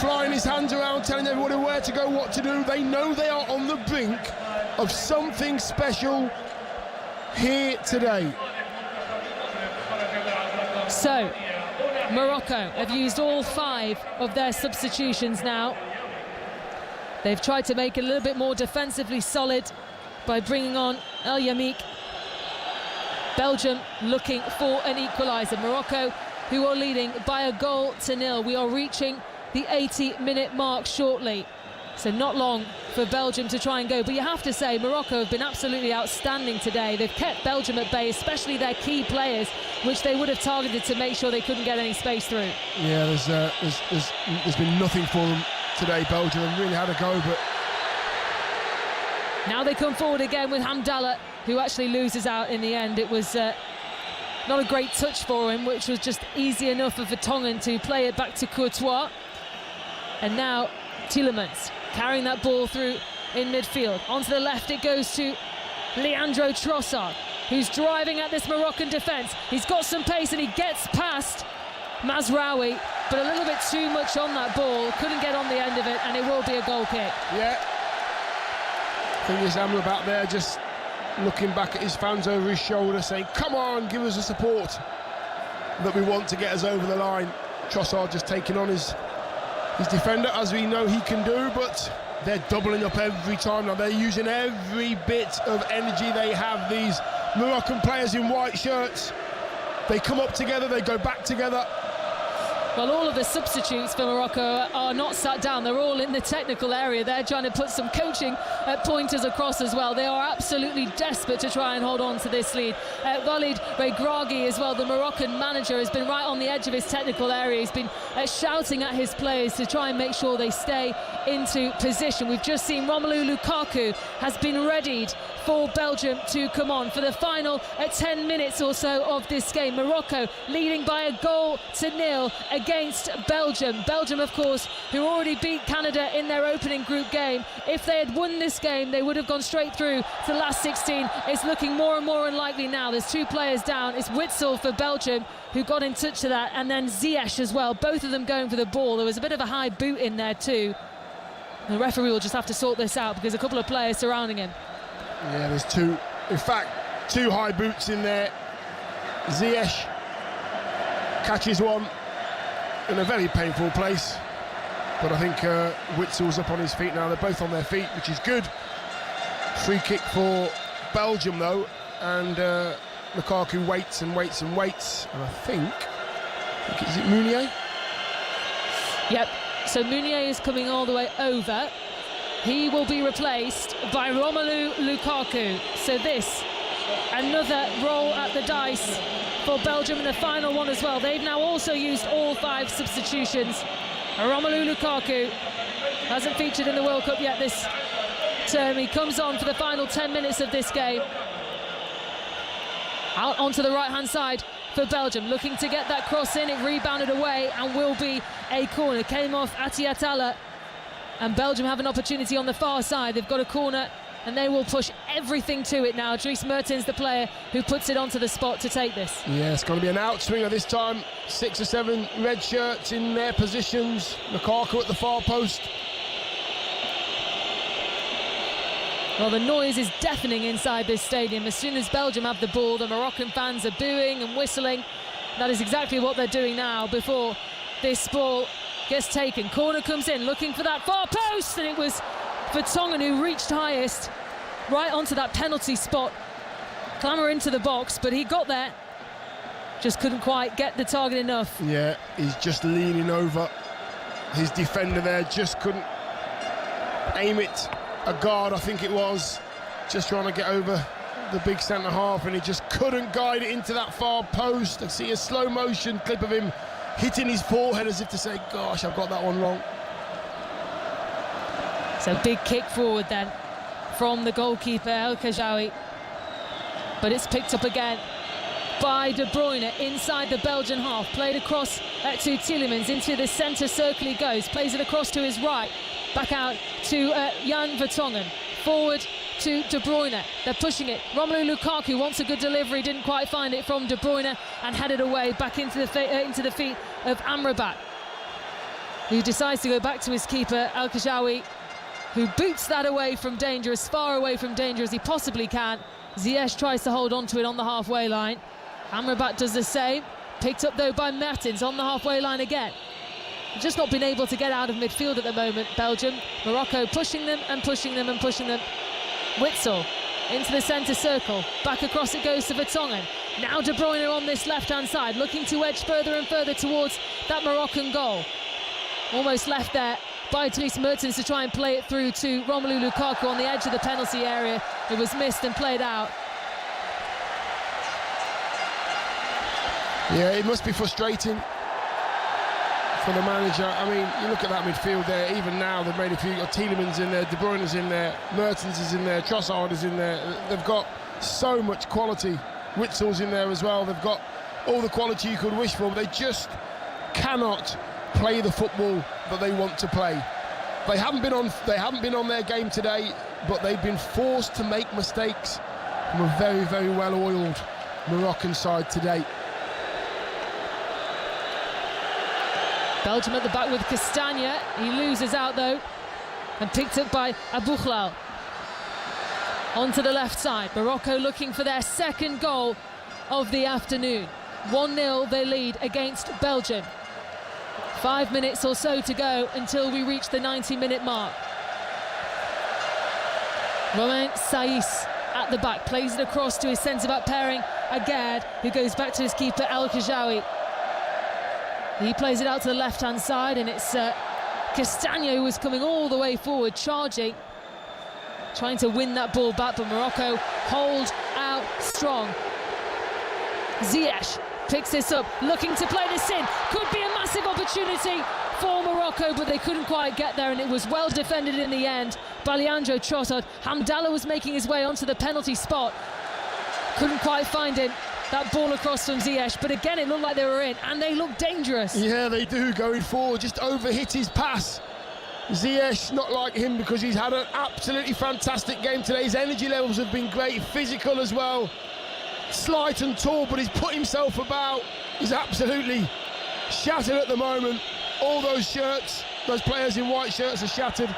flying his hands around, telling everybody where to go, what to do. They know they are on the brink of something special here today. So, Morocco have used all 5 of their substitutions now. They've tried to make it a little bit more defensively solid by bringing on El Yamik. Belgium looking for an equaliser. Morocco, who are leading by a goal to 0. We are reaching the 80-minute mark shortly, so not long for Belgium to try and go. But you have to say, Morocco have been absolutely outstanding today. They've kept Belgium at bay, especially their key players, which they would have targeted to make sure they couldn't get any space through. Yeah, there's been nothing for them today. Belgium have really had a go, but now they come forward again with Hamdallah, who actually loses out in the end. It was not a great touch for him, which was just easy enough for Vertonghen to play it back to Courtois. And now Tielemans carrying that ball through in midfield. Onto the left it goes to Leandro Trossard, who's driving at this Moroccan defence. He's got some pace and he gets past Mazraoui, but a little bit too much on that ball. Couldn't get on the end of it, and it will be a goal kick. Yeah. I think there's Amrabat there just looking back at his fans over his shoulder saying, come on, give us the support that we want to get us over the line. Trossard just taking on his defender, as we know he can do, but they're doubling up every time now. They're using every bit of energy they have, these Moroccan players in white shirts. They come up together, they go back together. Well, all of the substitutes for Morocco are not sat down. They're all in the technical area. They're trying to put some coaching pointers across as well. They are absolutely desperate to try and hold on to this lead. Walid Regragui as well, the Moroccan manager, has been right on the edge of his technical area. He's been shouting at his players to try and make sure they stay into position. We've just seen Romelu Lukaku has been readied for Belgium to come on for the final 10 minutes or so of this game. Morocco leading by 1-0 against Belgium. Belgium, of course, who already beat Canada in their opening group game. If they had won this game, they would have gone straight through to the last 16. It's looking more and more unlikely now. There's 2 players down. It's Witsel for Belgium who got in touch to that, and then Ziyech as well, both of them going for the ball. There was a bit of a high boot in there too. The referee will just have to sort this out because a couple of players surrounding him. Yeah, there's 2, in fact, 2 high boots in there. Ziyech catches one in a very painful place, but I think Witsel's up on his feet now. They're both on their feet, which is good. Free kick for Belgium though, and Lukaku waits and waits and waits, and I think is it Meunier? Yep, so Meunier is coming all the way over. He will be replaced by Romelu Lukaku. So this, another roll at the dice for Belgium in the final one as well. They've now also used all 5 substitutions. Romelu Lukaku hasn't featured in the World Cup yet this term. He comes on for the final 10 minutes of this game. Out onto the right-hand side for Belgium, looking to get that cross in. It rebounded away and will be a corner. Came off Atiatala. And Belgium have an opportunity on the far side. They've got a corner and they will push everything to it now. Dries Mertens, the player who puts it onto the spot to take this. Yeah, it's going to be an outswinger this time. 6 or 7 red shirts in their positions. Lukaku at the far post. Well, the noise is deafening inside this stadium. As soon as Belgium have the ball, the Moroccan fans are booing and whistling. That is exactly what they're doing now before this ball gets taken. Corner comes in, looking for that far post, and it was Vertonghen who reached highest right onto that penalty spot. Clamber into the box, but he got there. Just couldn't quite get the target enough. Yeah, he's just leaning over. His defender there just couldn't aim it. A guard, I think it was, just trying to get over the big centre half, and he just couldn't guide it into that far post. I see a slow motion clip of him hitting his forehead as if to say, gosh, I've got that one wrong. So big kick forward then from the goalkeeper El Khajaoui, but it's picked up again by De Bruyne inside the Belgian half. Played across to Tielemans, into the centre circle he goes, plays it across to his right, back out to Jan Vertonghen, forward to De Bruyne. They're pushing it. Romelu Lukaku wants a good delivery, didn't quite find it from De Bruyne, and headed away back into the feet of Amrabat, who decides to go back to his keeper El Khajaoui, who boots that away from danger, as far away from danger as he possibly can. Ziyech tries to hold on to it on the halfway line. Amrabat does the same. Picked up though by Mertens on the halfway line again. Just not been able to get out of midfield at the moment, Belgium. Morocco pushing them and pushing them and pushing them. Witsel into the centre circle. Back across it goes to Vertonghen. Now De Bruyne on this left-hand side, looking to edge further and further towards that Moroccan goal. Almost left there by Dries Mertens to try and play it through to Romelu Lukaku on the edge of the penalty area. It was missed and played out. Yeah, it must be frustrating for the manager. I mean, you look at that midfield there, even now they've made a few. Tielemans in there, De Bruyne's in there, Mertens is in there, Trossard is in there. They've got so much quality. Witsel's in there as well. They've got all the quality you could wish for, but they just cannot play the football that they want to play. They haven't been on their game today, but they've been forced to make mistakes from a very, very well-oiled Moroccan side today. Belgium at the back with Castagna. He loses out though, and picked up by Abouhlal. Onto the left side. Morocco looking for their second goal of the afternoon. 1-0 they lead against Belgium. 5 minutes or so to go until we reach the 90-minute mark. Romain Saïs at the back, plays it across to his centre-back pairing, Agad, who goes back to his keeper El Khajaoui. He plays it out to the left-hand side, and it's Castagno who is coming all the way forward, charging, trying to win that ball back, but Morocco hold out strong. Ziyech picks this up, looking to play this in. Could be a massive opportunity for Morocco, but they couldn't quite get there, and it was well defended in the end by Leandro Trossard. Hamdallah was making his way onto the penalty spot. Couldn't quite find him. That ball across from Ziyech, but again it looked like they were in, and they look dangerous. Yeah, they do, going forward, just overhit his pass. Ziyech, not like him, because he's had an absolutely fantastic game today. His energy levels have been great, physical as well. Slight and tall, but he's put himself about. He's absolutely shattered at the moment. All those shirts, those players in white shirts are shattered.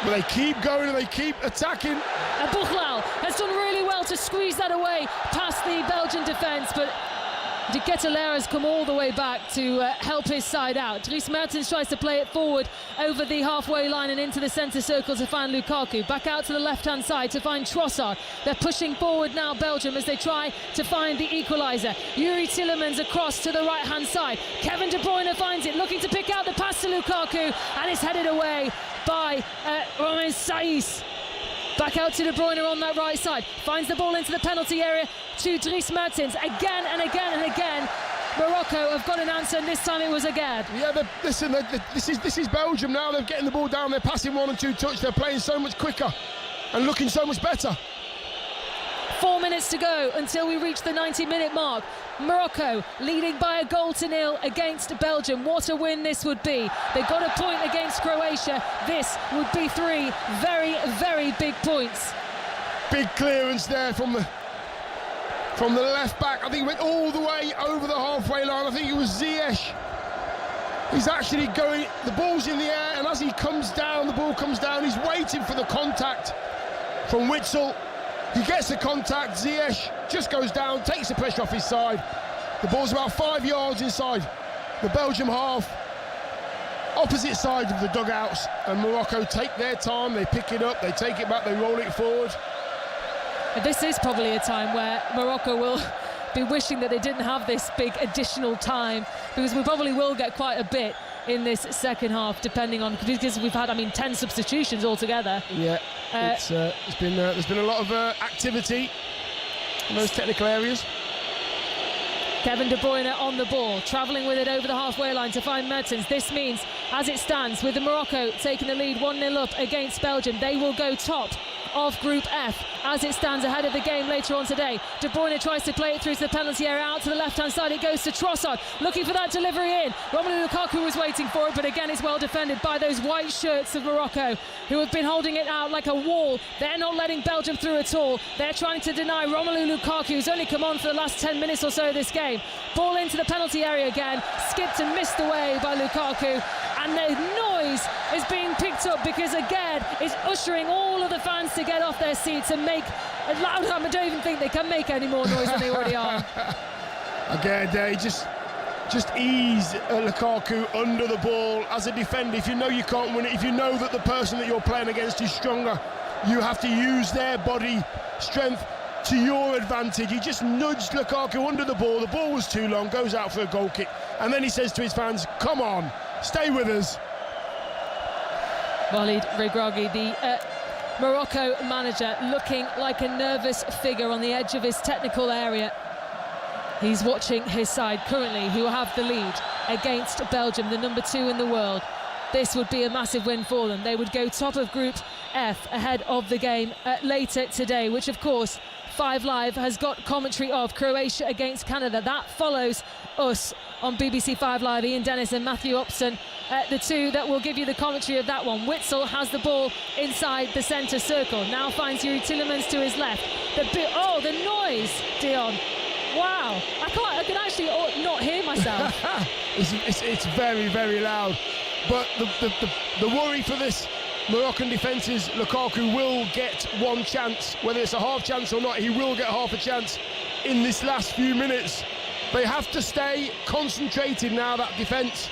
But they keep going and they keep attacking. Bouchlal has done really well to squeeze that away past the Belgian defence, but De Ketelaere has come all the way back to help his side out. Dries Mertens tries to play it forward over the halfway line and into the centre circle to find Lukaku. Back out to the left-hand side to find Trossard. They're pushing forward now, Belgium, as they try to find the equaliser. Yuri Tielemans across to the right-hand side. Kevin De Bruyne finds it, looking to pick out the pass to Lukaku, and it's headed away by Romain Saïs. Back out to De Bruyne on that right side. Finds the ball into the penalty area to Dries Mertens. Again and again and again, Morocco have got an answer, and this time it was Agad. Yeah, listen, this is Belgium now. They're getting the ball down. They're passing 1 and 2 touch. They're playing so much quicker and looking so much better. 4 minutes to go until we reach the 90-minute mark. Morocco leading by 1-0 against Belgium. What a win this would be. They got a point against Croatia. This would be 3 very, very big points. Big clearance there from the left back. I think it went all the way over the halfway line. I think it was Ziyech. He's actually going, the ball's in the air, and as he comes down, the ball comes down. He's waiting for the contact from Witsel. He gets the contact. Ziyech just goes down, takes the pressure off his side. The ball's about 5 yards inside the Belgium half, opposite side of the dugouts, and Morocco take their time. They pick it up, they take it back, they roll it forward. This is probably a time where Morocco will be wishing that they didn't have this big additional time, because we probably will get quite a bit in this second half, depending on, because we've had, 10 substitutions altogether. Yeah, there's been a lot of activity in those technical areas. Kevin De Bruyne on the ball, travelling with it over the halfway line to find Mertens. This means, as it stands, with the Morocco taking the lead 1-0 up against Belgium, they will go top of Group F as it stands ahead of the game later on today. De Bruyne tries to play it through to the penalty area, out to the left-hand side. It goes to Trossard, looking for that delivery in. Romelu Lukaku was waiting for it, but again it's well defended by those white shirts of Morocco, who have been holding it out like a wall. They're not letting Belgium through at all. They're trying to deny Romelu Lukaku, who's only come on for the last 10 minutes or so of this game. Ball into the penalty area again, skipped and missed away by Lukaku, and the noise is being picked up because Agad is ushering all of the fans to get off their seats and make a loud hum. I don't even think they can make any more noise than they already are. Again, they just ease Lukaku under the ball as a defender. If you know you can't win it, if you know that the person that you're playing against is stronger, you have to use their body strength to your advantage. He just nudged Lukaku under the ball. The ball was too long, goes out for a goal kick, and then he says to his fans, come on, stay with us. Walid Regragui, the Morocco manager, looking like a nervous figure on the edge of his technical area. He's watching his side currently, who have the lead against Belgium, the number 2 in the world. This would be a massive win for them. They would go top of Group F ahead of the game later today, which of course 5 Live has got commentary of Croatia against Canada. That follows us on BBC 5 Live, Ian Dennis and Matthew Upson, the two that will give you the commentary of that one. Witsel has the ball inside the centre circle, now finds Yuri Tielemans to his left. The noise, Dion. Wow, I can actually not hear myself. It's very, very loud. But the worry for this Moroccan defence is Lukaku will get one chance, whether it's a half chance or not. He will get half a chance in this last few minutes. They have to stay concentrated now, that defence.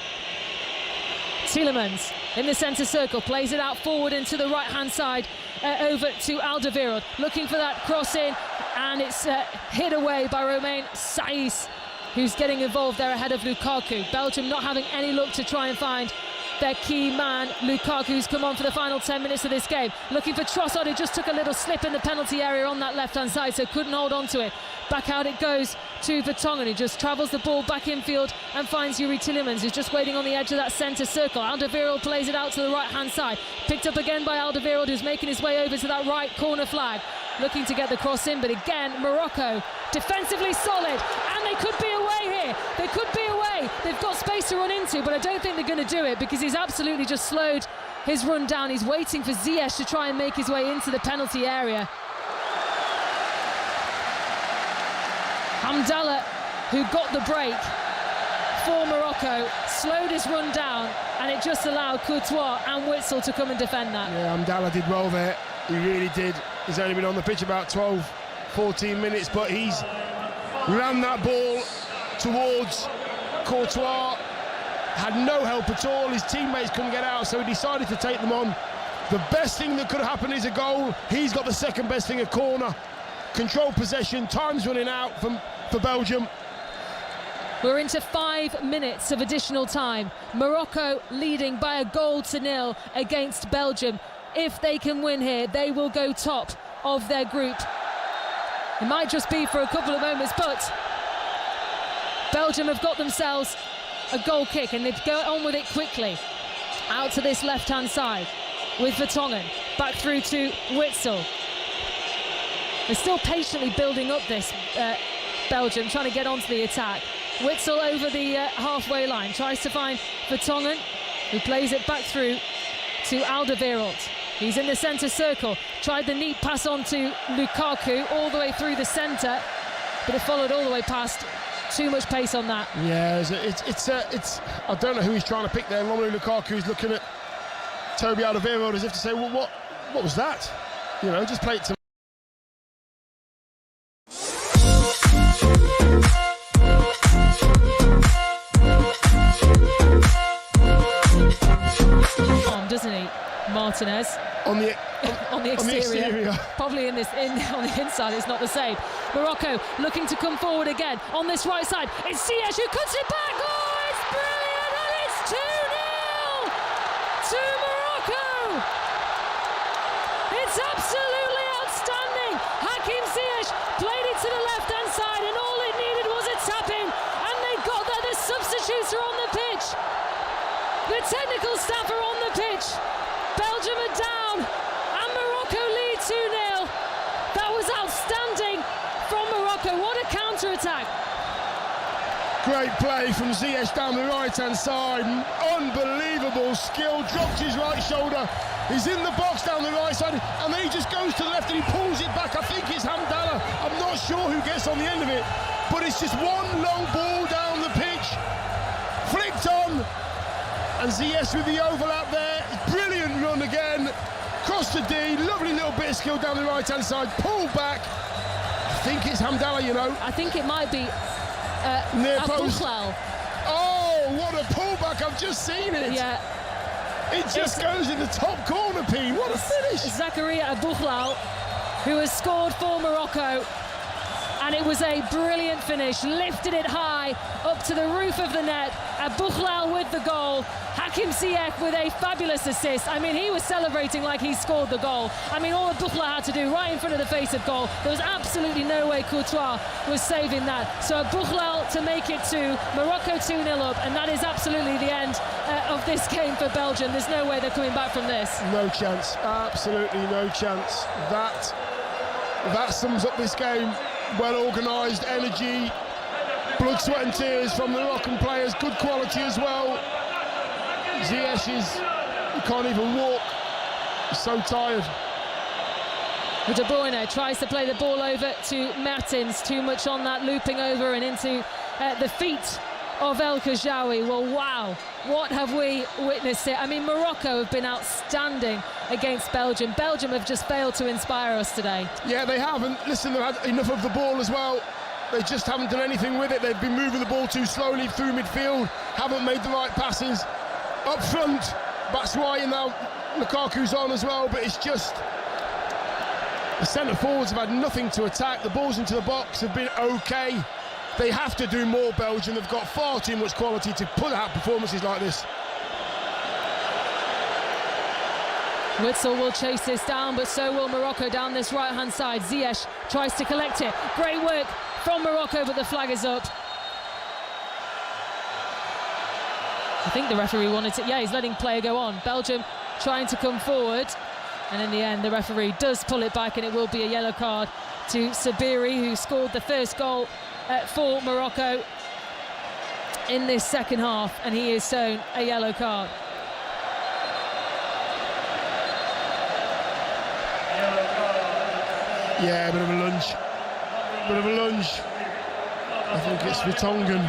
Tielemans in the centre circle, plays it out forward into the right-hand side, over to Alderweireld, looking for that cross in, and it's hit away by Romain Saïs. who's getting involved there ahead of Lukaku. Belgium not having any luck to try and find their key man, Lukaku, who's come on for the final 10 minutes of this game. Looking for Trossard, who just took a little slip in the penalty area on that left-hand side, so couldn't hold on to it. Back out it goes to Vertonghen, who just travels the ball back infield and finds Yuri Tielemans, who's just waiting on the edge of that centre circle. Alderweireld plays it out to the right-hand side. Picked up again by Alderweireld, who's making his way over to that right corner flag, looking to get the cross in. But again, Morocco defensively solid, and they could be away here. They could be away. They've got space to run into, but I don't think they're going to do it because he's absolutely just slowed his run down. He's waiting for Ziyech to try and make his way into the penalty area. Hamdallah, who got the break for Morocco, slowed his run down, and it just allowed Courtois and Witsel to come and defend that. Yeah, Hamdallah did well there. He really did. He's only been on the pitch about 12, 14 minutes, but he's ran that ball towards Courtois. Had no help at all. His teammates couldn't get out, so he decided to take them on. The best thing that could have happened is a goal. He's got the second best thing, a corner. Control possession, time's running out for Belgium. We're into 5 minutes of additional time. Morocco leading by a goal to nil against Belgium. If they can win here, they will go top of their group. It might just be for a couple of moments, but Belgium have got themselves a goal kick, and they go on with it quickly. Out to this left-hand side with Vertonghen. Back through to Witsel. They're still patiently building up this Belgium, trying to get onto the attack. Witsel over the halfway line, tries to find Vertonghen, who plays it back through to Alderweireld. He's in the centre circle, tried the neat pass on to Lukaku all the way through the centre, but it followed all the way past. Too much pace on that. Yeah, it's I don't know who he's trying to pick there. Romelu Lukaku's looking at Toby Alderweireld as if to say, well, what was that? You know, just play it to doesn't he, Martinez? On the exterior. Probably on the inside, it's not the same. Morocco looking to come forward again on this right side. It's Ziyech who cuts it back. Oh, it's brilliant, and it's 2-0 to Morocco. It's absolutely outstanding. Hakim Ziyech played it to the left-hand side, and all it needed was a tap-in, and they got there. The substitutes are on the pitch. The technical staff are on the pitch. Belgium are down, and Morocco lead 2-0. That was outstanding from Morocco. What a counter-attack. Great play from Ziyech down the right-hand side. Unbelievable skill. Drops his right shoulder. He's in the box down the right side, and then he just goes to the left and he pulls it back. I think it's Hamdallah. I'm not sure who gets on the end of it, but it's just one long ball down the pitch. Flicked on. And Ziyech with the overlap there. Brilliant run again. Cross to D. Lovely little bit of skill down the right-hand side. Pull back. I think it's Hamdallah, you know. I think it might be near post. Abouhlal. Oh, what a pullback. I've just seen it. Yeah. It just goes in the top corner, P. What a finish. Zakaria Abouhlal, who has scored for Morocco. And it was a brilliant finish. Lifted it high up to the roof of the net. Abouhlal with the goal. Hakim Ziyech with a fabulous assist. I mean, he was celebrating like he scored the goal. I mean, all Abouhlal had to do right in front of the face of goal. There was absolutely no way Courtois was saving that. So Abouhlal to make it to Morocco 2-0 up, and that is absolutely the end of this game for Belgium. There's no way they're coming back from this. No chance. Absolutely no chance. That sums up this game. Well organised, energy, blood, sweat and tears from the Moroccan players, good quality as well. Ziyech he can't even walk, he's so tired. De Bruyne tries to play the ball over to Mertens, too much on that, looping over and into the feet of El Khajaoui. Well, wow, what have we witnessed here? I mean, Morocco have been outstanding against Belgium. Belgium have just failed to inspire us today. Yeah, they have, and listen, they've had enough of the ball as well. They just haven't done anything with it. They've been moving the ball too slowly through midfield, haven't made the right passes. Up front, that's why now Lukaku's on as well, but it's just the centre forwards have had nothing to attack. The balls into the box have been okay. They have to do more, Belgium. They've got far too much quality to put out performances like this. Witsel will chase this down, but so will Morocco down this right-hand side. Ziyech tries to collect it. Great work from Morocco, but the flag is up. I think the referee wanted to... Yeah, he's letting play go on. Belgium trying to come forward. And in the end, the referee does pull it back, and it will be a yellow card to Sabiri, who scored the first goal for Morocco in this second half, and he is shown a yellow card. Yeah, a bit of a lunge. I think it's Vertonghen.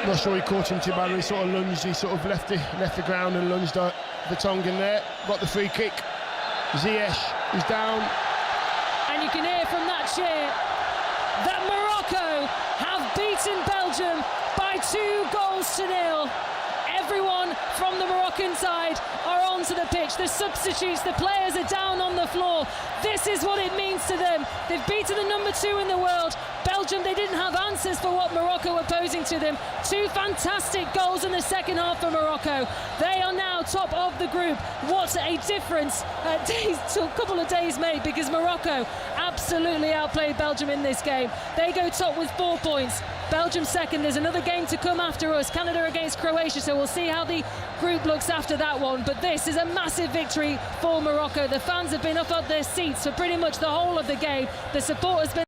Not sure he caught him too badly. He sort of lunged. He sort of left the ground and lunged at Vertonghen there. Got the free kick. Ziyech is down. And you can hear from that cheer that Morocco have beaten Belgium by 2-0. Everyone from the Moroccan side are onto the pitch. The substitutes, the players are down on the floor. This is what it means to them. They've beaten the number 2 in the world. Belgium, they didn't have answers for what Morocco were posing to them. 2 fantastic goals in the second half for Morocco. They are now top of the group. What a difference a couple of days made, because Morocco absolutely outplayed Belgium in this game. They go top with 4 points. Belgium second. There's another game to come after us, Canada against Croatia, so we'll see how the group looks after that one. But this is a massive victory for Morocco. The fans have been up at their seats for pretty much the whole of the game. The support has been